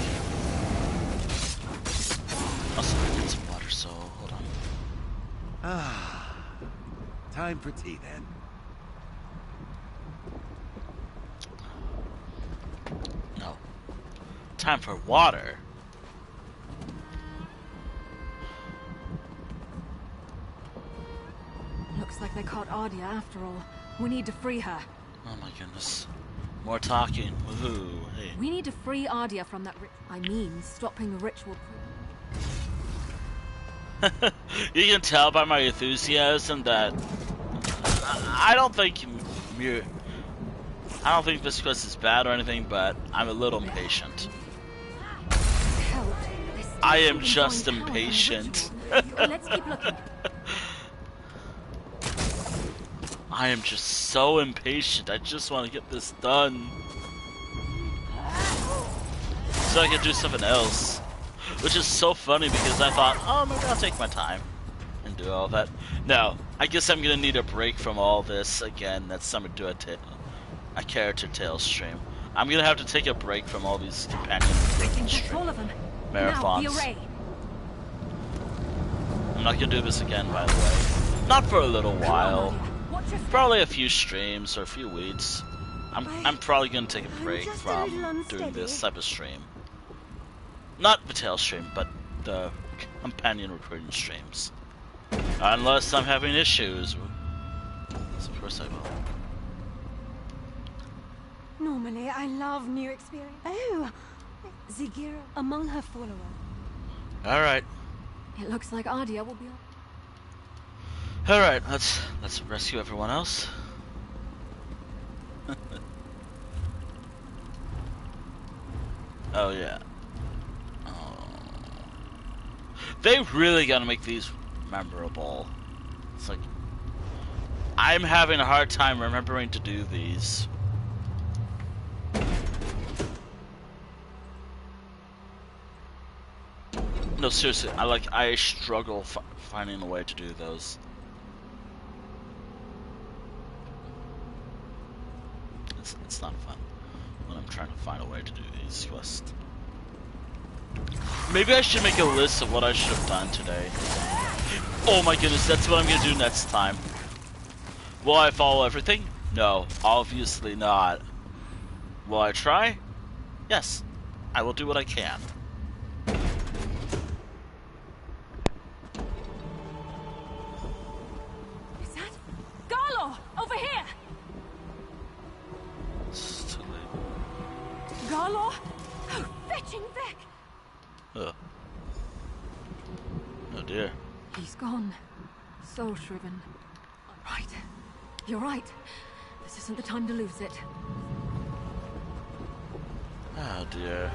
Also, I get some water, so hold on. Ah, time for tea then. No. Time for water. Looks like they caught Ardia after all. We need to free her. Oh my goodness. More talking. Woohoo. Hey. We need to free Ardia from that I mean, stopping the ritual. You can tell by my enthusiasm that I don't think this quest is bad or anything, but I'm a little impatient. I am just impatient. Let's keep looking. I am just so impatient. I just want to get this done so I can do something else. Which is so funny because I thought, oh, maybe I'll take my time and do all that. No, I guess I'm gonna need a break from all this again. That's something to do a character tales stream. I'm gonna have to take a break from all these companion marathons. I'm not gonna do this again, by the way. Not for a little while. Probably a few streams or a few weeks. I'm probably gonna take a break from doing this type of stream. Not the tail stream, but the companion recruiting streams. Unless I'm having issues. So of course I will. Normally, I love new experience. Oh, Zigira among her followers. Alright. It looks like Ardia will be. Alright, let's rescue everyone else. Oh yeah. They really gotta make these memorable. It's like I'm having a hard time remembering to do these. No, seriously, I struggle finding a way to do those. It's not fun when I'm trying to find a way to do these quests. Maybe I should make a list of what I should have done today. Oh my goodness, that's what I'm gonna do next time. Will I follow everything? No, obviously not. Will I try? Yes, I will do what I can. Is that Garlo over here? It's too late. Garlo, oh, fetching Vic. Oh dear. He's gone. So shriven. Right. You're right. This isn't the time to lose it. Oh dear.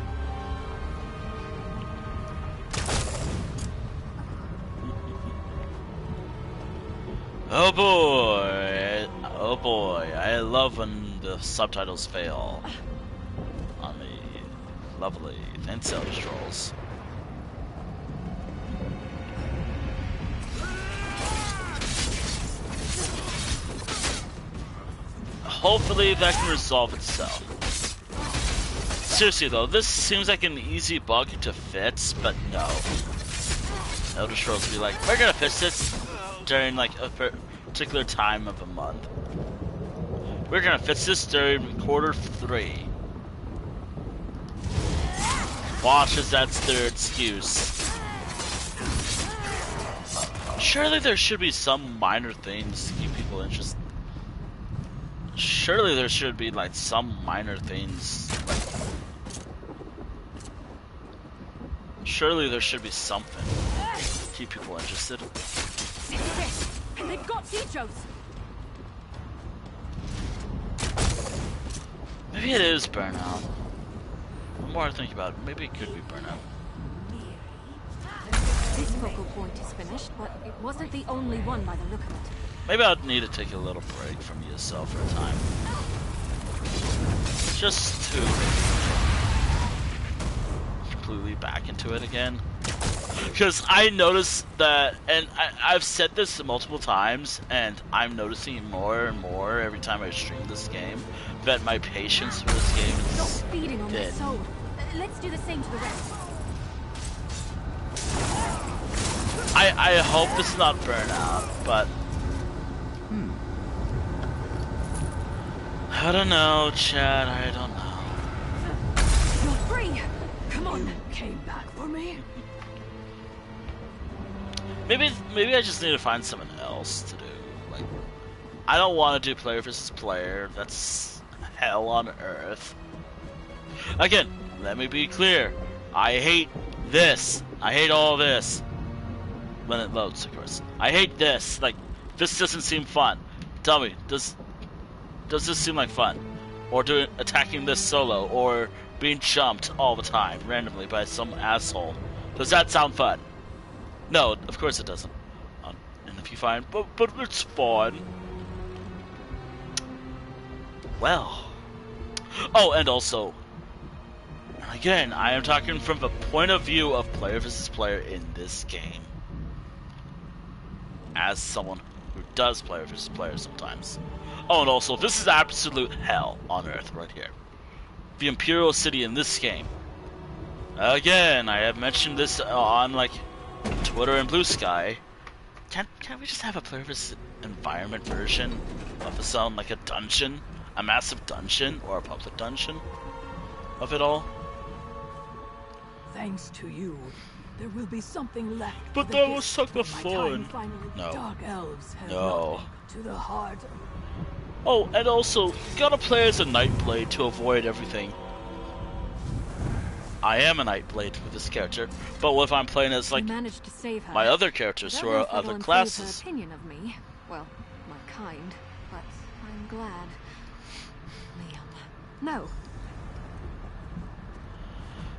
Oh boy! Oh boy! I love when the subtitles fail on the lovely Thin Cell Trolls. Hopefully that can resolve itself. Seriously though, this seems like an easy bug to fix, but no. Elder Scrolls will be like, we're gonna fix this during like a particular time of a month. We're gonna fix this during Q3. Watch as that's their excuse. Surely there should be some minor things to keep people interested. Surely there should be like some minor things. Surely there should be something to keep people interested. And they've got Tichos. Maybe it is Burnout. The more I think about it, maybe it could be Burnout. This focal point is finished, but it wasn't the only one by the look of it. Maybe I'd need to take a little break from ESL for a time. Just to completely back into it again. Because I noticed that, and I've said this multiple times, and I'm noticing more and more every time I stream this game, that my patience for this game is Stop feeding on dead. their soul. Let's do the same to the rest. I hope this is not Burnout, but I don't know, Chad. I don't know. You're free. Come on. You came back for me. Maybe I just need to find something else to do. Like, I don't want to do player versus player. That's hell on earth. Again, let me be clear. I hate this. I hate all this. When it loads, of course. I hate this. Like, this doesn't seem fun. Tell me, does this seem like fun? Or attacking this solo, or being jumped all the time, randomly, by some asshole? Does that sound fun? No, of course it doesn't. And if you find, but it's fun. Well. Oh, and also, again, I am talking from the point of view of player versus player in this game. As someone who does player versus player sometimes. Oh, and also, this is absolute hell on earth right here. The Imperial City in this game. Again, I have mentioned this on like Twitter and Blue Sky. Can't we just have a player versus environment version of the zone, like a dungeon, a massive dungeon or a public dungeon of it all? Thanks to you, there will be something left. But that was such a fun. No. Dark elves have No. to the heart. Oh, and also, you gotta play as a Nightblade to avoid everything. I am a Nightblade with this character, but what if I'm playing as like managed to save her. my other characters who are other classes? Her opinion of me. Well, my kind, but I'm glad. Liam. No.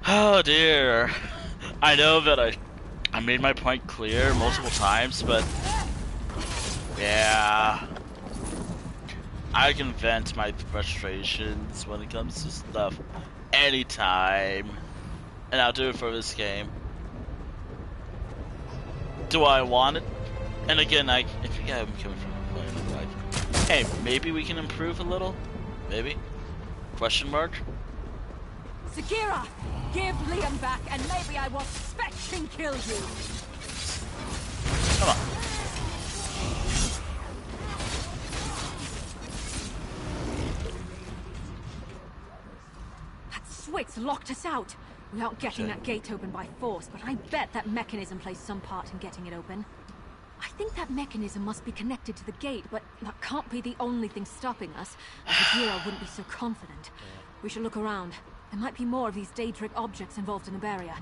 Oh dear. I know that I made my point clear multiple times, but yeah. I can vent my frustrations when it comes to stuff anytime. And I'll do it for this game. Do I want it? And again, I think I'm coming from a point of like, hey, maybe we can improve a little? Maybe? Question mark? Sagira! Give Liam back and maybe I won't fetch and kill you! Come on. That Swit's locked us out! We aren't getting that gate open by force, but I bet that mechanism plays some part in getting it open. I think that mechanism must be connected to the gate, but that can't be the only thing stopping us. Sagira wouldn't be so confident. We should look around. There might be more of these Daedric objects involved in the barrier.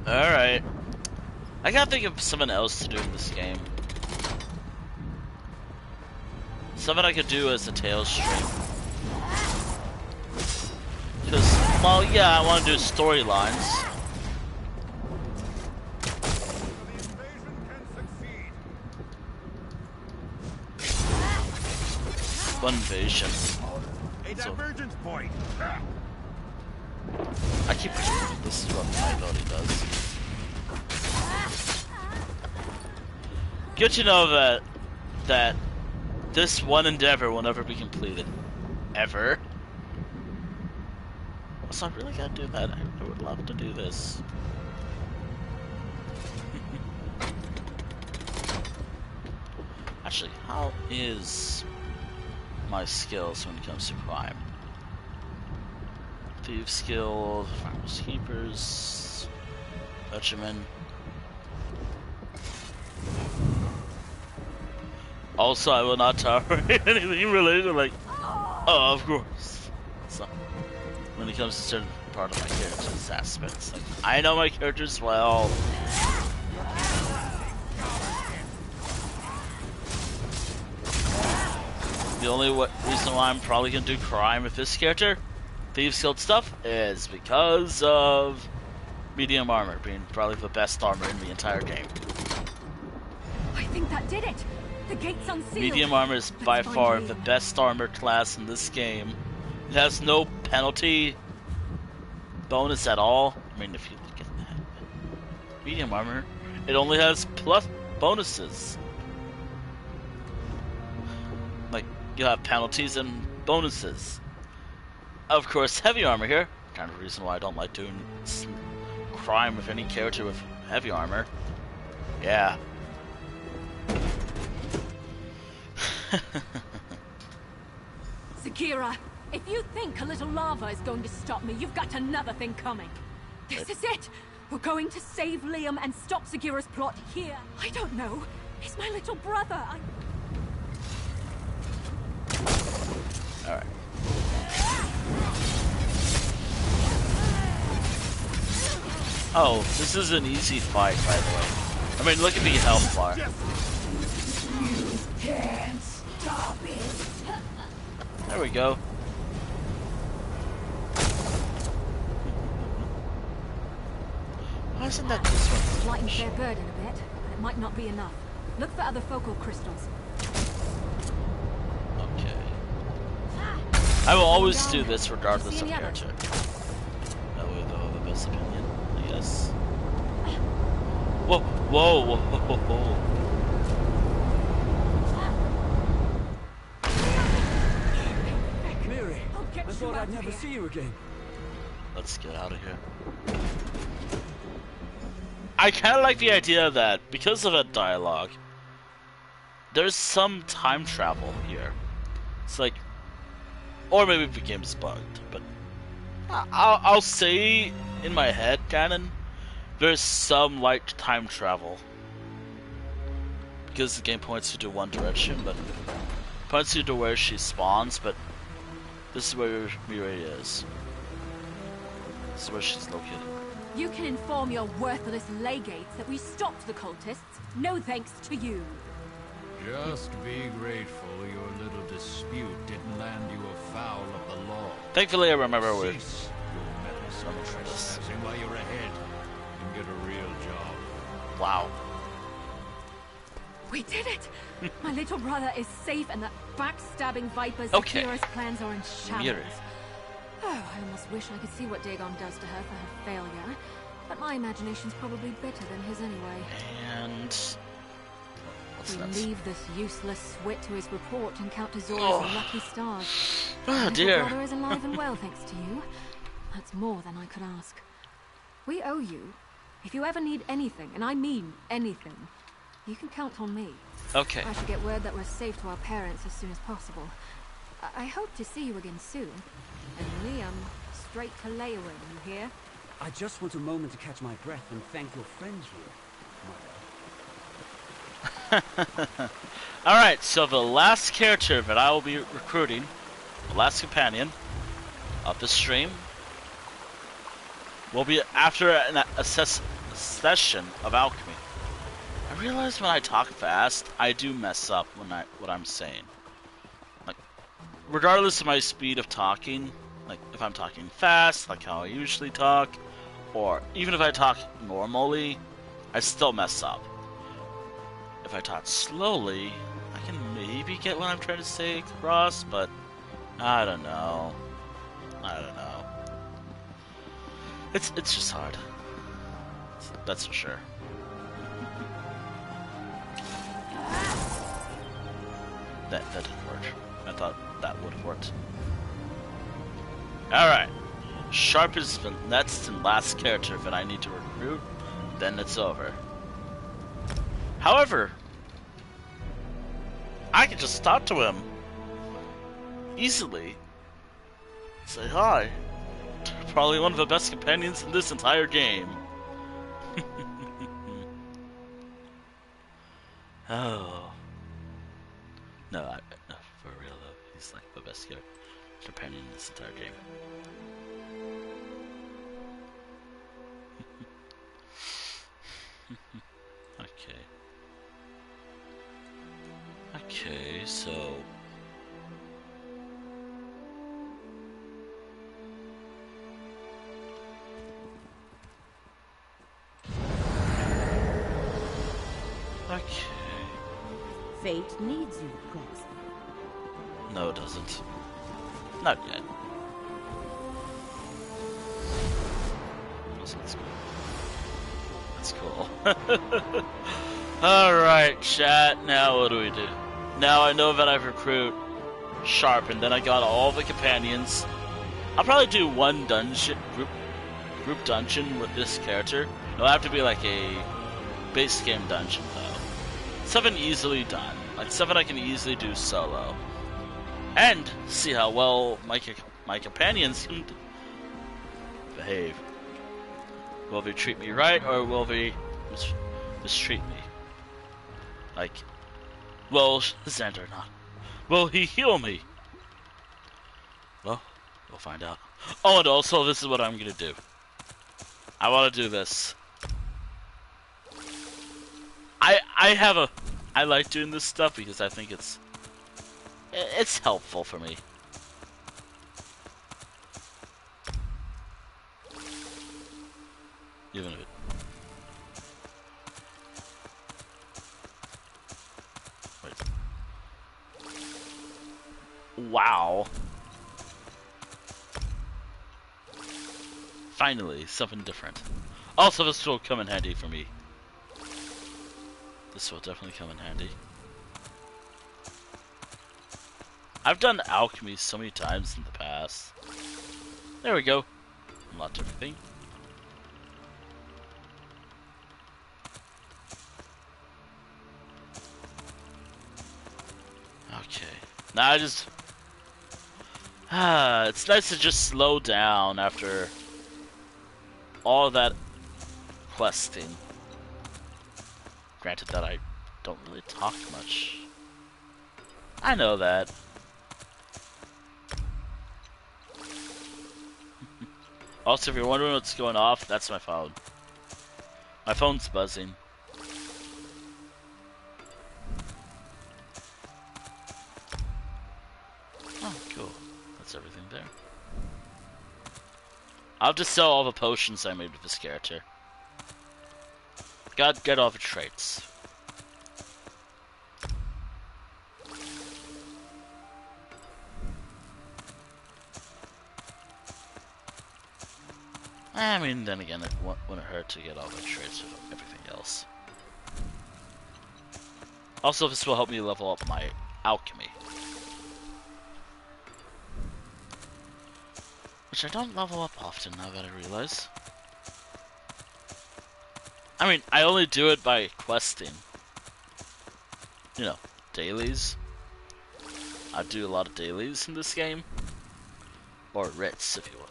Alright. I gotta think of something else to do in this game. Something I could do as a Tales stream. Because, well, yeah, I want to do storylines. One invasion. A divergence point. I keep forgetting this is what my ability does. Good to know that this one endeavor will never be completed. Ever. So I really gotta do that. I would love to do this. Actually, how is my skills when it comes to crime? Thieves skill, farmers keepers, Dutchman. Also, I will not tolerate anything related to, like, oh, of course. So, when it comes to certain part of my character's aspects, like, I know my characters well. The only reason why I'm probably gonna do crime with this character, Thieves Guild stuff, is because of medium armor being probably the best armor in the entire game. I think that did it. The gate's unsealed. Medium armor is by far the best armor class in this game. It has no penalty bonus at all. I mean, if you look at that, medium armor, it only has plus bonuses. Like, you have penalties and bonuses. Of course, heavy armor here. Kind of the reason why I don't like doing crime with any character with heavy armor. Yeah. Sagira, if you think a little lava is going to stop me, you've got another thing coming. This is it. We're going to save Liam and stop Sagira's plot here. I don't know. He's my little brother. Alright. Oh, this is an easy fight, by the way. I mean, look at the health bar. You can't stop it. There we go. Why isn't that this one? Lightens their burden a bit, but it might not be enough. Look for other focal crystals. Okay. I will always do this regardless of character. That way they'll have the best opinion, I guess. Whoa, whoa, whoa, whoa, whoa. Mary, I thought I'd never see you again. Let's get out of here. I kind of like the idea that, because of that dialogue, there's some time travel here. It's like, or maybe the game's bugged, but I'll say in my head canon, there's some light time travel. Because the game points you to one direction, but points you to where she spawns, but this is where Mirai is. This is where she's located. You can inform your worthless legates that we stopped the cultists. No thanks to you. Just be grateful your little dispute didn't land you afoul of the law. Thankfully, I remember where. Cease your meddlesome trespassing while you're ahead and get a real job. Wow. We did it! My little brother is safe, and the backstabbing vipers Okay. Akira's plans are in shambles. Mirai. Oh, I almost wish I could see what Dagon does to her for her failure. But my imagination's probably better than his anyway. And what's We that? leave this useless swit to his report and count to Zora's lucky stars. Oh, My dear. little brother is alive and well, thanks to you. That's more than I could ask. We owe you. If you ever need anything, and I mean anything, you can count on me. Okay. I should get word that we're safe to our parents as soon as possible. I hope to see you again soon. And Liam, straight to Leyawen, you hear? I just want a moment to catch my breath and thank your friends here. Alright, so the last character that I will be recruiting, the last companion of the stream, will be after a session of alchemy. I realize when I talk fast, I do mess up what I'm saying. Like, regardless of my speed of talking, Like, if I'm talking fast, like how I usually talk, or even if I talk normally, I still mess up. If I talk slowly, I can maybe get what I'm trying to say across, but I don't know. It's just hard. That's for sure. That didn't work. I thought that would have worked. Alright. Sharp is the next and last character that I need to recruit, then it's over. However, I can just talk to him easily. Say hi. Probably one of the best companions in this entire game. Oh. No, for real though, he's like the best companion in this entire game. Okay, so... Okay. Fate needs you, Proxy. No, it doesn't. Not yet. That's cool. Alright, chat, now what do we do? Now I know that I recruit Sharp, and then I got all the companions. I'll probably do one dungeon, group dungeon with this character. It'll have to be like a base game dungeon, though. 7 easily done. Like 7 I can easily do solo. And see how well my companions can behave. Will they treat me right, or will they mistreat me? Like, will Xander not? Will he heal me? Well, we'll find out. Oh, and also, this is what I'm gonna do. I want to do this. I like doing this stuff because I think it's helpful for me. Even if it... Wait. Wow. Finally, something different. Also, this will come in handy for me. This will definitely come in handy. I've done alchemy so many times in the past. There we go. Unlocked everything. Okay. Now I just... it's nice to just slow down after all that questing. Granted that I don't really talk much. I know that. Also, if you're wondering what's going off, that's my phone. My phone's buzzing. Oh, cool. That's everything there. I'll just sell all the potions I made with this character. Gotta get all the traits. I mean, then again, it wouldn't hurt to get all the traits of everything else. Also, this will help me level up my alchemy. Which I don't level up often, now that I realize. I mean, I only do it by questing. You know, dailies. I do a lot of dailies in this game. Or writs, if you will.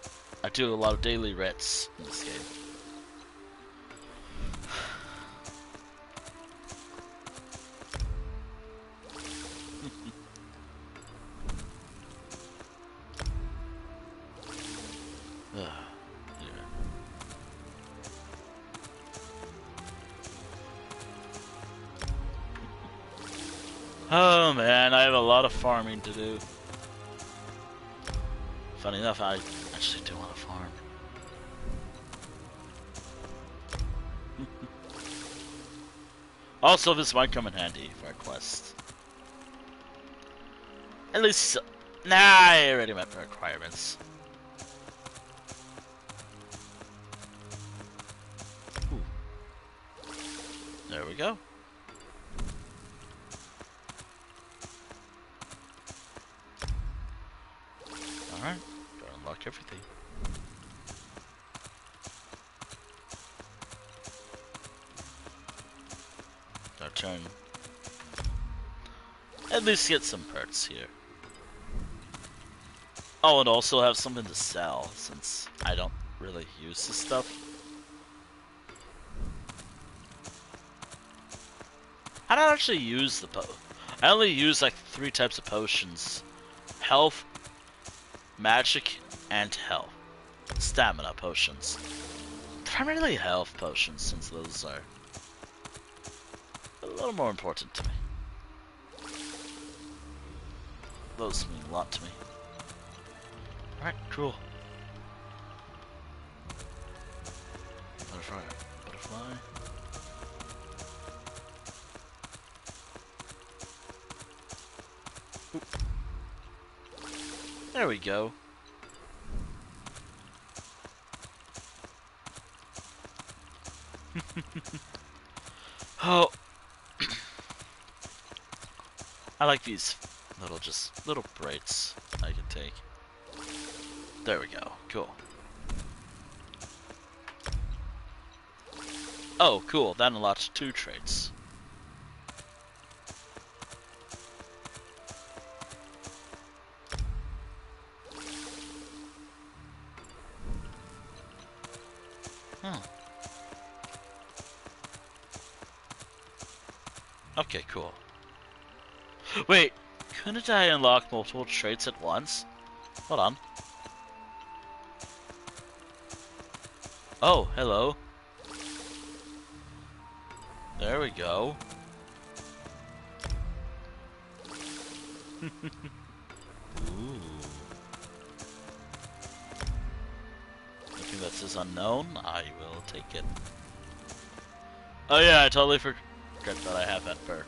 I do a lot of daily writs in this game. Oh man, I have a lot of farming to do. Funny enough, I actually do want to farm. Also, this might come in handy for a quest. At least, nah, I already met the requirements. Ooh. There we go. Alright, gotta unlock everything. Our turn. At least get some perks here. Oh, and also have something to sell, since I don't really use this stuff. I don't actually use the I only use like 3 types of potions. Health, magic, and health. Stamina potions. Primarily health potions, since those are a little more important to me. Those mean a lot to me. Alright, cool. Butterfly. Butterfly. Oop. There we go. Oh. I like these little breaks I can take. There we go. Cool. Oh, cool. That unlocks 2 traits. Huh. Okay, cool. Wait, couldn't I unlock multiple traits at once? Hold on. Oh, hello. There we go. Ooh. Anything that says unknown, I will take it. Oh yeah, I totally forgot that I have that perk.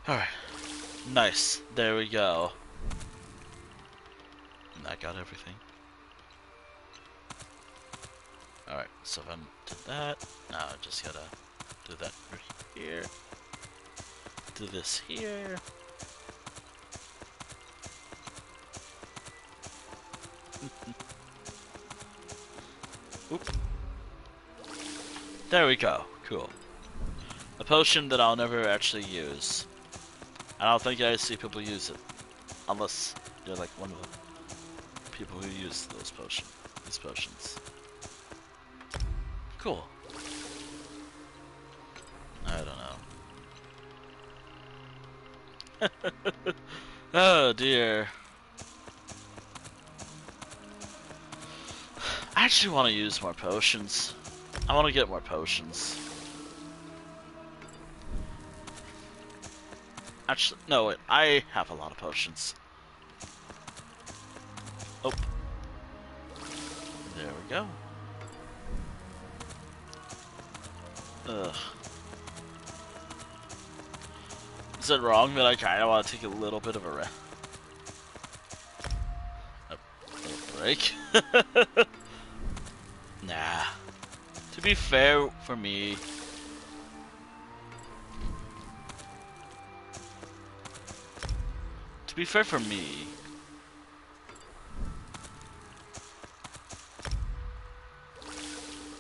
Alright. Nice. There we go. And I got everything. Alright, so if I did that, now I just gotta do that right here. Do this here. Oop. There we go. Cool. A potion that I'll never actually use. I don't think I see people use it. Unless you're like one of the people who use these potions. Cool. I don't know. Oh dear. I actually want to use more potions. I want to get more potions. Actually, no, wait. I have a lot of potions. Oh. There we go. Ugh. Is it wrong that I kind of want to take a little bit of a break? Nah. To be fair for me,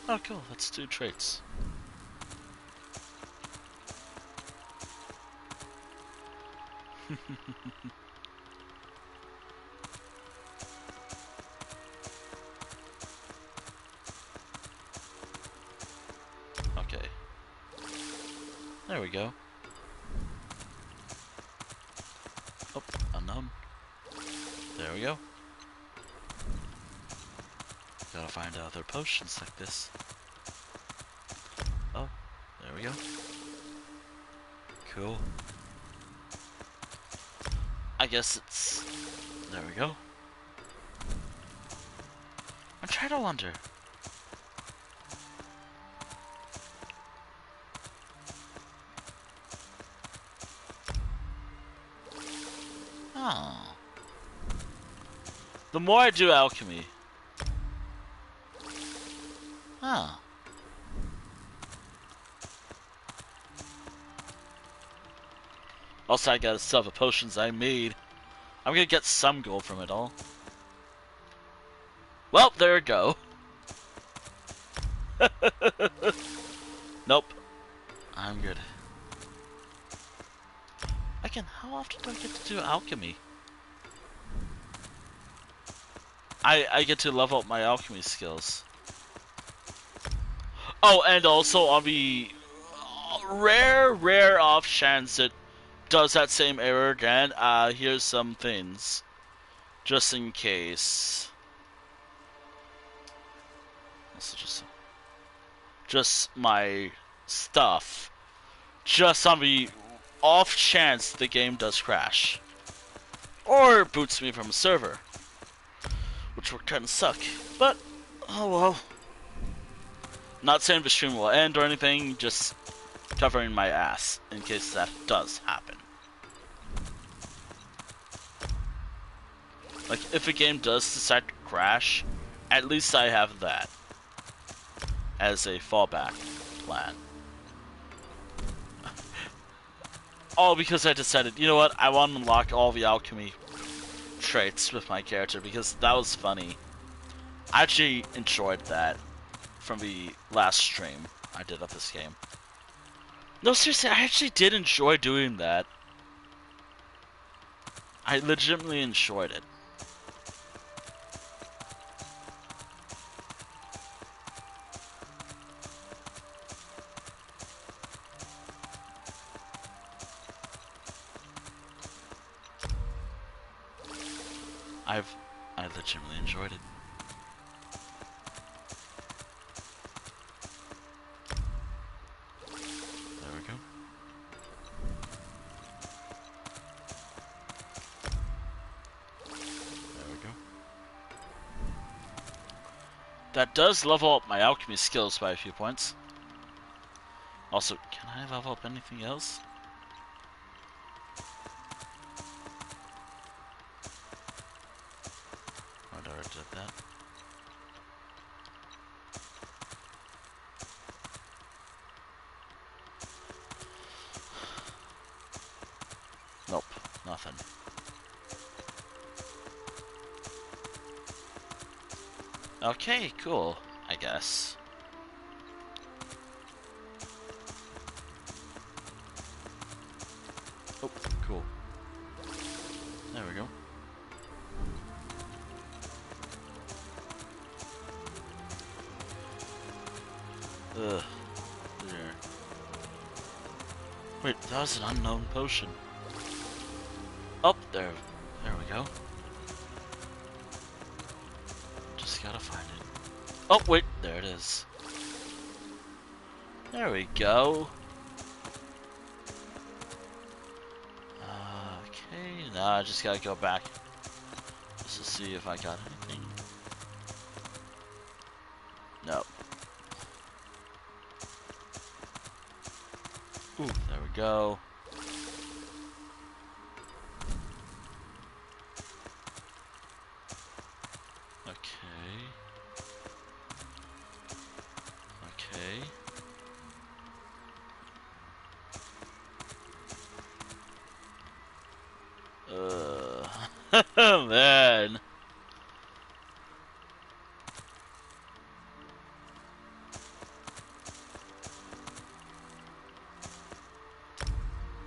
oh cool, that's 2 traits. Okay. There we go. Oh, unknown. There we go. Gotta find other potions like this. Oh, there we go. Cool. I guess it's... There we go. I'm trying to wonder. Oh. The more I do alchemy... Oh. Also, I gotta sell the potions I made. I'm gonna get some gold from it all. Well, there we go. Nope. I'm good. Again, how often do I get to do alchemy? I get to level up my alchemy skills. Oh, and also on the rare off chance it does that same error again, here's some things. Just in case. Also just my stuff. Just on the off chance the game does crash. Or boots me from a server. Which would kinda suck. But, oh well. Not saying the stream will end or anything, just covering my ass in case that does happen. Like, if a game does decide to crash, at least I have that as a fallback plan. All because I decided, you know what, I want to unlock all the alchemy traits with my character because that was funny. I actually enjoyed that from the last stream I did of this game. No, seriously, I actually did enjoy doing that. I legitimately enjoyed it. I legitimately enjoyed it. There we go. There we go. That does level up my alchemy skills by a few points. Also, can I level up anything else? I already did that. Nope, nothing. Okay, cool, I guess. Oh, cool. There we go. Ugh. There. Wait, that was an unknown potion. Oh, there we go. Just gotta find it. Oh, wait, there it is. There we go. Okay, now I just gotta go back just to see if I got anything. Nope. Ooh, there we go. Okay. Okay. Man.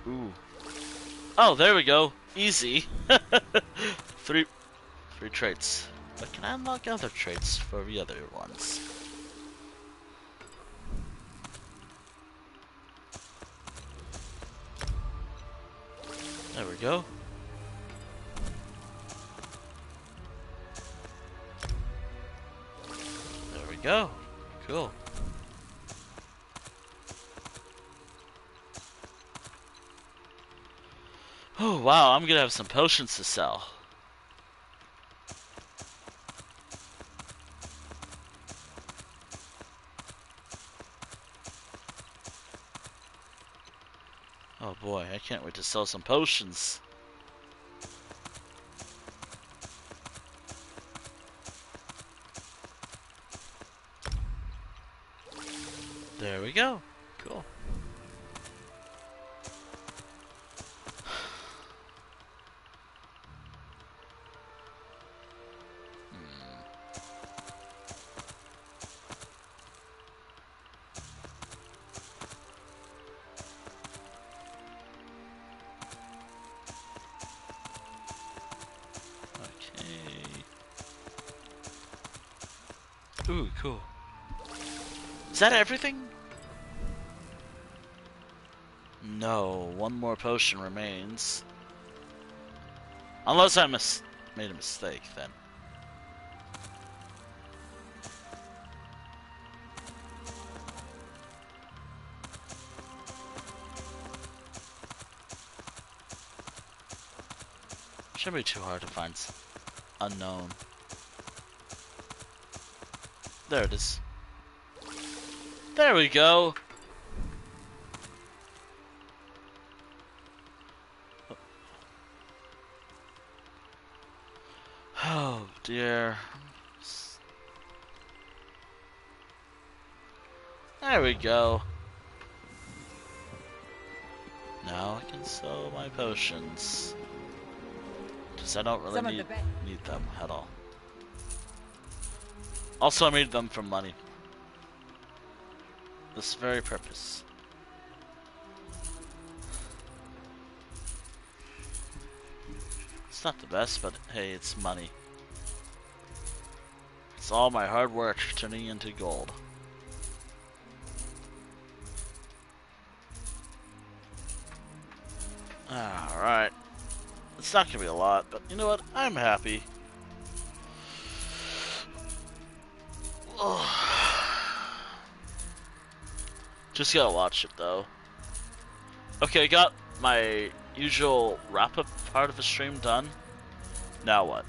Ooh. Oh, there we go. Easy. Three traits. But can I unlock other traits for the other ones? There we go. go. Cool. Oh wow, I'm gonna have some potions to sell. Oh boy, I can't wait to sell some potions. There we go. Cool. Ooh, cool. Is that everything? No, one more potion remains. Unless I made a mistake, then. Shouldn't be too hard to find. Unknown. There it is. There we go. Oh dear. There we go. Now I can sell my potions. Because I don't really need them at all. Also, I made them for money. This very purpose. It's not the best, but hey, it's money. It's all my hard work turning into gold. Alright. It's not gonna be a lot, but you know what? I'm happy. Just gotta watch it though. Okay, I got my usual wrap-up part of the stream done. Now what?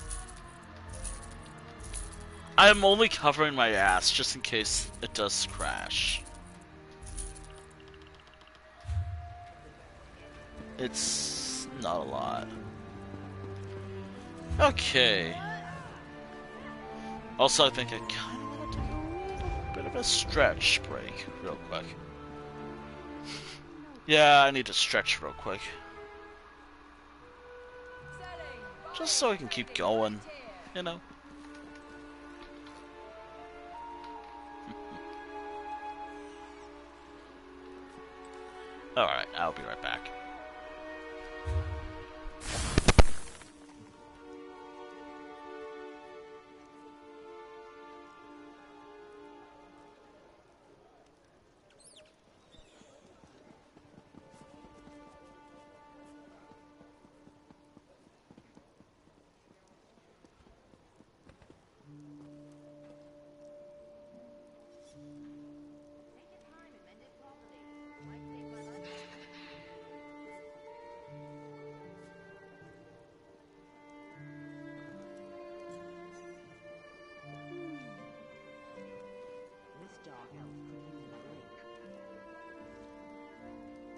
I'm only covering my ass just in case it does crash. It's not a lot. Okay. Also, I think I kind of want to take a bit of a stretch break real quick. Yeah, I need to stretch real quick. Just so I can keep going, you know? Alright, I'll be right back.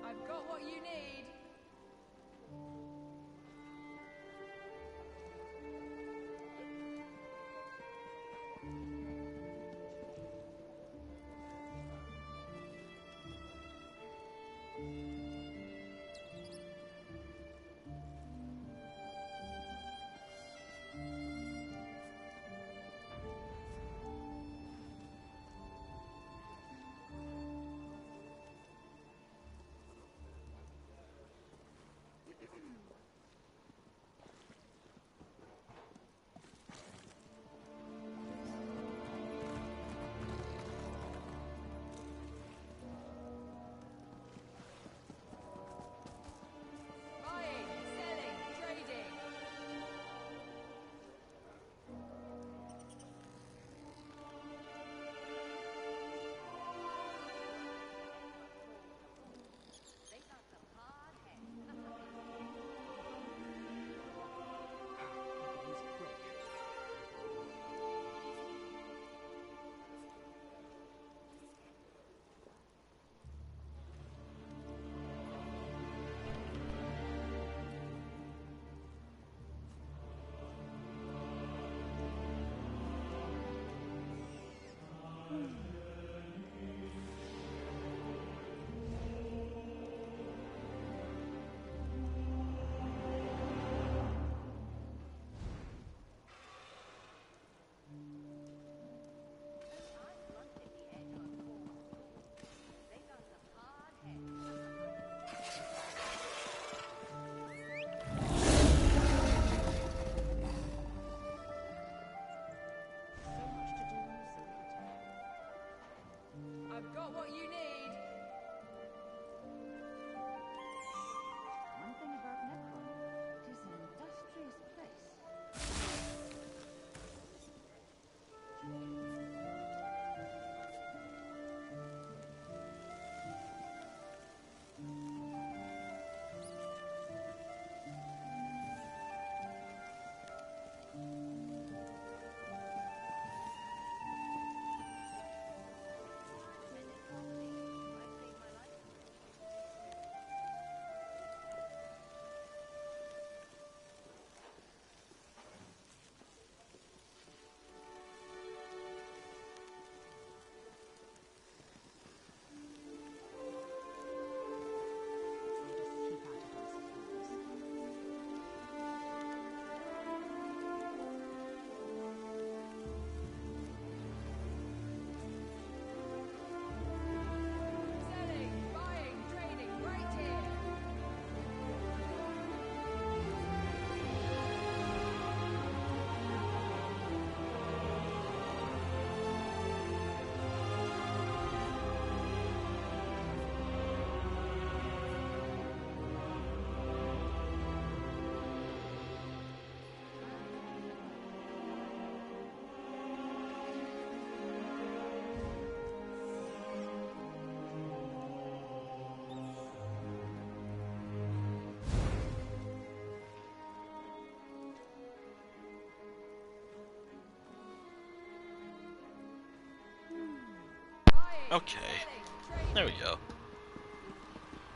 I've got what you need. Okay. There we go.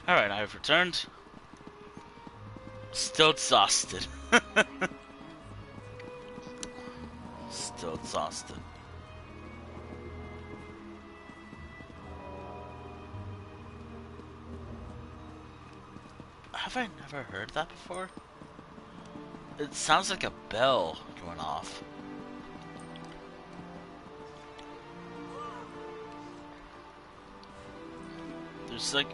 Alright, I've returned. Still exhausted. Still exhausted. Have I never heard that before? It sounds like a bell going off. There's like...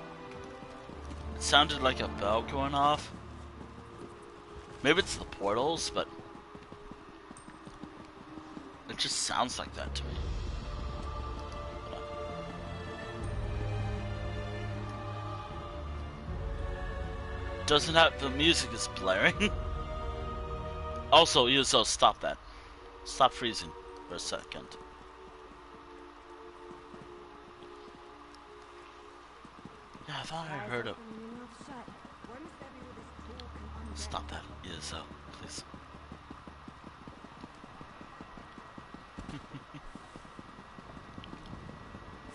It sounded like a bell going off. Maybe it's the portals, but... It just sounds like that to me. Doesn't have... The music is blaring. Also, Yuzo, stop that. Stop freezing for a second. Yeah, I thought I heard it. Stop that, Yuzo, please.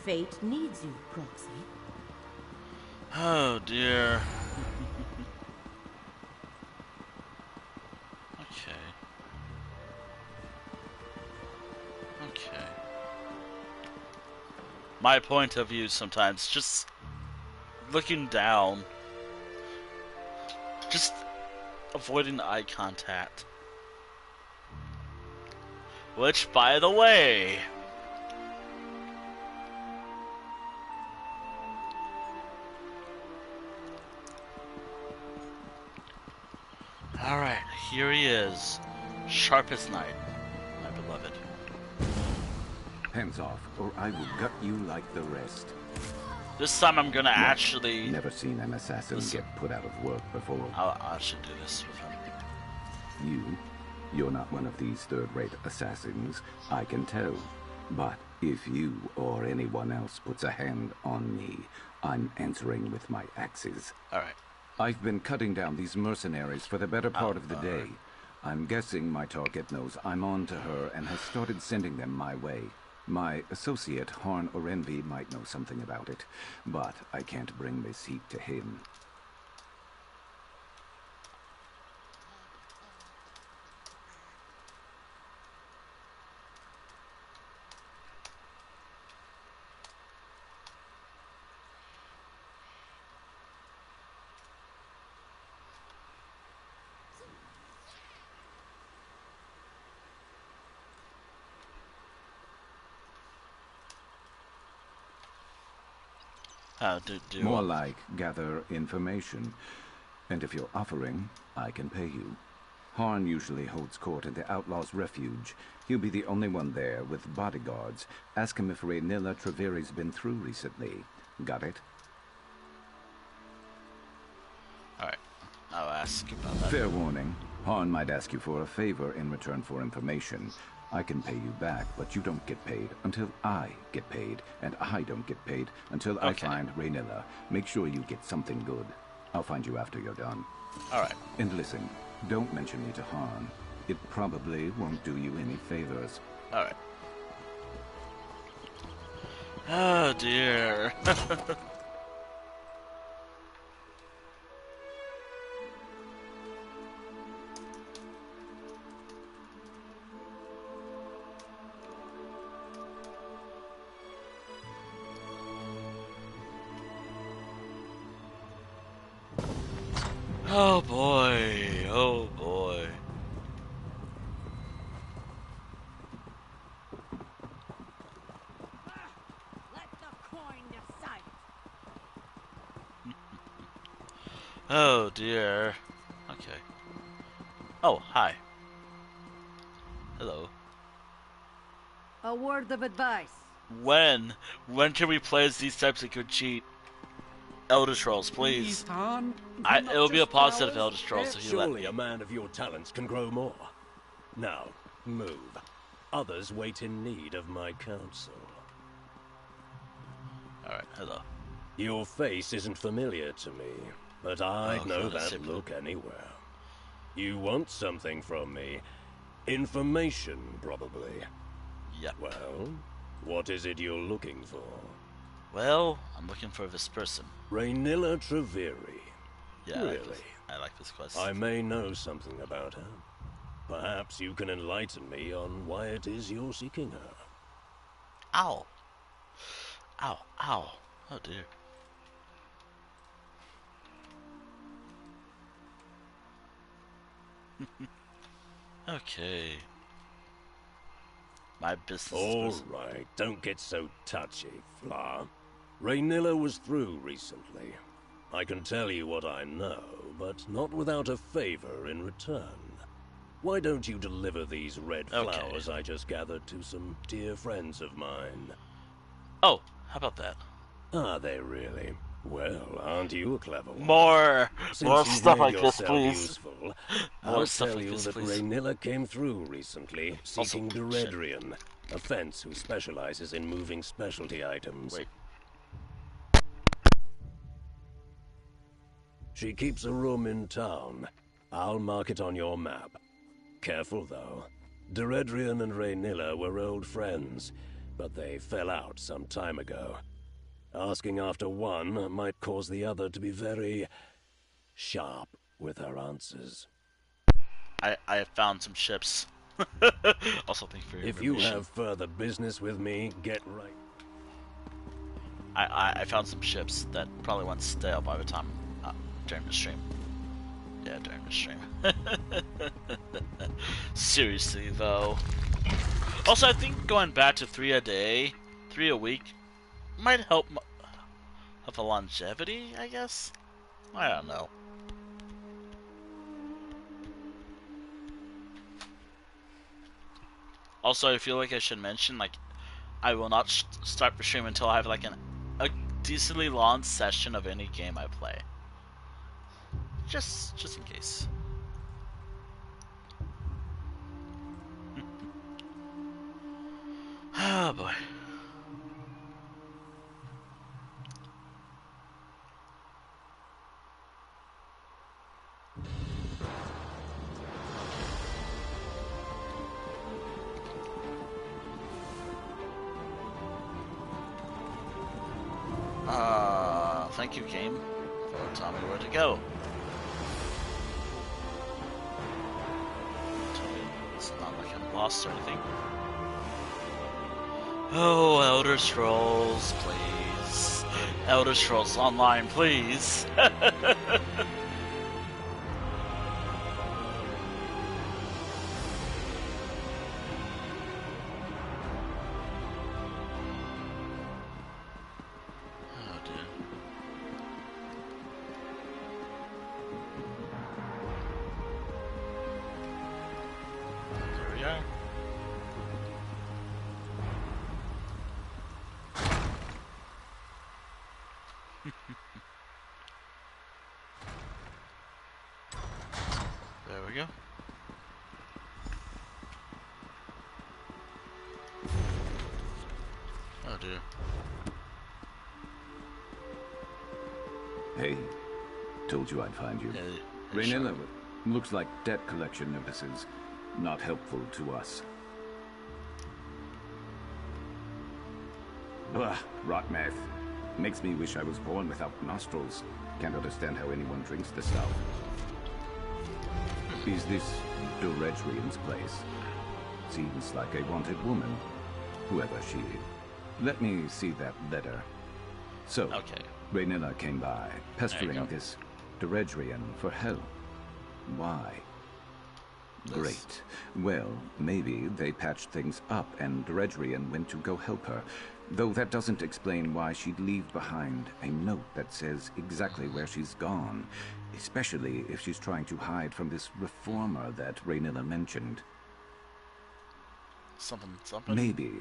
Fate needs you, Proxy. Oh dear. Okay. My point of view sometimes, just looking down, just avoiding eye contact. Which, by the way, alright, here he is, Sharpest Knight, my beloved. Hands off, or I will gut you like the rest. This time I'm gonna actually... Never seen an assassin get put out of work before. I should do this with him. You're not one of these third-rate assassins, I can tell. But if you or anyone else puts a hand on me, I'm answering with my axes. Alright. I've been cutting down these mercenaries for the better part of the day. I'm guessing my target knows I'm on to her and has started sending them my way. My associate, Harn Orenvi, might know something about it, but I can't bring this heat to him. More like gather information. And if you're offering, I can pay you. Harn usually holds court in the Outlaw's Refuge. He'll be the only one there with bodyguards. Ask him if Raynilla Treveri's been through recently. Got it? Alright. I'll ask about that. Fair warning. Harn might ask you for a favor in return for information. I can pay you back, but you don't get paid until I get paid, and I don't get paid until I find Raynilla. Make sure you get something good. I'll find you after you're done. Alright. And listen, don't mention me to Harn. It probably won't do you any favors. Alright. Oh dear. Oh boy, oh boy. Let the coin decide. Oh dear. Okay. Oh, hi. Hello. A word of advice. When can we play as these types of Khajiit Elder Scrolls, please? It'll be a positive Elder Scrolls if you let me. Surely a man of your talents can grow more. Now, move. Others wait in need of my counsel. Alright, hello. Your face isn't familiar to me, but I'd know that look anywhere. You want something from me. Information, probably. Yep. Well, what is it you're looking for? Well, I'm looking for this person. Raynilla Treveri. Yeah, really? I like this quest. I may know something about her. Perhaps you can enlighten me on why it is you're seeking her. Ow. Ow, ow. Oh dear. Okay. My business. All right, don't get so touchy, Fla. Raynilla was through recently. I can tell you what I know, but not without a favor in return. Why don't you deliver these red flowers I just gathered to some dear friends of mine? Oh, how about that? Are they really? Well, aren't you a clever one? More stuff like this, please. Useful, I'll tell you that Raynilla came through recently, seeking Deredrian, a fence who specializes in moving specialty items. Wait. She keeps a room in town. I'll mark it on your map. Careful, though. Deredrian and Raynilla were old friends, but they fell out some time ago. Asking after one might cause the other to be very sharp with her answers. I have found some ships. Also, thank you for your If you have further business with me, get right. I found some ships that probably went stale by the time during the stream. Yeah, during the stream. Seriously, though. Also, I think going back to 3 a day, 3 a week, might help have a longevity, I guess? I don't know. Also, I feel like I should mention, like, I will not start the stream until I have, like, a decently long session of any game I play. Just in case. Oh, boy. Thank you, game, for telling me where to go. It's not like I'm lost or anything. Oh, Elder Scrolls, please. Elder Scrolls Online, please. There we go. Oh dear. Hey, told you I'd find you. Raynilla, looks like debt collection notices. Not helpful to us. Ugh, rot meth. Makes me wish I was born without nostrils. Can't understand how anyone drinks the stuff. Is this Deredrian's place? Seems like a wanted woman. Whoever she is. Let me see that letter. So, Raynilla came by, pestering this Deredrian for help. Why? Great. Well, maybe they patched things up and Deredrian went to go help her. Though that doesn't explain why she'd leave behind a note that says exactly where she's gone. Especially if she's trying to hide from this reformer that Raynilla mentioned. Something. Maybe.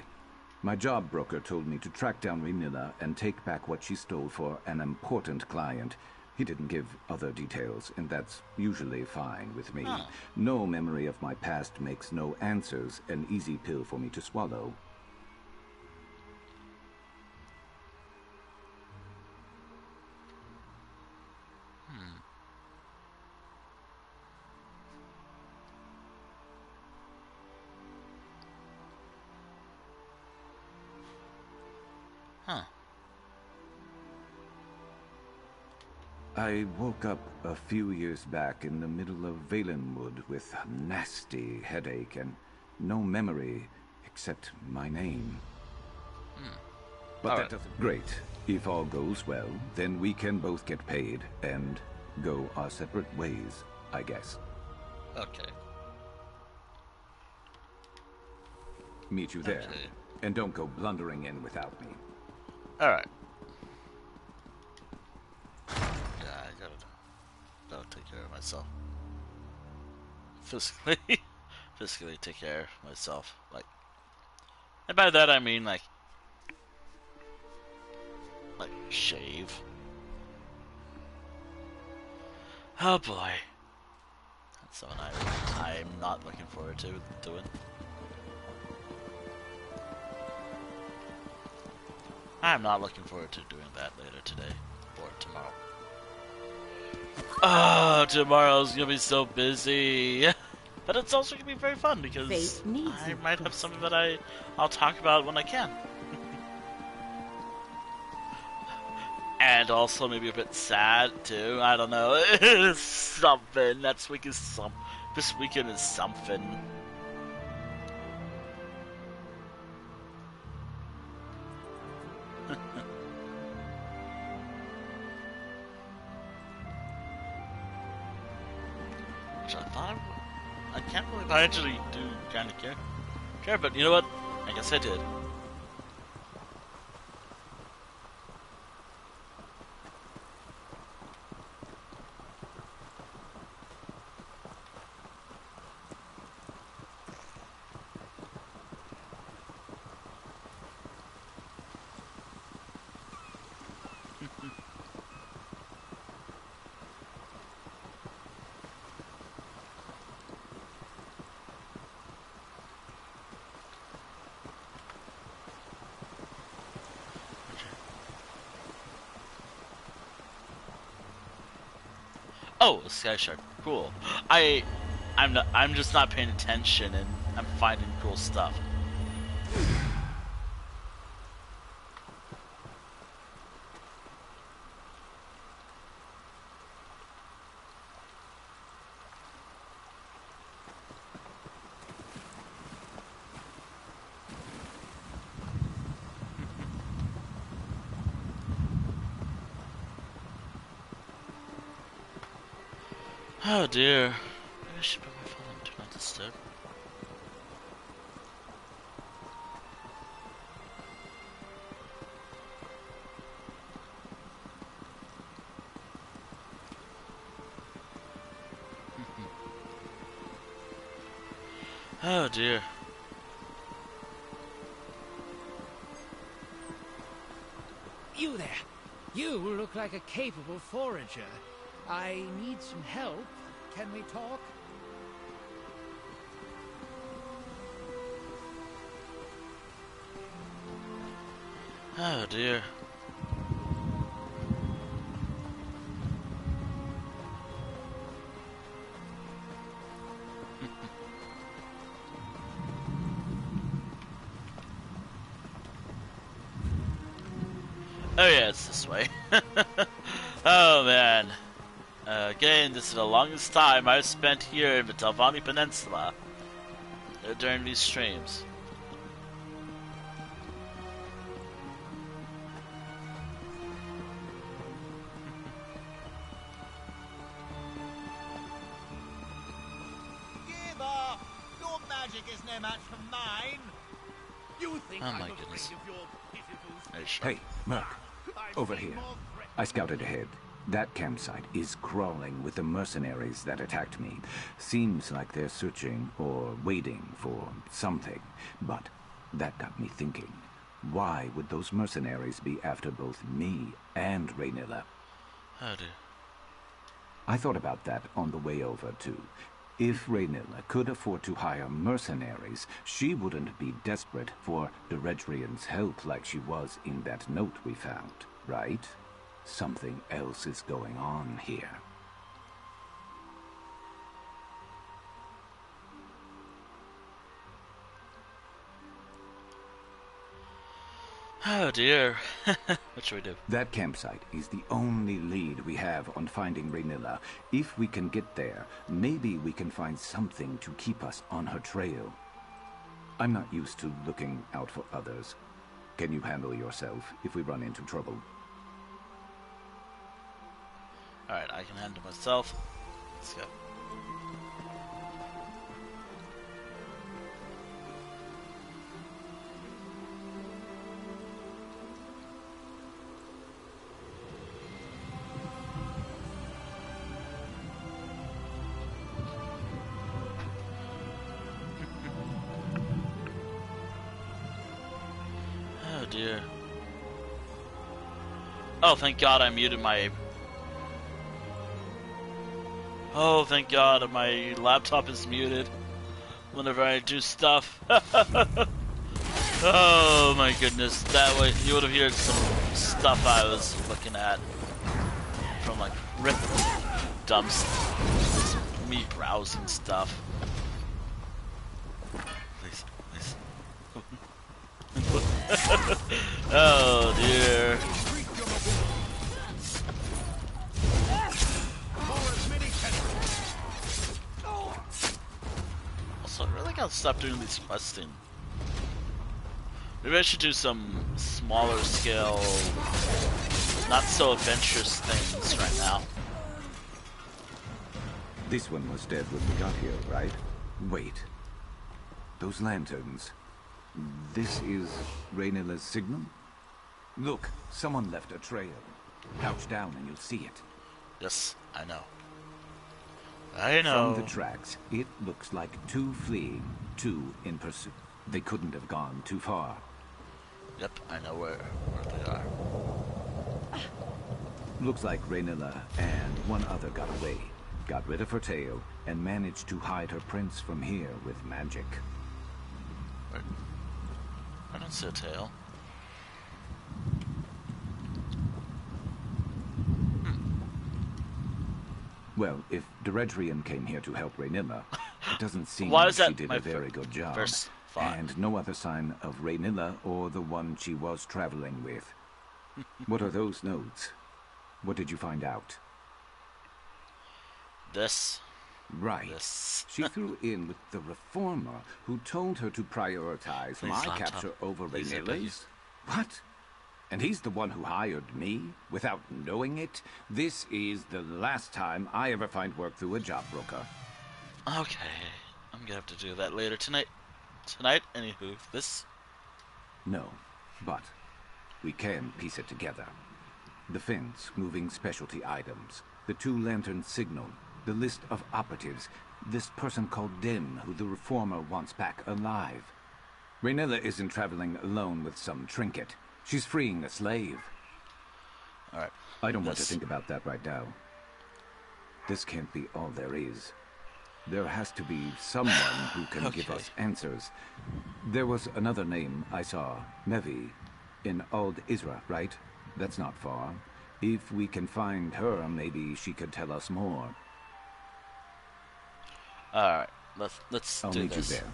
My job broker told me to track down Raynilla and take back what she stole for an important client. He didn't give other details, and that's usually fine with me. No memory of my past makes no answers an easy pill for me to swallow. I woke up a few years back in the middle of Valenwood with a nasty headache and no memory except my name. But that doesn't... Great. If all goes well, then we can both get paid and go our separate ways, I guess. Okay. Meet you there. Okay. And don't go blundering in without me. Alright. Yeah, I gotta take care of myself. Physically take care of myself. Like, and by that I mean like shave. Oh boy. That's something I'm not looking forward to doing. I'm not looking forward to doing that later today or tomorrow. Oh, tomorrow's gonna be so busy. But it's also gonna be very fun because I might have something that I'll talk about when I can. And also maybe a bit sad too. I don't know. Something. This weekend is something. Which I thought I can't believe I actually do kind of care, but you know what? I guess I did. Oh, a sky shark. Cool. I'm just not paying attention and I'm finding cool stuff. Oh dear. Maybe I should put my phone on Do Not Disturb. Oh dear. You there! You look like a capable forager. I need some help. Can we talk? Oh dear. Oh yeah, it's this way. Oh man. Again, this is the longest time I've spent here in the Telvanni Peninsula during these streams. Give up! Your magic is no match for mine! You think oh my goodness. Hey, Merc. Over here. I scouted ahead. That campsite is crawling with the mercenaries that attacked me. Seems like they're searching or waiting for something. But that got me thinking. Why would those mercenaries be after both me and Raynilla? Oh dear. I thought about that on the way over, too. If Raynilla could afford to hire mercenaries, she wouldn't be desperate for Deredrian's help like she was in that note we found, right? Something else is going on here. Oh dear. What should we do? That campsite is the only lead we have on finding Raynilla. If we can get there, maybe we can find something to keep us on her trail. I'm not used to looking out for others. Can you handle yourself if we run into trouble? Alright, I can handle myself. Let's go. Oh dear. Oh, thank God I muted my... Oh, thank God my laptop is muted whenever I do stuff. Oh my goodness, that way you would have heard some stuff I was looking at from like rip dumps, me browsing stuff. Please, please. Oh dear. Also, I really gotta stop doing these questing. Maybe I should do some smaller scale, not so adventurous things right now. This one was dead when we got here, right? Wait. Those lanterns. This is Raynilla's signal? Look, someone left a trail. Crouch down and you'll see it. Yes, I know. I know. From the tracks, it looks like two fleeing, two in pursuit. They couldn't have gone too far. Yep, I know where they are. Looks like Raynilla and one other got away, got rid of her tail, and managed to hide her prints from here with magic. Wait. I don't see a tail. Well, if Deredrian came here to help Raynilla, it doesn't seem Why like is that she did a very good job. First thought? And no other sign of Raynilla or the one she was traveling with. What are those notes? What did you find out? This. Right. This. She threw in with the reformer who told her to prioritize my capture over Raynilla's. What? And he's the one who hired me without knowing it? This is the last time I ever find work through a job broker. Okay. I'm gonna have to do that later tonight. Anywho, this? No, but we can piece it together. The fence moving specialty items, the two lantern signal, the list of operatives, this person called Dim who the reformer wants back alive. Raynilla isn't traveling alone with some trinket. She's freeing a slave. Alright. I don't want to think about that right now. This can't be all there is. There has to be someone who can give us answers. There was another name I saw, Mevi, in Old Isra, right? That's not far. If we can find her, maybe she could tell us more. Alright, let's I'll do meet this. you there.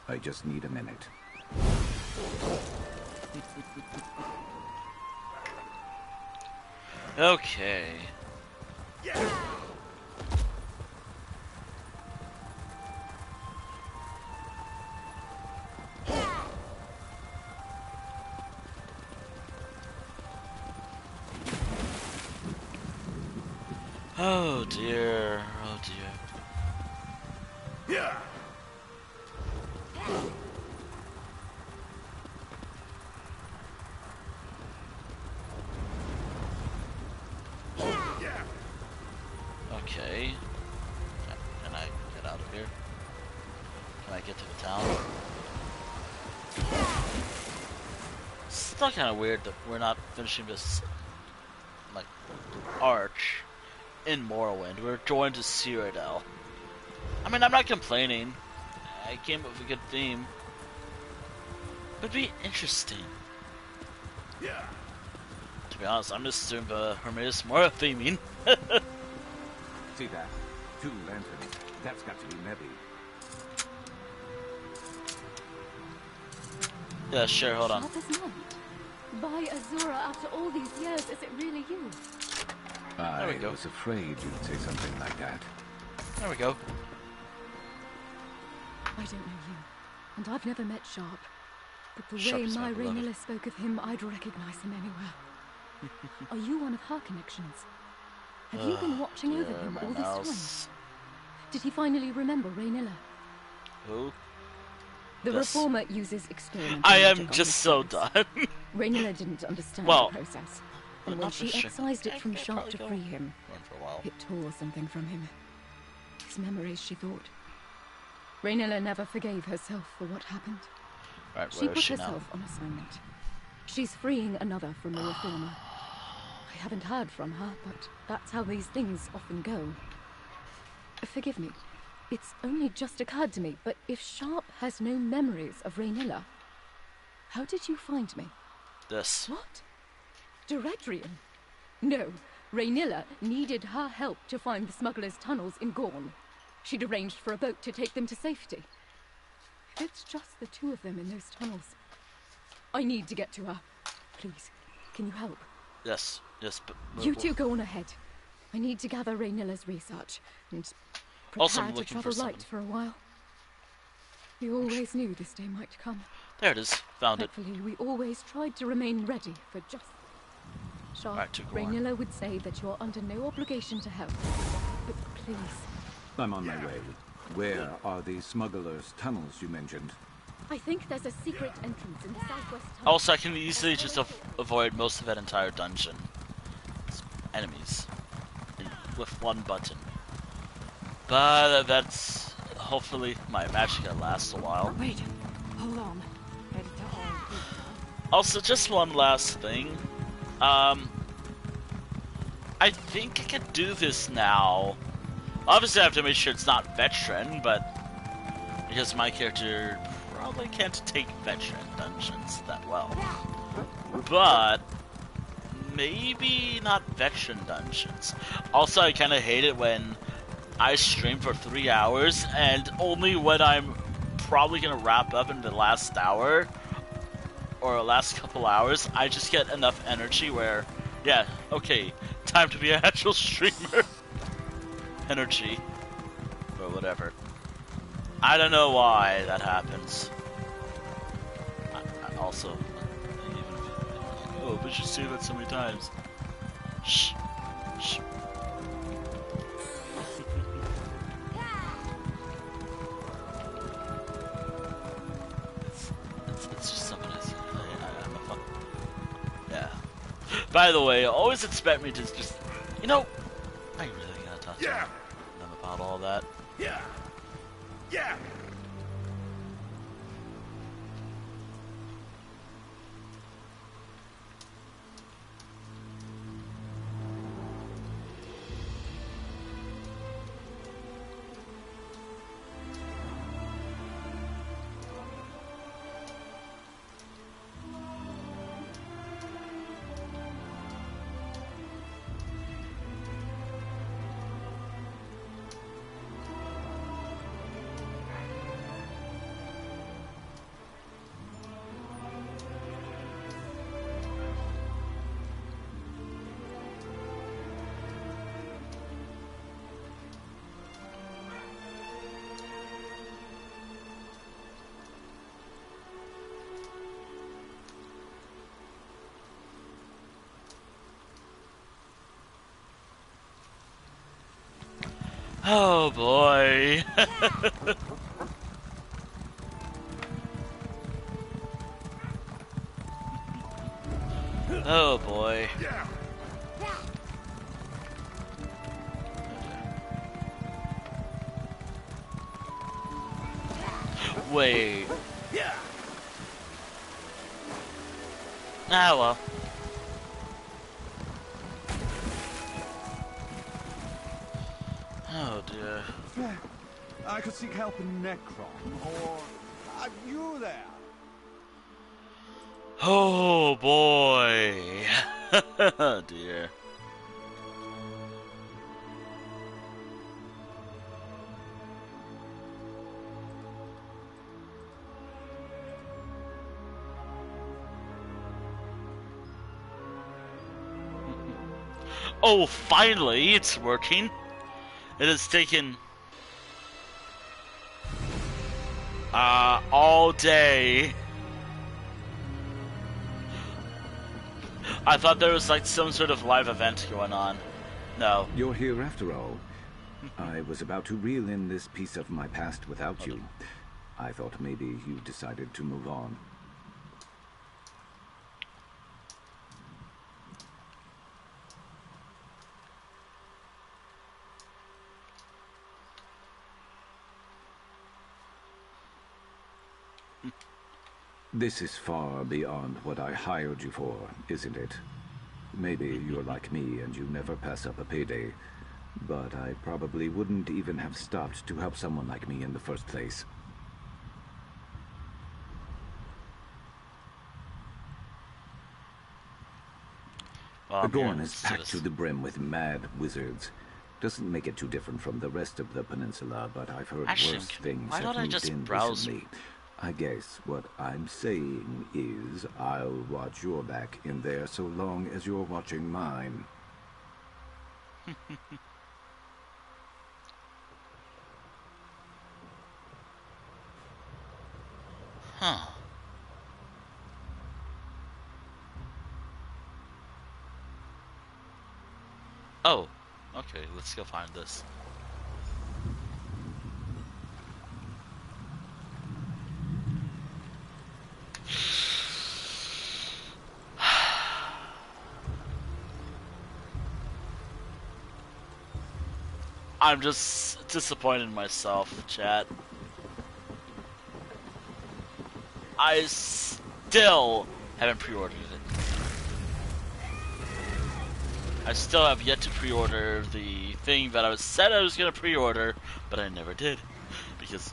I just need a minute. Okay. Oh dear, oh dear. Yeah. Okay. Can I get out of here? Can I get to the town? It's still kind of weird that we're not finishing this, like, arch in Morrowind. We're joined to Cyrodiil. I mean, I'm not complaining. I came up with a good theme. It'd be interesting. Yeah. To be honest, I'm just doing the Hermes Mora theming. See that? Two lanterns. That's got to be Mevi. Yeah, sure, hold on. by Azura after all these years. Is it really you? I was afraid you'd say something like that. There we go. I don't know you, and I've never met Sharp. But the Sharp way is my my beloved. Raynilla spoke of him, I'd recognize him anywhere. Are you one of her connections? Have you been watching over him all this time? Did he finally remember Raynilla? Who? The Yes. Reformer uses experimental I magic am on just his so friends. done. Raynilla didn't understand Well, the process. And when not she for sure. excised it from Okay, Sharp to probably free him, run for a while. it tore something from him. His memories, she thought. Raynilla never forgave herself for what happened. Right, She where is put she now? herself on assignment. She's freeing another from the Reformer. I haven't heard from her, but that's how these things often go. Forgive me. It's only just occurred to me, but if Sharp has no memories of Raynilla, how did you find me? This. What? Directrian? No, Raynilla needed her help to find the smugglers' tunnels in Gorn. She'd arranged for a boat to take them to safety. If it's just the two of them in those tunnels, I need to get to her. Please, can you help? Yes, but You two go on ahead. I need to gather Raynilla's research and prepare Also, I'm to looking travel for light for a while. We always knew this day might come. There it is. Found it. Thankfully, we always tried to remain ready for just... Sharp, Right, to Gorn. Raynilla would say that you're under no obligation to help. But please... I'm on my way. Where are the smugglers' tunnels you mentioned? I think there's a secret entrance in the southwest tunnel. Also, I can easily just avoid most of that entire dungeon. It's enemies. With one button. But that's... Hopefully my magic can last a while. Wait, hold on. Editor on. Also, just one last thing. I think I can do this now. Obviously, I have to make sure it's not veteran, but because my character probably can't take veteran dungeons that well. But maybe not veteran dungeons. Also, I kind of hate it when I stream for 3 hours, and only when I'm probably gonna wrap up in the last hour or last couple hours, I just get enough energy where, yeah, okay, time to be an actual streamer. Energy. Or whatever. I don't know why that happens. I also, even if, oh, but you say that so many times. Shh. Shh. It's just something I'm a fuck. Yeah. By the way, always expect me to just, you know, I really gotta talk to them about all that. Yeah. Oh boy. Oh boy. Wait. Ah well. Oh dear. I could seek help in Necron, or are you there? Oh boy. Oh dear. Oh, finally, it's working. It has taken all day. I thought there was like some sort of live event going on. No. You're here after all. I was about to reel in this piece of my past without you. I thought maybe you decided to move on. This is far beyond what I hired you for, isn't it? Maybe you're like me and you never pass up a payday, but I probably wouldn't even have stopped to help someone like me in the first place. Agorn is packed to the brim with mad wizards. Doesn't make it too different from the rest of the peninsula, but I've heard worse things have moved in recently. I guess what I'm saying is I'll watch your back in there so long as you're watching mine. Huh. Oh, okay, let's go find this. I'm just disappointed in myself, chat. I still haven't pre-ordered it. I still have yet to pre-order the thing that I said I was gonna pre-order, but I never did. Because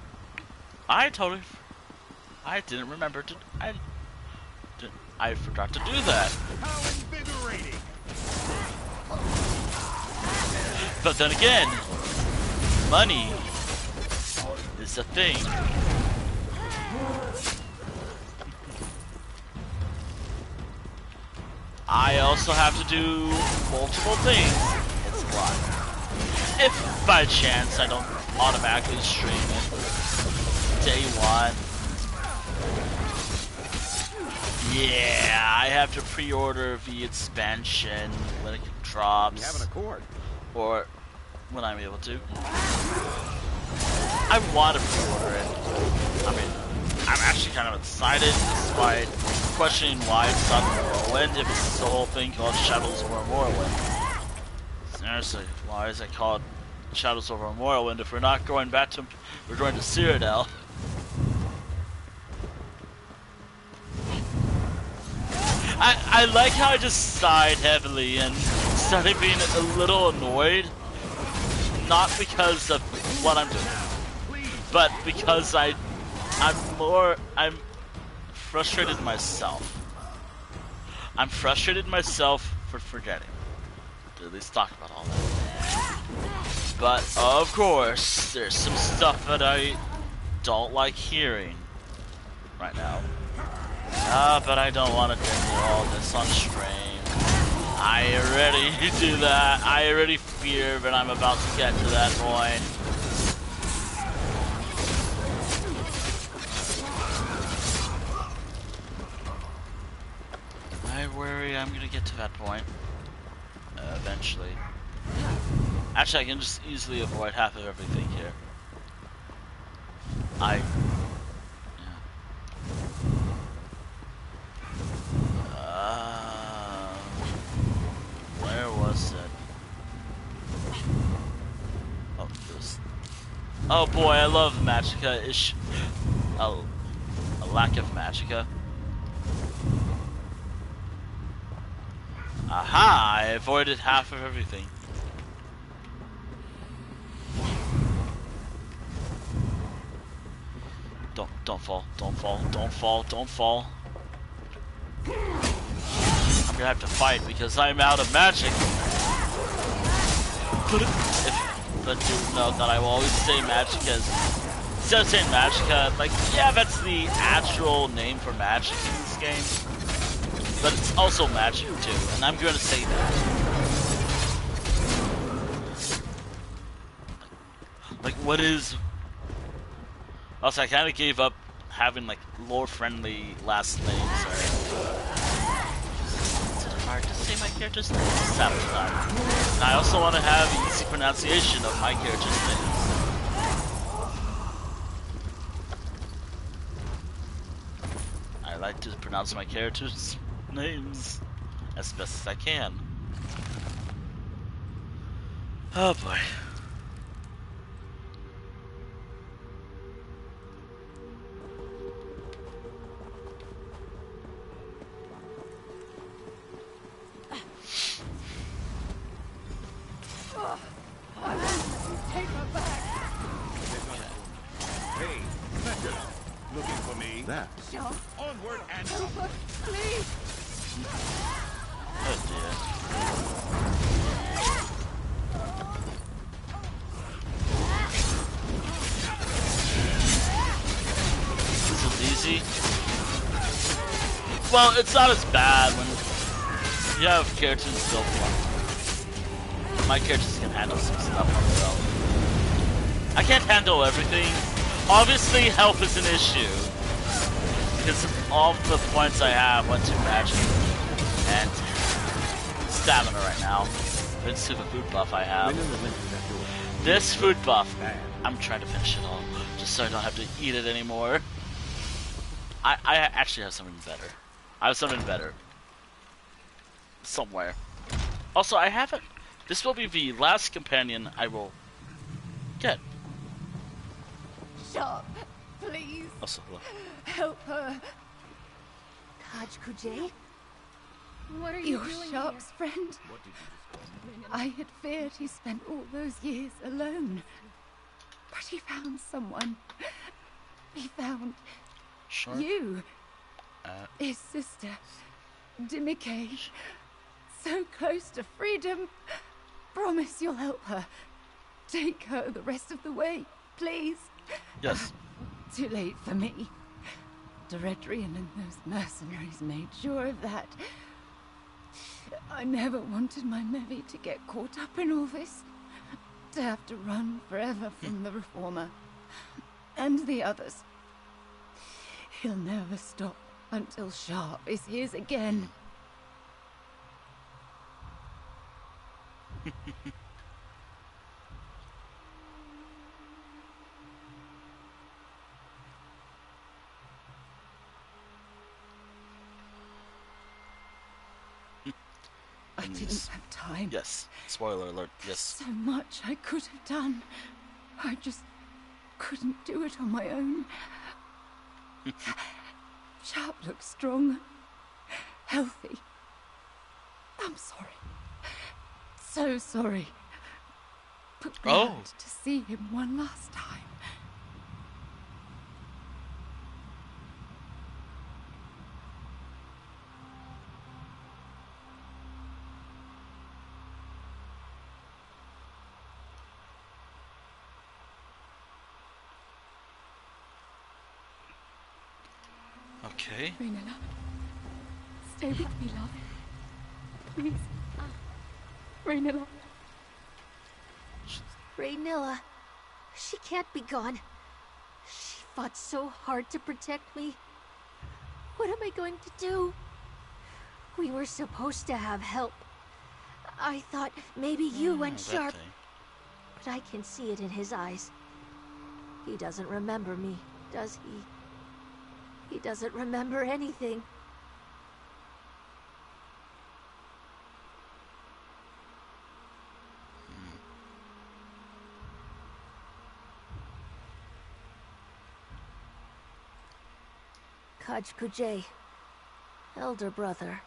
I didn't remember to, I forgot to do that. How invigorating! But then again, money is a thing. I also have to do multiple things. It's a lot. If by chance I don't automatically stream it day one. Yeah, I have to pre-order the expansion when it drops. You have an accord. Or when I'm able to. I want to pre-order it. I mean, I'm actually kind of excited despite questioning why it's not Morrowind if it's the whole thing called Shadows over Morrowind. Seriously, why is it called Shadows over Morrowind if we're not going back to, we're going to Cyrodiil? I like how I just sighed heavily and started being a little annoyed. Not because of what I'm doing, but because I'm frustrated myself. I'm frustrated myself for forgetting to at least talk about all that. But of course, there's some stuff that I don't like hearing right now. But I don't want to do all this on stream. I already do that. I already fear that I'm about to get to that point. I worry I'm gonna get to that point. Eventually. Actually, I can just easily avoid half of everything here. Where was it? Oh, this. Oh boy, I love Magicka. A lack of Magicka. Aha! I avoided half of everything. Don't fall! Don't fall! Don't fall! Don't fall! I'm gonna have to fight because I'm out of magic. But do know that I will always say Magicka instead of saying Magicka, like, yeah, that's the actual name for magic in this game. But it's also magic too, and I'm gonna say that. Like, what is... Also, I kind of gave up having, like, lore-friendly last names. It's hard to say my character's name half the time. And I also want to have easy pronunciation of my character's names. I like to pronounce my character's names as best as I can. Oh boy. Take her back! Hey, Spectre! Looking for me? That. Sure. Onward and help us, please! Oh dear. This is easy. Well, it's not as bad when you have characters built one. My characters can handle some stuff on their own. I can't handle everything. Obviously, help is an issue. Because all the points I have went to magic and stamina right now. Thanks to the food buff I have. This food buff, I'm trying to finish it all, just so I don't have to eat it anymore. I actually have something better. I have something better. Somewhere. Also, I haven't... This will be the last companion I will get. Sharp, please. Also, hello. Help her. Khajiit? What are you Your doing Sharp's here? friend. I had feared he spent all those years alone. But he found someone. He found you. His sister, Dimike. So close to freedom. Promise you'll help her. Take her the rest of the way, please. Yes. Too late for me. Deredrian and those mercenaries made sure of that. I never wanted my Mevi to get caught up in all this. To have to run forever from the Reformer. And the others. He'll never stop until Sharp is his again. I didn't have time. Yes. Spoiler alert. Yes. So much I could have done. I just couldn't do it on my own. Sharp looks strong. Healthy. I'm sorry. So sorry. But glad to see him one last time. Okay. Raynilla, stay with me, love. Please. Raynilla. Raynilla. She can't be gone. She fought so hard to protect me. What am I going to do? We were supposed to have help. I thought maybe you and Sharp... But I can see it in his eyes. He doesn't remember me, does he? He doesn't remember anything. Khajiit, elder brother.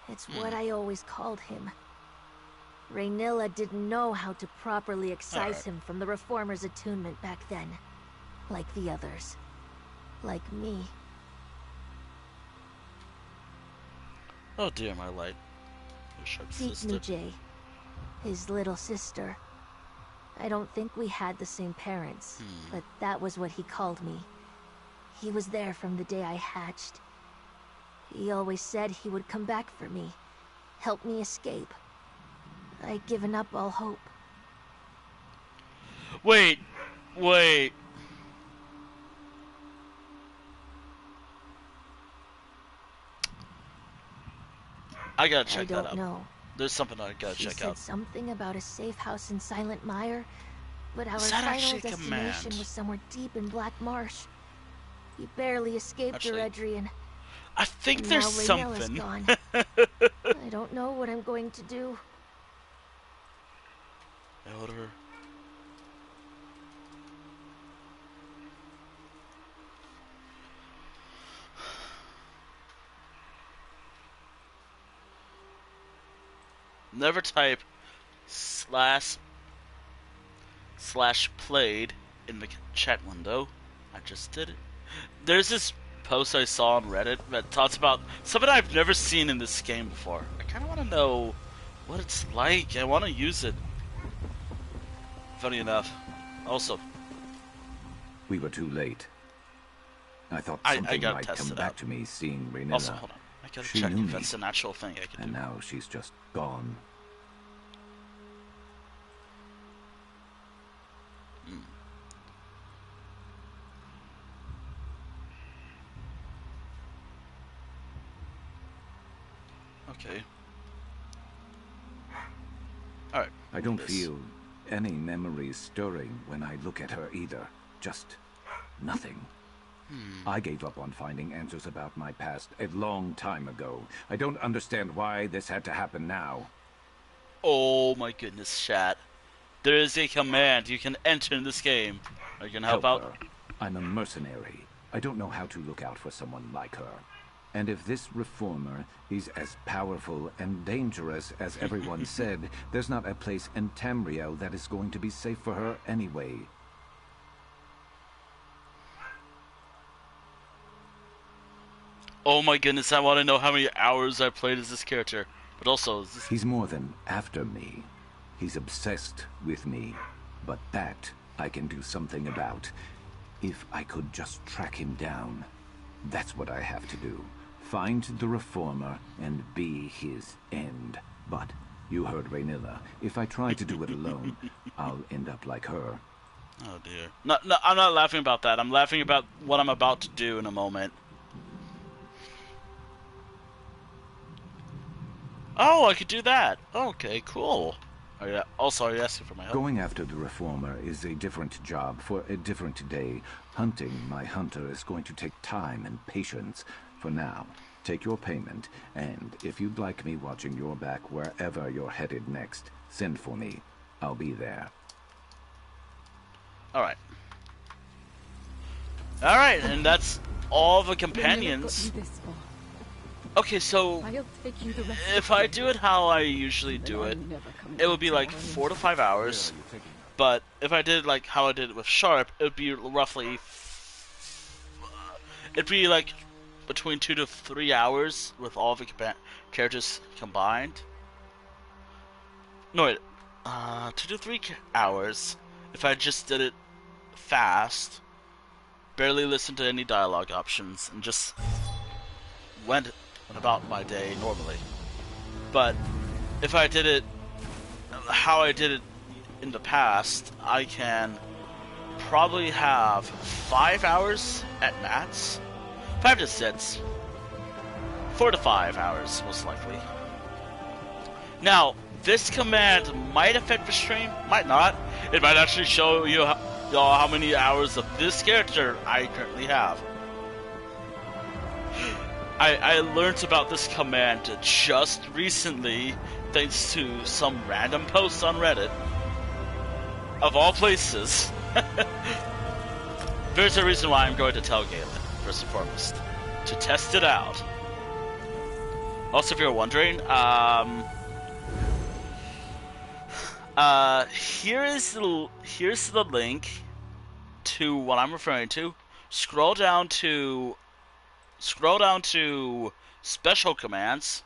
It's what I always called him. Raynilla didn't know how to properly excise him from the Reformer's attunement back then. Like the others. Like me. Oh dear, my light. Your sharp sister. Nujay, his little sister. I don't think we had the same parents, but that was what he called me. He was there from the day I hatched. He always said he would come back for me, help me escape. I'd given up all hope. Wait. I gotta check that out. I don't know. There's something I gotta She check said out. something about a safe house in Silent Mire, but our Is that final actually a destination command? was somewhere deep in Black Marsh. He barely escaped Actually, Eredrian. I think And there's now Raynella's something. gone. I don't know what I'm going to do. Elder. Never type /played in the chat window. I just did it. There's this post I saw on Reddit that talks about something I've never seen in this game before. I kind of want to know what it's like. I want to use it. Funny enough. Also, we were too late. I thought I something gotta might test come it back out. to me seeing Rhaenyra. Also, hold on. I gotta She check knew if me, that's a natural thing I can do. and now she's just gone. Okay. Alright. I don't feel any memories stirring when I look at her either. Just nothing. I gave up on finding answers about my past a long time ago. I don't understand why this had to happen now. Oh my goodness, chat. There is a command you can enter in this game. Are you gonna help out? Her. I'm a mercenary. I don't know how to look out for someone like her. And if this reformer is as powerful and dangerous as everyone said, there's not a place in Tamriel that is going to be safe for her anyway. Oh my goodness, I want to know how many hours I played as this character. But also, is this... He's more than after me. He's obsessed with me. But that I can do something about. If I could just track him down. That's what I have to do. Find the reformer and be his end. But you heard Rhaenyra. If I try to do it alone, I'll end up like her. Oh dear. No, I'm not laughing about that. I'm laughing about what I'm about to do in a moment. Oh, I could do that. Okay, cool. Also, are you asking for my help? Going after the reformer is a different job for a different day. Hunting my hunter is going to take time and patience. For now, take your payment, and if you'd like me watching your back wherever you're headed next, send for me. I'll be there. Alright. Alright, and that's all the companions. Okay, so if I do it how I usually do it, it would be like 4 to 5 hours. But if I did like how I did it with Sharp, it would be roughly... it'd be like between 2 to 3 hours with all the characters combined. No, wait. 2 to 3 hours if I just did it fast, barely listened to any dialogue options, and just went about my day normally. But if I did it how I did it in the past, I can probably have 5 hours at max. 5 to 6. 4 to 5 hours, most likely. Now, this command might affect the stream, might not. It might actually show you how many hours of this character I currently have. I learned about this command just recently, thanks to some random post on Reddit. Of all places. There's a reason why I'm going to tell Galen, first and foremost. To test it out. Also, if you're wondering, here's the link to what I'm referring to. Scroll down to special commands,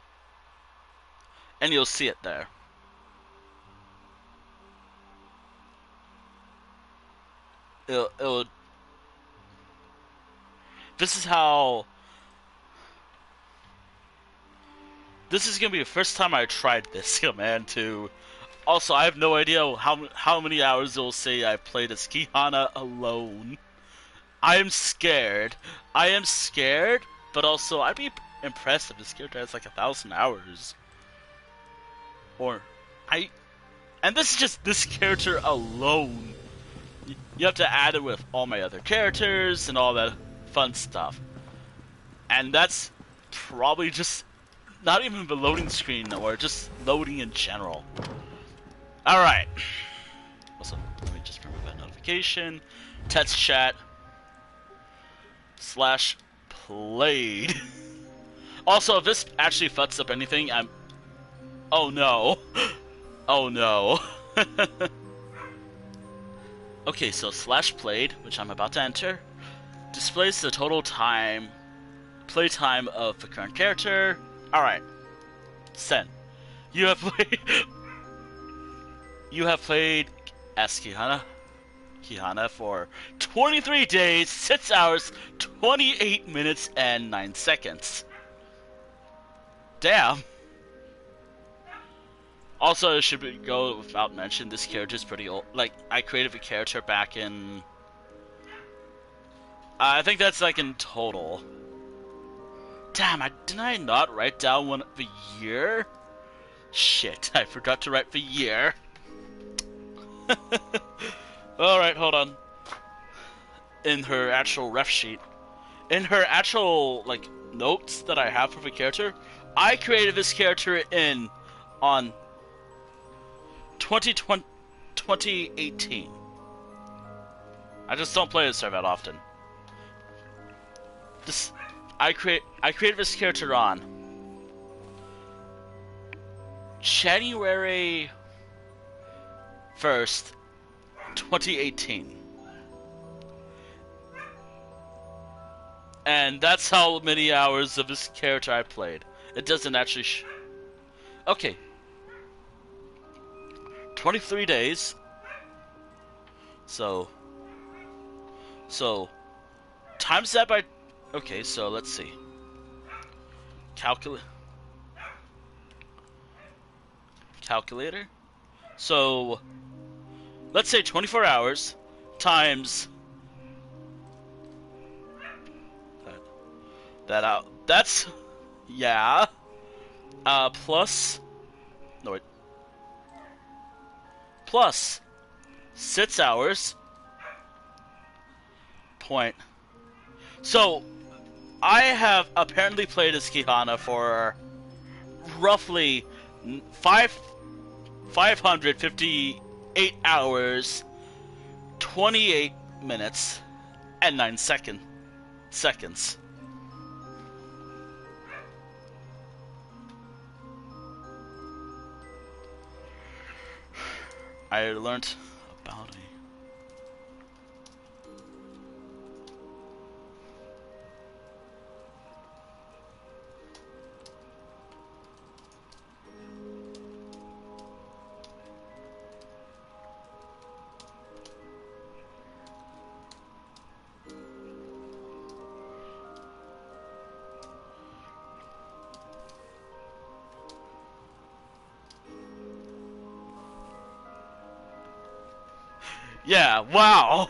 and you'll see it there. It'll this is how. This is gonna be the first time I tried this command to Also, I have no idea how many hours it will say I've played as Kihana alone. I am scared. I am scared, but also I'd be impressed if this character has like 1,000 hours. And this is just this character alone. You have to add it with all my other characters and all that fun stuff. And that's probably just not even the loading screen or just loading in general. Alright. Also, let me just remove that notification. Text chat /played. Also, if this actually fucks up anything, oh no. Oh no. Okay, so /played, which I'm about to enter, displays the total playtime of the current character. Alright. Send. You have played as Kihana for 23 days, 6 hours, 28 minutes, and 9 seconds. Damn. Also, it should go without mention, this character is pretty old. Like, I created the character back in... I think that's like in total. Damn, didn't I not write down the year? Shit, I forgot to write the year. Alright, hold on. In her actual ref sheet. In her actual, like, notes that I have for the character, I created this character on 2018. I just don't play this that often. I created this character on January 1st, 2018. And that's how many hours of this character I played. It doesn't actually okay. 23 days. So times that by... Okay, so let's see. Calculator. So let's say 24 hours times that out. That's plus plus 6 hours point. So I have apparently played as Kihana for roughly 558 hours, 28 minutes, and 9 seconds. I learned about it. Yeah, wow!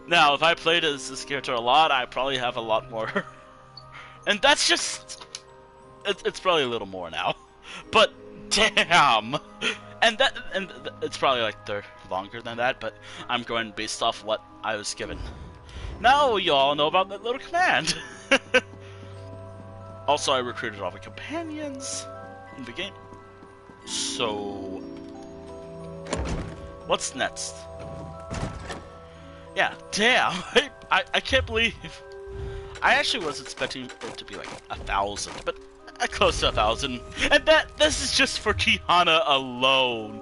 Now, if I played as this character a lot, I probably have a lot more. And that's just... It's probably a little more now. But, damn! And it's probably like they're longer than that, but I'm going based off what I was given. Now you all know about that little command! Also, I recruited all the companions in the game. So... what's next? Yeah, damn! I can't believe... I actually was expecting it to be like 1,000, but close to 1,000. And this is just for Kihana alone.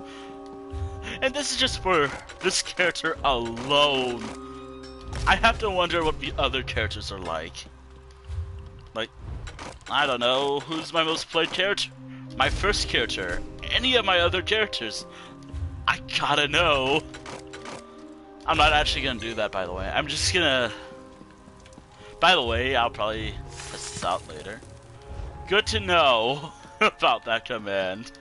And this is just for this character alone. I have to wonder what the other characters are like. Like, I don't know, who's my most played character? My first character. Any of my other characters. I gotta know. I'm not actually gonna do that, by the way. I'm just gonna... By the way, I'll probably test this out later. Good to know. about that command.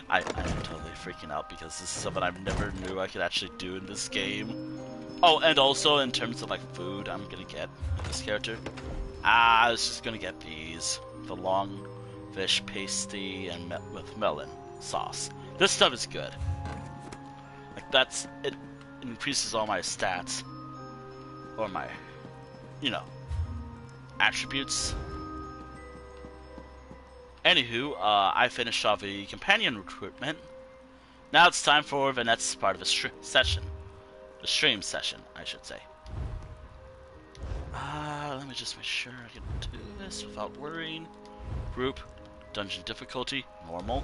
I'm totally freaking out because this is something I never knew I could actually do in this game. Oh, and also in terms of like food I'm gonna get with this character. I was just gonna get these. The long fish pasty and with melon sauce. This stuff is good. Like it increases all my stats. Or my, attributes. Anywho, I finished off a companion recruitment. Now it's time for the next part of the session. The stream session, I should say. Let me just make sure I can do this without worrying. Group, dungeon difficulty, normal.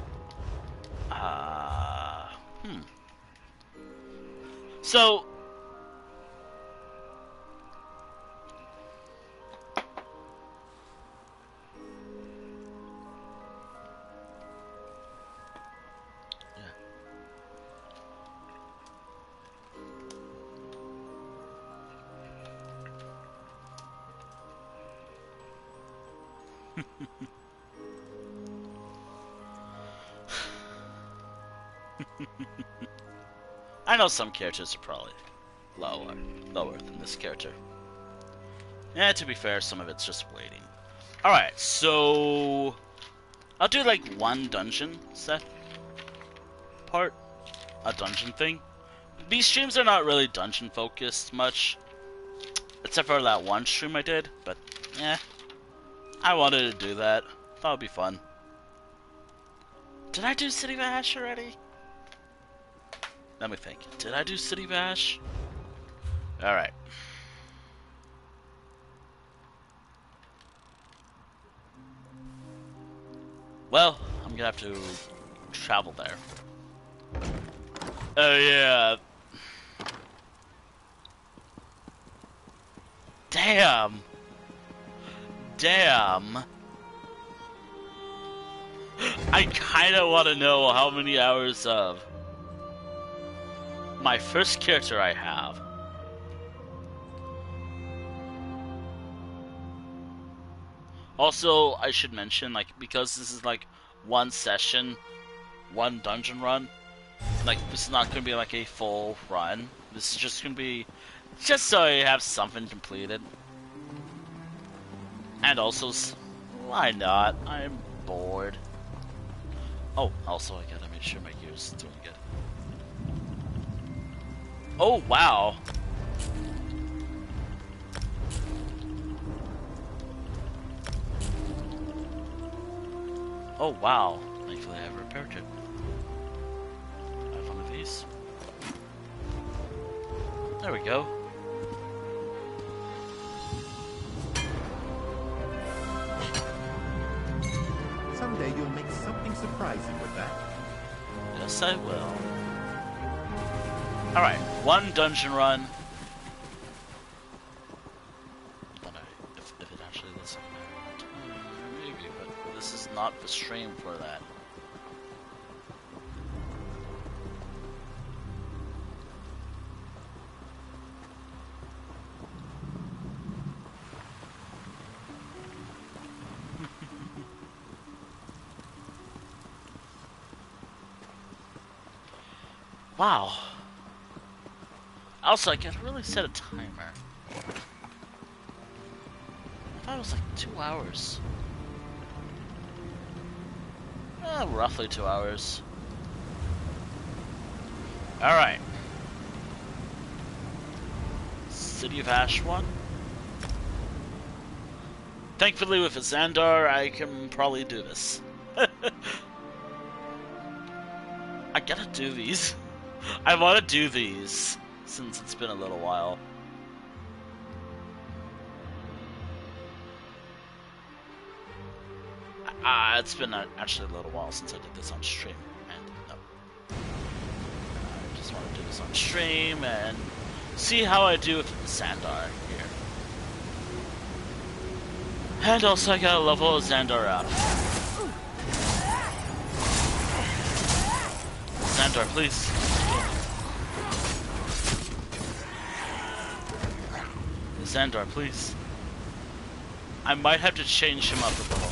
So, I know some characters are probably lower than this character. Yeah, to be fair, some of it's just waiting. Alright, so I'll do like one dungeon set part. A dungeon thing. These streams are not really dungeon focused much. Except for that one stream I did, but yeah. I wanted to do that. Thought it'd be fun. Did I do City Bash already? Let me think. Did I do City Bash? Alright. Well, I'm gonna have to travel there. Oh yeah. Damn. Damn. I kinda wanna know how many hours of my first character I have. Also, I should mention, like, because this is like one session, one dungeon run, like, this is not gonna be like a full run. This is just gonna be just so I have something completed. And also, why not? I'm bored. Oh, also I gotta make sure my gear's doing good. Oh, wow. Oh, wow. Thankfully I have a repair kit. I have one of these. There we go. Someday you'll make something surprising with that. Yes, I will. Alright, one dungeon run. But if it actually lets me, maybe, but this is not the stream for that. Wow. Also, I could really set a timer. I thought it was like 2 hours. Roughly 2 hours. Alright. City of Ash 1. Thankfully, with a Xandar, I can probably do this. I gotta do these. I want to do these since it's been a little while. It's been actually a little while since I did this on stream, and no. I just want to do this on stream and see how I do with Xandar here. And also I gotta level Xandar out. Xandar, please. Xandar, please. I might have to change him up a little.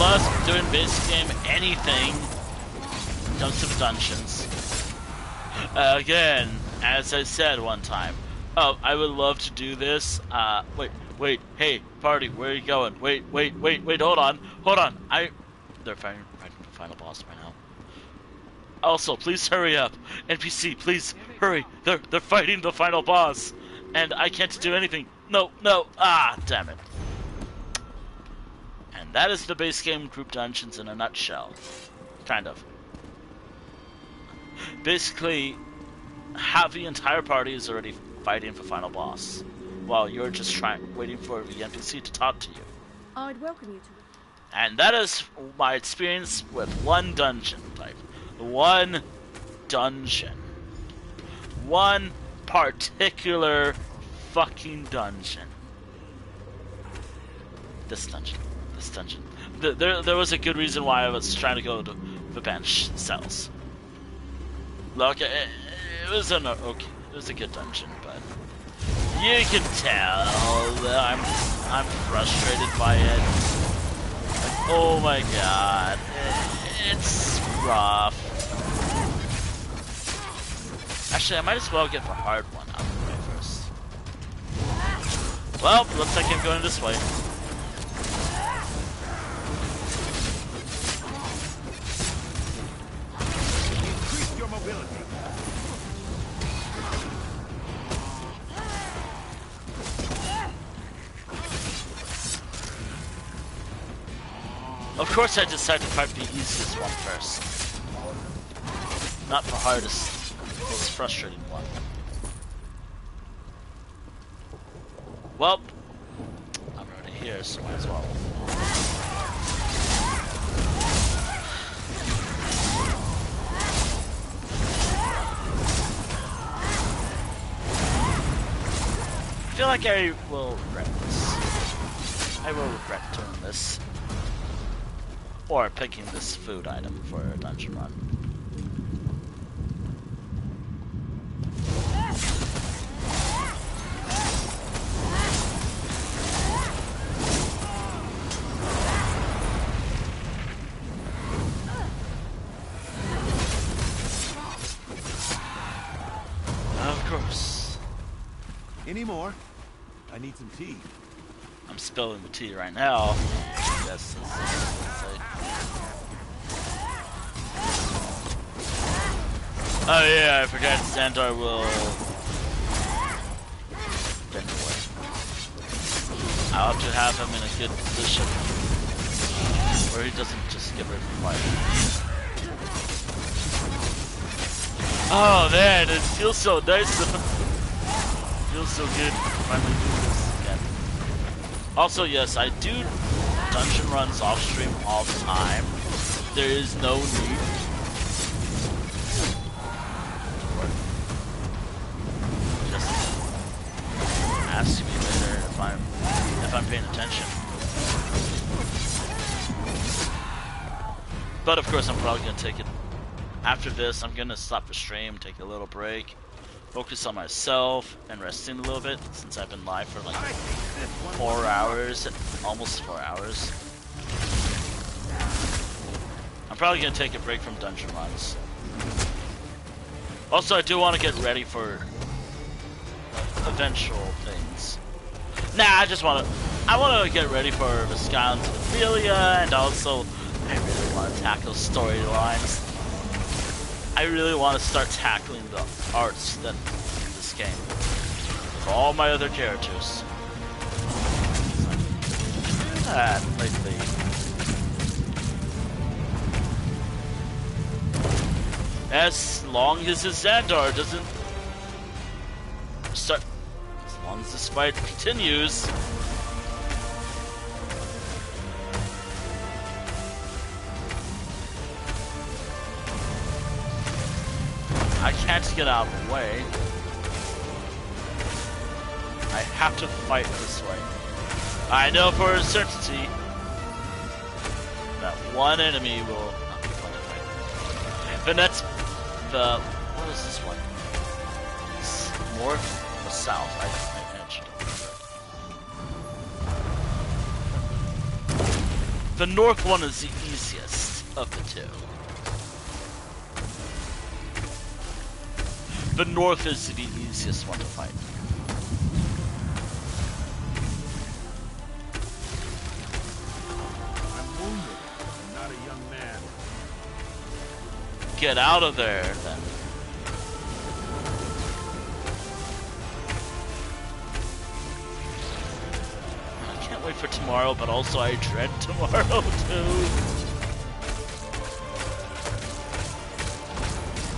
love doing basic game anything when it comes to the dungeons. Again, as I said one time, oh, I would love to do this. Wait, hey, party, where are you going? Wait, hold on. They're fighting the final boss right now. Also, please hurry up. NPC, please hurry. They're fighting the final boss, and I can't do anything. No, damn it. And that is the base game group dungeons in a nutshell. Kind of. Basically, half the entire party is already fighting for final boss, while you're just waiting for the NPC to talk to you. I'd welcome you to. And that is my experience with one dungeon type. One dungeon. One particular fucking dungeon. This dungeon. There was a good reason why I was trying to go to the bench cells. Look, it was it was a good dungeon, but you can tell that I'm frustrated by it. Like, oh my god, it's rough. Actually, I might as well get the hard one out of the way first. Well, looks like I'm going this way. Increase your mobility. Of course I decided to fight the easiest one first. Not the hardest, most frustrating one. Well, I'm already here, so might as well. I feel like I will regret this. I will regret doing this. Or picking this food item for a dungeon run. Of course. Any more? I need some tea. I'm spilling the tea right now. Yes. Oh yeah, I forgot Xandar will bend away. I'll have to have him in a good position where he doesn't just get rid of the life. Oh man, it feels so nice. It feels so good to finally do this again. Also, yes, I do dungeon runs off stream all the time. There is no need. Just ask me later if I'm paying attention. But of course, I'm probably gonna take it. After this, I'm gonna stop the stream, take a little break, focus on myself, and resting a little bit since I've been live for like 4 hours, almost 4 hours. I'm probably gonna take a break from dungeon runs. Also, I do want to get ready for eventual things. Nah, I want to get ready for the Skylands of Ophelia, and also I really want to tackle storylines. I really want to start tackling the arts that in this game with all my other characters. Lately. As long as his Xandar doesn't start, as long as this fight continues. I can't get out of the way. I have to fight this way. I know for a certainty that one enemy will not be fun to fight. But that's the, what is this one? It's north or south? I mentioned. The north one is the easiest of the two. The north is the easiest one to fight. I'm wounded. I'm not a young man. Get out of there, then. I can't wait for tomorrow, but also I dread tomorrow, too.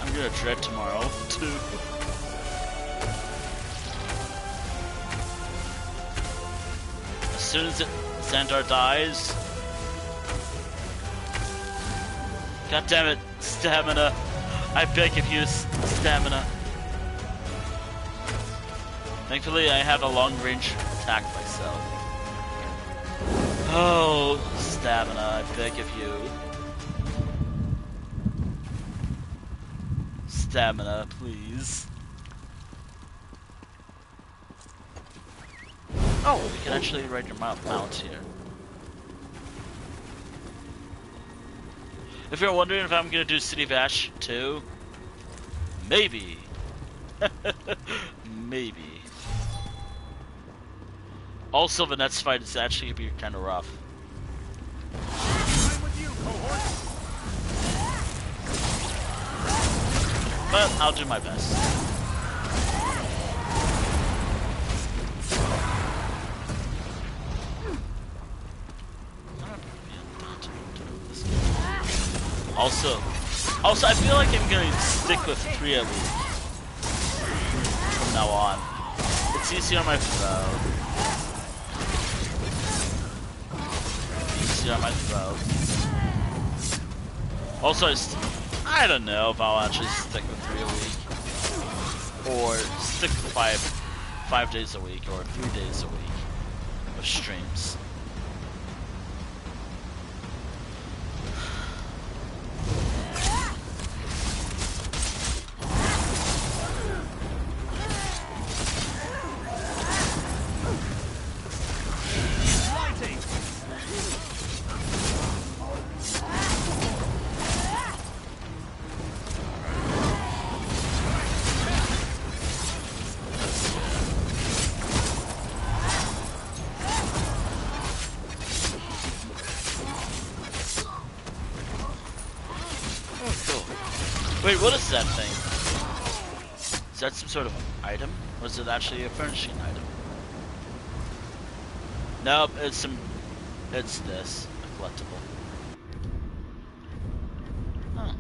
I'm gonna dread tomorrow, too. As soon as Xandar dies... God damn it, stamina. I beg of you, stamina. Thankfully, I have a long-range attack myself. Oh, stamina, I beg of you. Stamina, please. Oh, we can actually ride your mount here. If you're wondering if I'm gonna do City of Ash 2, maybe. Maybe. Also, the next fight is actually gonna be kind of rough. I'm with you, cohort. But I'll do my best. Also, I feel like I'm going to stick with 3 a week from now on. It's easier on my throat. Easier on my throat. Also, I don't know if I'll actually stick with 3 a week, or stick with 5 days a week, or 3 days a week of streams. Wait, what is that thing? Is that some sort of item? Or is it actually a furnishing item? Nope, it's this, a collectible. Huh.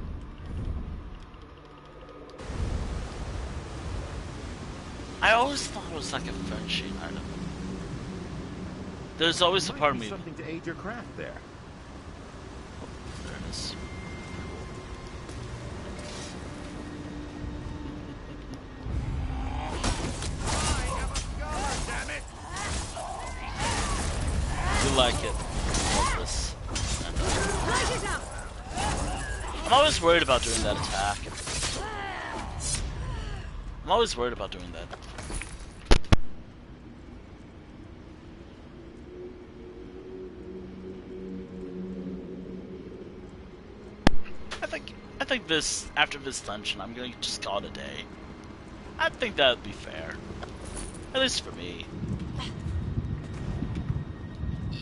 I always thought it was like a furnishing item. There's always a part of me... something to aid your craft there. Oh, there it is. Like it. Love this. I'm always worried about doing that attack. I'm always worried about doing that. I think this, after this dungeon, I'm gonna just call it a day. I think that would be fair. At least for me.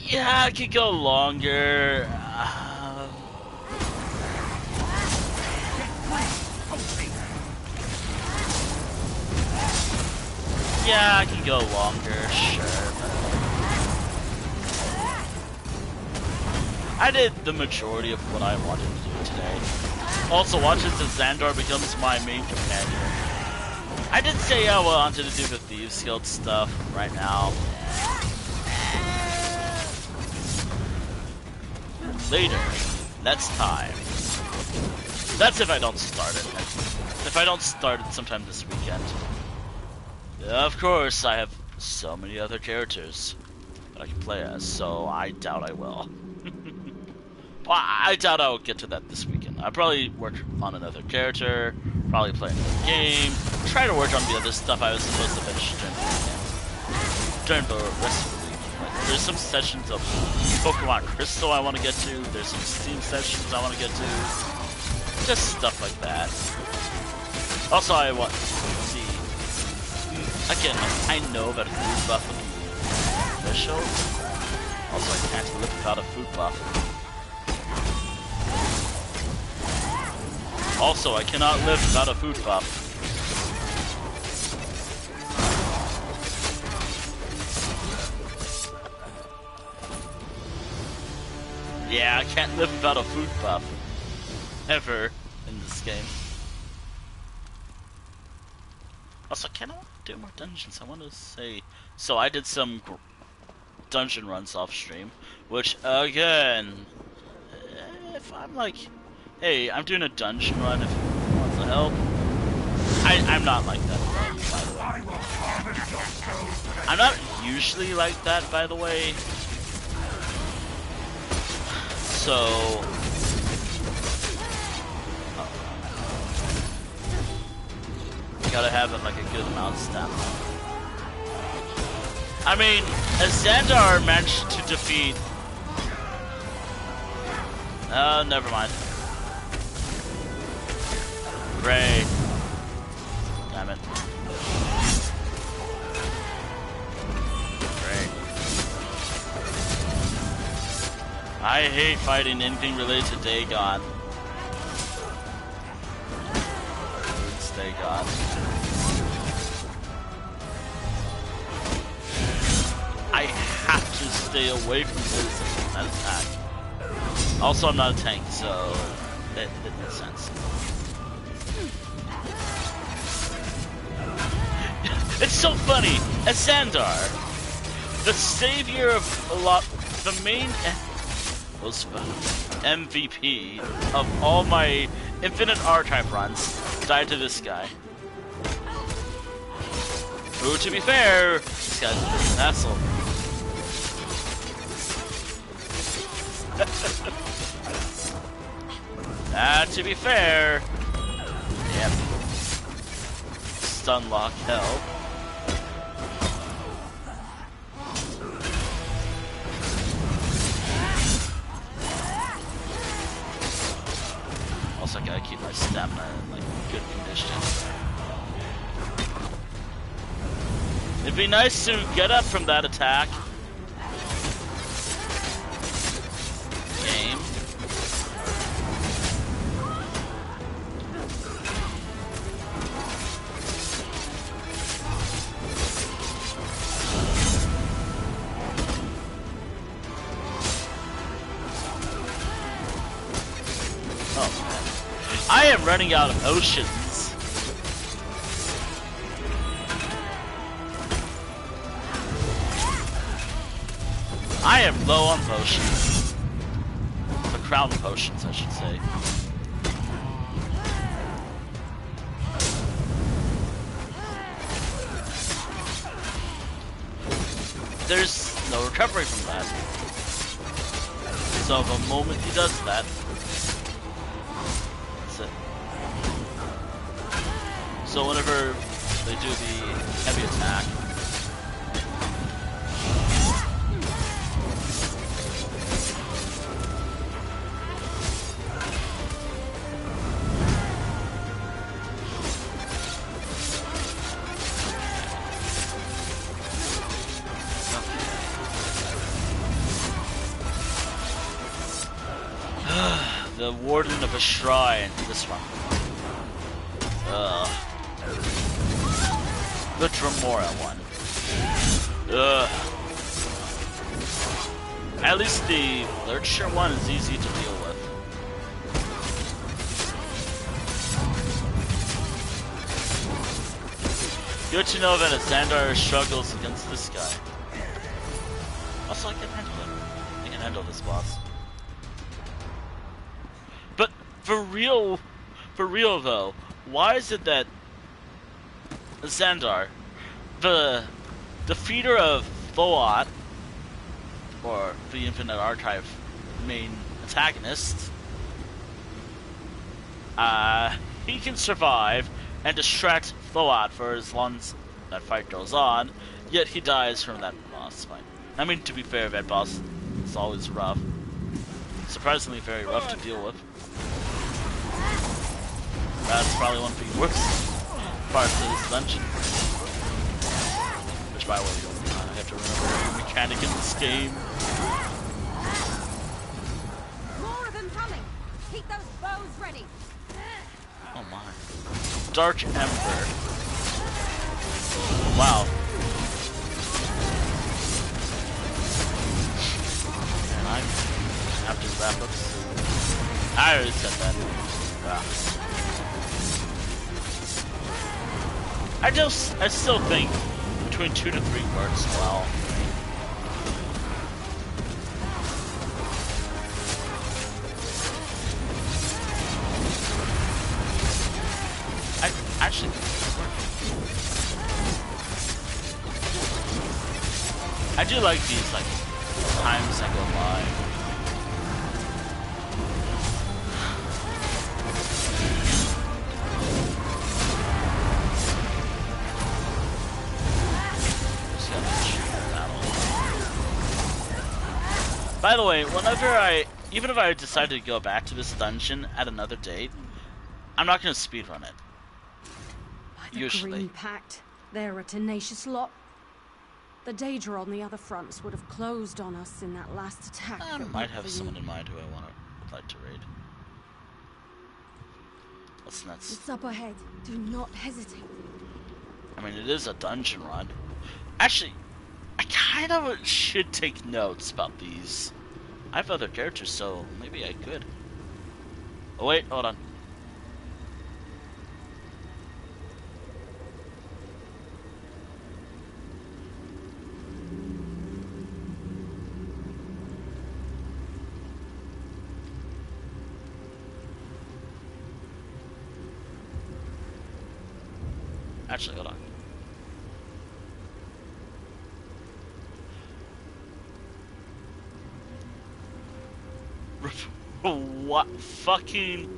Yeah, I could go longer. Yeah, I can go longer, sure. I did the majority of what I wanted to do today. Also, watch as Xandar becomes my main companion. I did say I wanted to do the Thieves Guild stuff right now. Later, next time. That's if I don't start it. If I don't start it sometime this weekend. Of course, I have so many other characters that I can play as, so I doubt I will. Well, I doubt I'll get to that this weekend. I'll probably work on another character, probably play another game, try to work on the other stuff I was supposed to finish during the weekend. During the rest of the week, like There's some sessions of Pokemon Crystal I want to get to. There's some Steam sessions I want to get to. Just stuff like that. Also, I want to see. Again, I know that a food buff would be beneficial. Also, I can't live without a food buff. Also, I cannot live without a food buff. Yeah, I can't live without a food buff. Ever in this game. Also, can I do more dungeons? I want to say... So, I did some dungeon runs off stream. Which, again... If I'm like... Hey, I'm doing a dungeon run if you want to help. I'm not like that, by the way. I'm not usually like that, by the way. So... Gotta have it like a good amount of stamina. I mean, as Xandar managed to defeat... never mind. Great. Damn it. Great. I hate fighting anything related to Dagon. Dagon. I have to stay away from his attack. Also, I'm not a tank, so it makes sense. It's so funny, as Xandar, the savior of a lot, the main MVP of all my Infinite R-type runs, died to this guy. Who, to be fair, this guy's an asshole. To be fair, yep. Stun lock hell. Also, I gotta keep my stamina in like good condition. It'd be nice to get up from that attack. Game. I am running out of potions. I am low on potions. The crown potions, I should say. There's no recovery from that. So the moment he does that, that's it. So whenever they do the heavy attack, the Warden of a Shrine, this one. The Dremora one. At least the Lurcher one is easy to deal with. Good to know that a Xandar struggles against this guy. Also, I can handle him. I can handle this boss. But for real though, why is it that Xandar, the defeater of Thoat, or the Infinite Archive main antagonist, he can survive and distract Thoat for as long as that fight goes on, yet he dies from that boss fight. I mean, to be fair, that boss is always rough. Surprisingly very rough to deal with. That's probably one of the worst parts of this dungeon. Which, by the way, I have to remember every mechanic in this game. More of them coming! Keep those bows ready! Oh my. Dark Ember. Wow. And I have to wrap up soon. I already said that. I still think between 2 to 3 works well. I actually think it's working. I do like these like times that go by. By the way, even if I decide to go back to this dungeon at another date, I'm not going to speedrun it. By the Green Pact, they're a tenacious lot. The Daedra on the other fronts would have closed on us in that last attack. I might have someone in mind who I would like to raid. What's next? It's up ahead. Do not hesitate. I mean, it is a dungeon run. Actually, I kind of should take notes about these. I have other characters, so maybe I could. Oh wait, hold on. Actually, hold on. What fucking...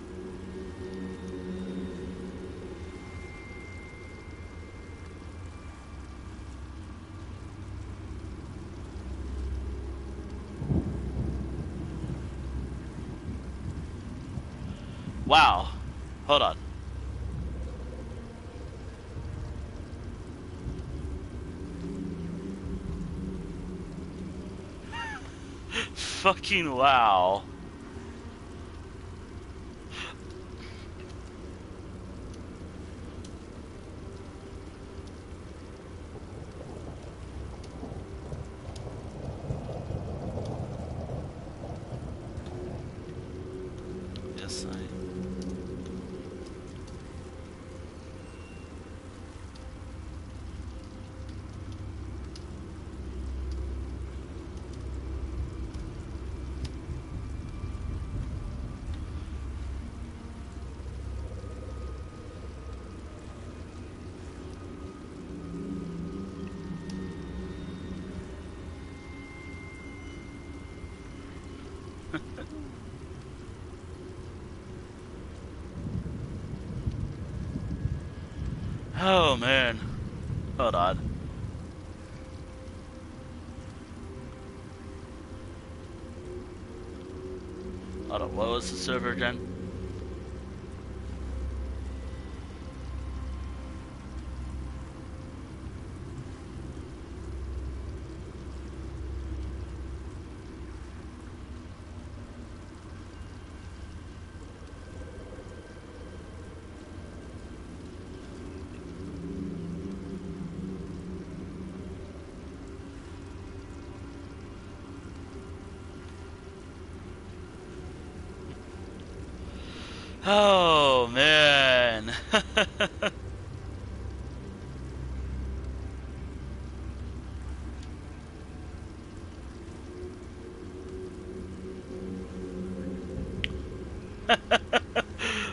Wow. Hold on. Fucking wow. Yes, Oh man. Hold on. Hold on, what was the server again? Oh man.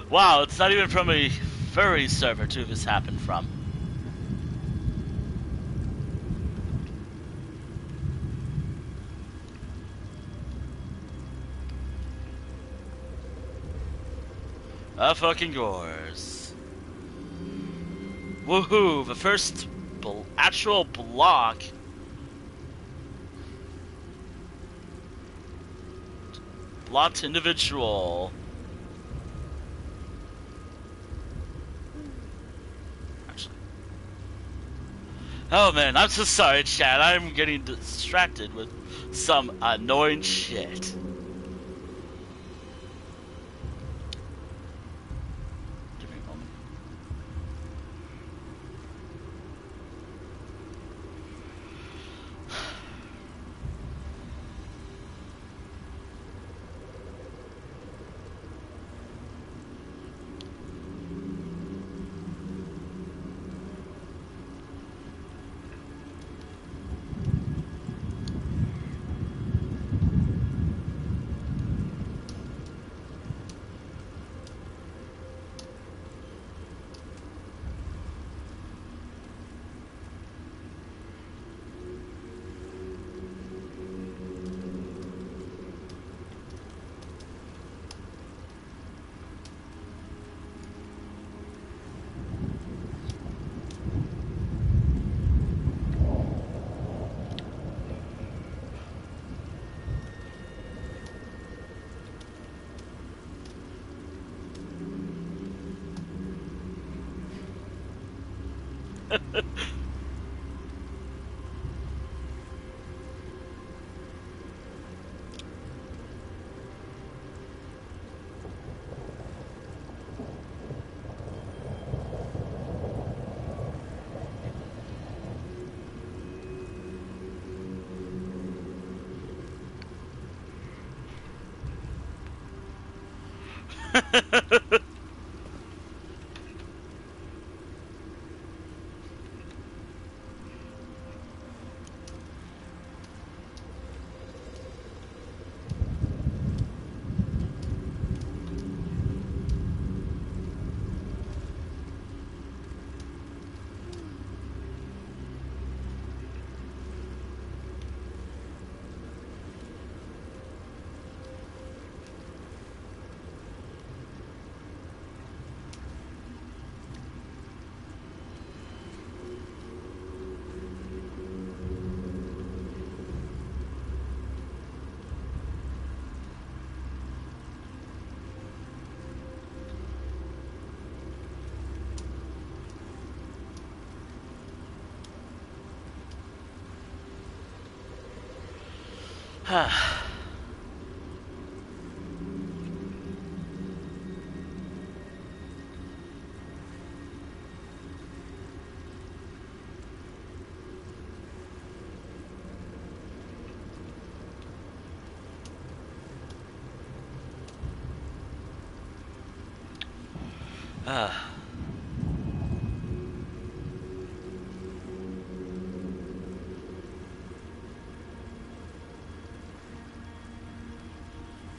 Wow, it's not even from a furry server to this happened from. Fucking gores. Woohoo! The first actual block. Blot individual. Actually. Oh man, I'm so sorry, Chad. I'm getting distracted with some annoying shit. Give me a moment.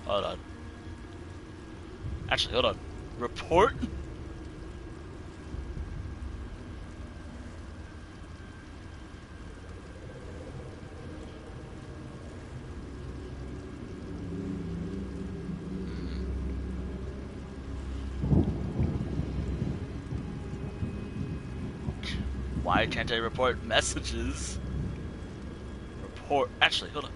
Hold on. Actually, hold on. Report? Why can't I report messages? Report. Actually, hold on.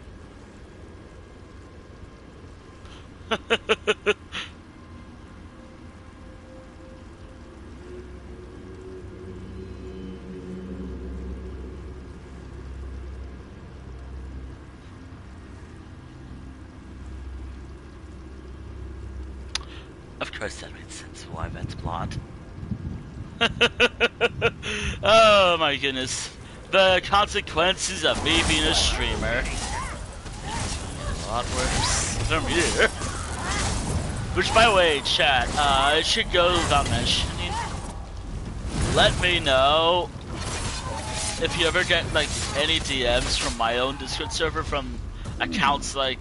Of course that made sense why that's blonde. Oh my goodness. The consequences of me being a streamer. A lot worse from here. Which, by the way, chat, it should go without mentioning. Let me know if you ever get, like, any DMs from my own Discord server from accounts like,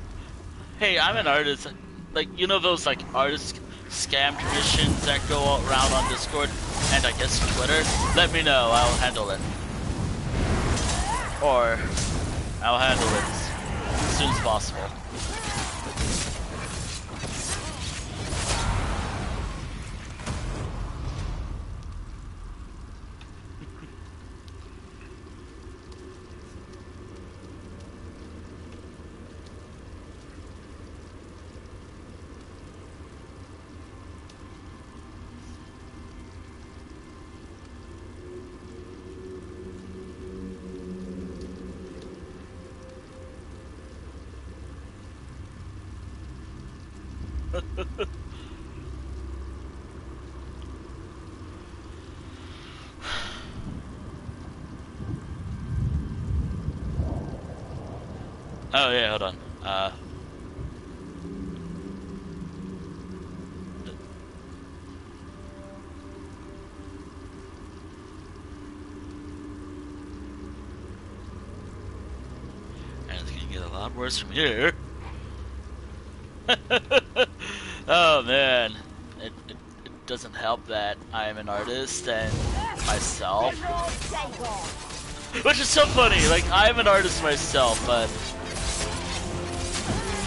hey, I'm an artist. Like, you know those, like, artist scam commissions that go around on Discord and I guess Twitter? Let me know, I'll handle it. Or I'll handle it as soon as possible. Oh yeah, hold on. And it's gonna get a lot worse from here. Oh man, it doesn't help that I am an artist and myself. Which is so funny, like, I'm an artist myself, but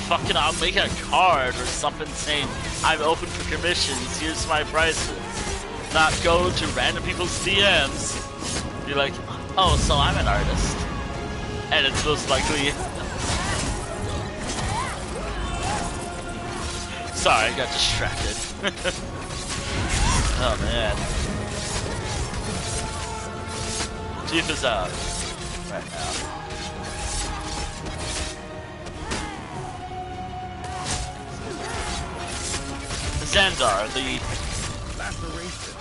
fucking I'll make a card or something saying I'm open for commissions, here's my prices. Not go to random people's DMs, be like, oh, so I'm an artist. And it's most likely... Sorry, I got distracted. Oh man. Chief is out right now. Xandar, the laceration,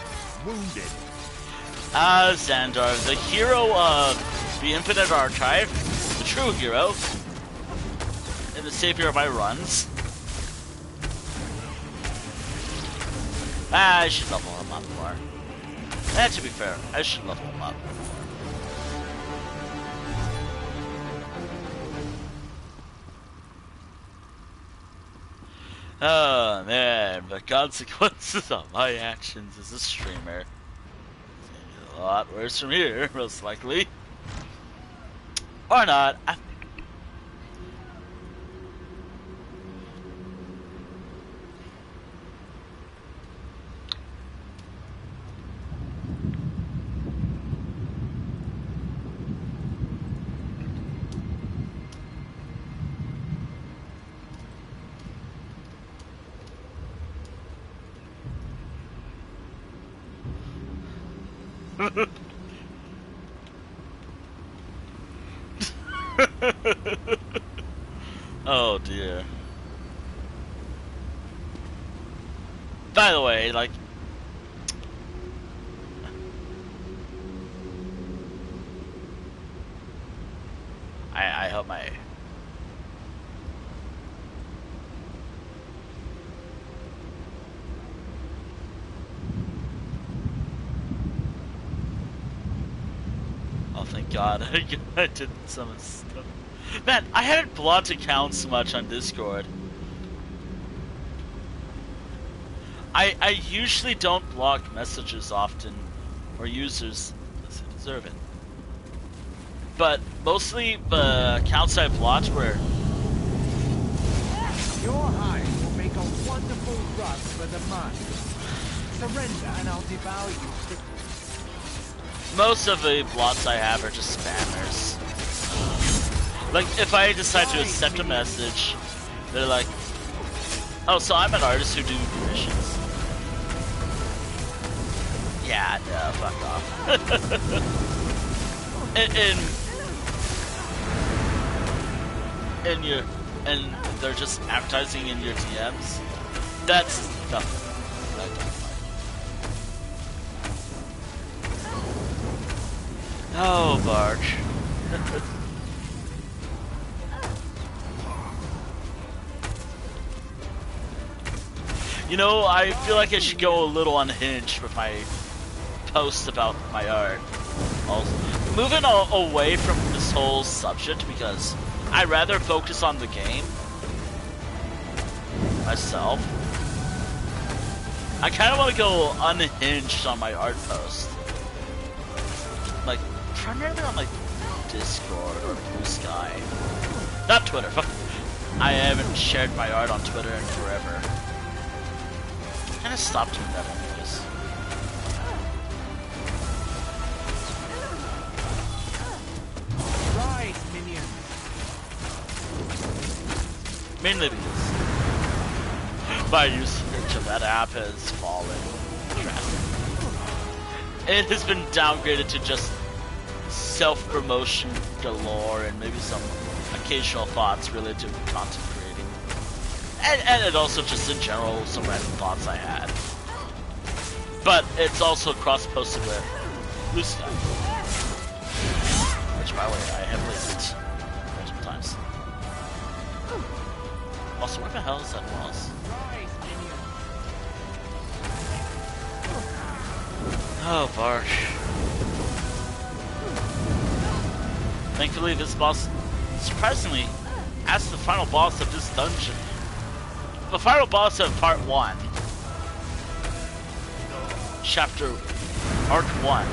wounded. Xandar, the hero of the Infinite Archive, the true hero, and the savior of my runs. I should level him up more. And to be fair, I should level him up. Oh man, the consequences of my actions as a streamer. It's gonna get a lot worse from here, most likely. Or not. Oh dear. By the way, like, I hope my thank God I did some stuff. Man, I haven't blocked accounts much on Discord. I usually don't block messages often, or users as they deserve it. But mostly the accounts I blocked were... Your hide will make a wonderful rug for the mud. Surrender and I'll devour you quickly. Most of the blots I have are just spammers. Like, if I decide to accept a message, they're like, oh, so I'm an artist who do commissions. Yeah, no, fuck off. and they're just advertising in your DMs. That's nothing. That don't like. Oh, Barge. You know, I feel like I should go a little unhinged with my posts about my art. Also, moving away from this whole subject because I'd rather focus on the game myself. I kind of want to go unhinged on my art post. Like, primarily on like Discord or Blue Sky. Not Twitter. I haven't shared my art on Twitter in forever. I kind of stopped doing that anyways. Rise, minions. Mainly because my usage of that app has fallen drastically. It has been downgraded to just self-promotion galore and maybe some occasional thoughts related to content creating. And it also just in general some random thoughts I had. But it's also cross-posted with Lucida, which by the way I have listened multiple times. Also, where the hell is that boss? Oh, Barsh. Thankfully, this boss, surprisingly, as the final boss of this dungeon. The final boss of part 1. Chapter Arc 1.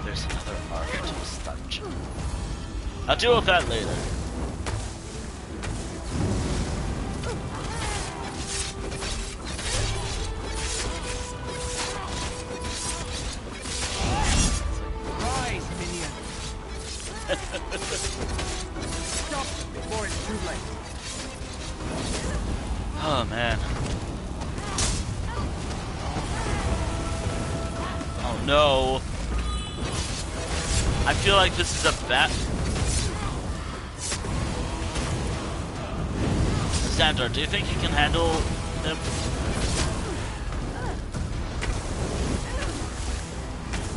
There's another arc to this dungeon. I'll deal with that later. Rise, minion! Stop before it's too late. Oh man. Oh no. I feel like this is a bat. Sandra, do you think you can handle him?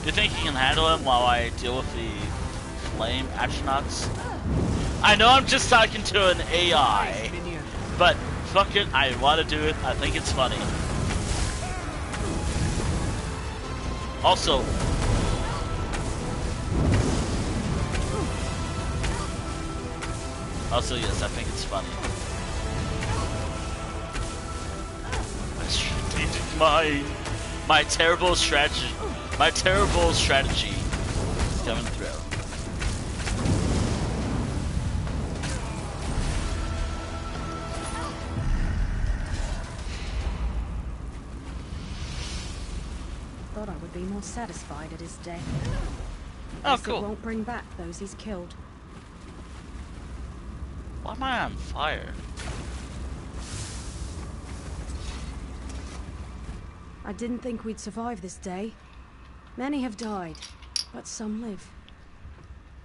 Do you think you can handle him while I deal with the flame astronauts? I know I'm just talking to an AI, but fuck it, I want to do it. I think it's funny. Also, yes, I think it's funny. My strategic mind, my terrible strategy is coming through. Thought I would be more satisfied at his death. Oh, Guess cool. It won't bring back those he's killed. Why am I on fire? I didn't think we'd survive this day. Many have died, but some live.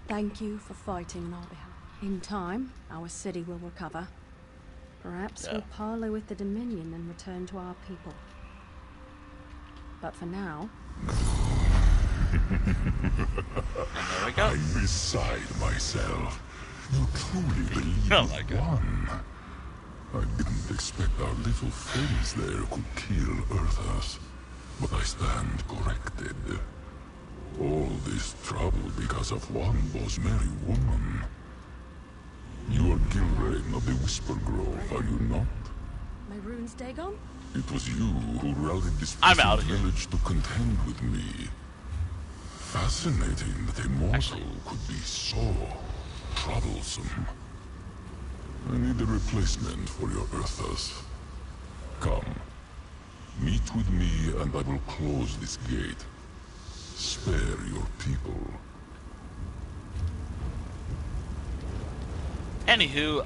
Thank you for fighting on our behalf. In time, our city will recover. Perhaps we'll parley with the Dominion and return to our people. But for now... There we go. I'm beside myself. You truly believe you've won. I didn't expect our little friends there could kill Earthers, but I stand corrected. All this trouble because of one Bosmeri woman. You are Gilrain of the Whisper Grove, are you not? My runes, Dagon? It was you who rallied this I'm out of here. village to contend with me. Fascinating that a mortal could be so troublesome. I need a replacement for your Earthers. Come. Meet with me and I will close this gate. Spare your people. Anywho,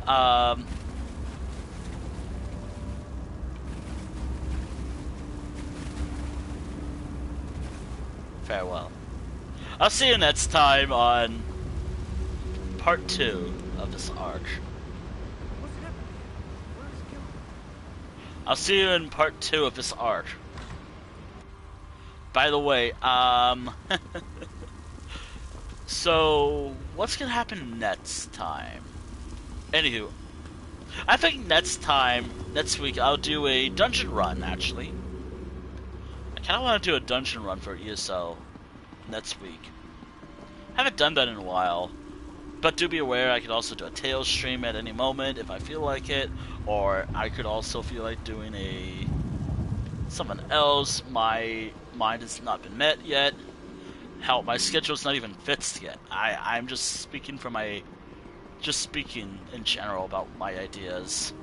farewell. I'll see you next time on part 2 of this arc. I'll see you in part 2 of this arc. By the way, so what's gonna happen next time? Anywho, I think next week, I'll do a dungeon run, actually. I kinda wanna do a dungeon run for ESO next week. Haven't done that in a while. But do be aware, I could also do a Tales stream at any moment if I feel like it, or I could also feel like doing something else. My mind has not been met yet. Hell, my schedule's not even fixed yet. I'm just speaking in general about my ideas.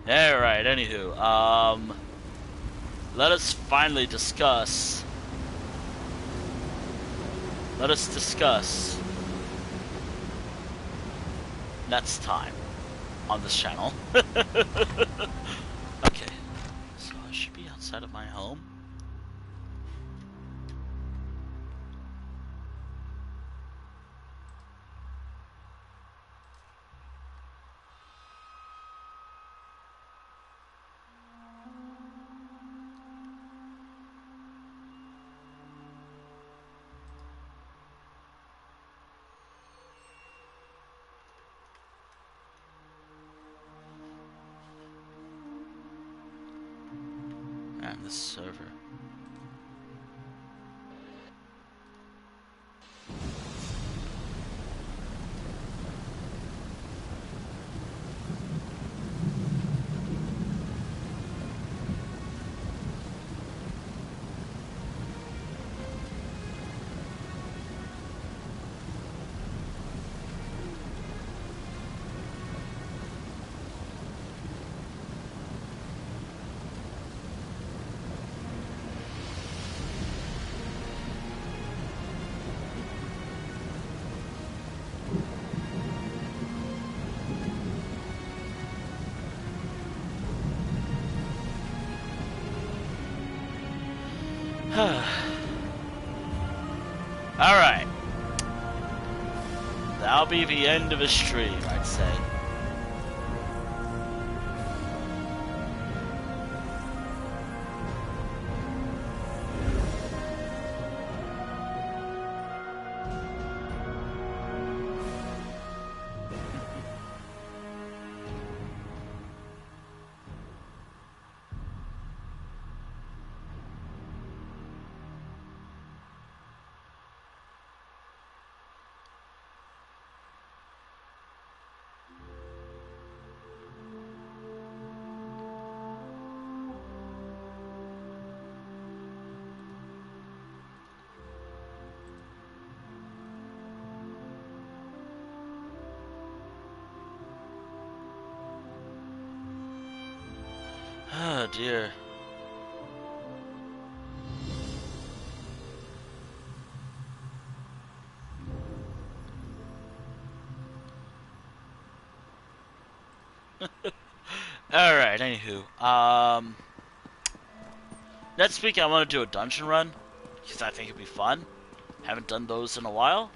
Alright, anywho, let us finally discuss. Let us discuss next time on this channel. Okay, so I should be outside of my home. Damn, this server. Alright. That'll be the end of the stream, I'd say. Oh dear. Alright, anywho. Next week I want to do a dungeon run, because I think it'd be fun. Haven't done those in a while.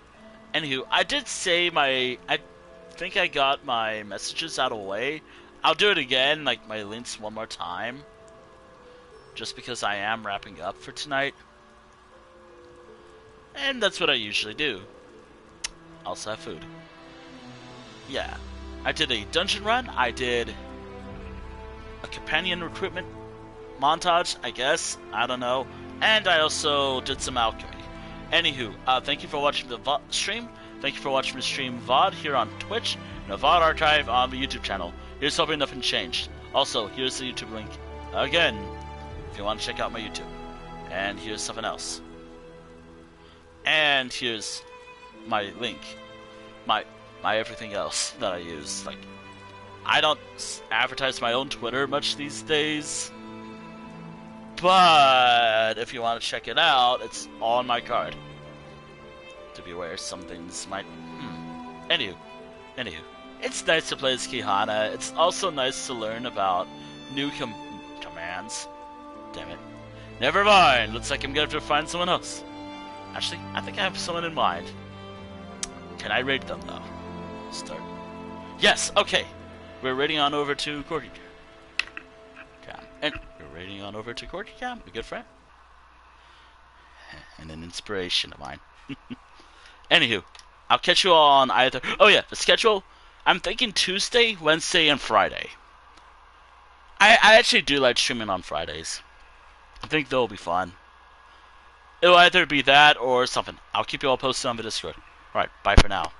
Anywho, I did say I think I got my messages out of the way. I'll do it again, like my links one more time. Just because I am wrapping up for tonight. And that's what I usually do. Also have food. Yeah. I did a dungeon run. I did a companion recruitment montage, I guess. I don't know. And I also did some alchemy. Anywho, thank you for watching the stream. Thank you for watching the stream VOD here on Twitch. And a VOD archive on the YouTube channel. Here's hoping nothing changed. Also, here's the YouTube link. Again, if you want to check out my YouTube. And here's something else. And here's my link. My everything else that I use. Like, I don't advertise my own Twitter much these days. But if you want to check it out, it's on my card. To be aware, some things might... Anywho. It's nice to play as Kihana. It's also nice to learn about new commands. Damn it. Never mind. Looks like I'm gonna have to find someone else. Actually, I think I have someone in mind. Can I raid them, though? Start. Yes, okay. We're raiding on over to Corky Cam. And we're raiding on over to Corky Cam, a good friend. And an inspiration of mine. Anywho, I'll catch you all on either... Oh yeah, the schedule... I'm thinking Tuesday, Wednesday, and Friday. I actually do like streaming on Fridays. I think they'll be fun. It'll either be that or something. I'll keep you all posted on the Discord. Alright, bye for now.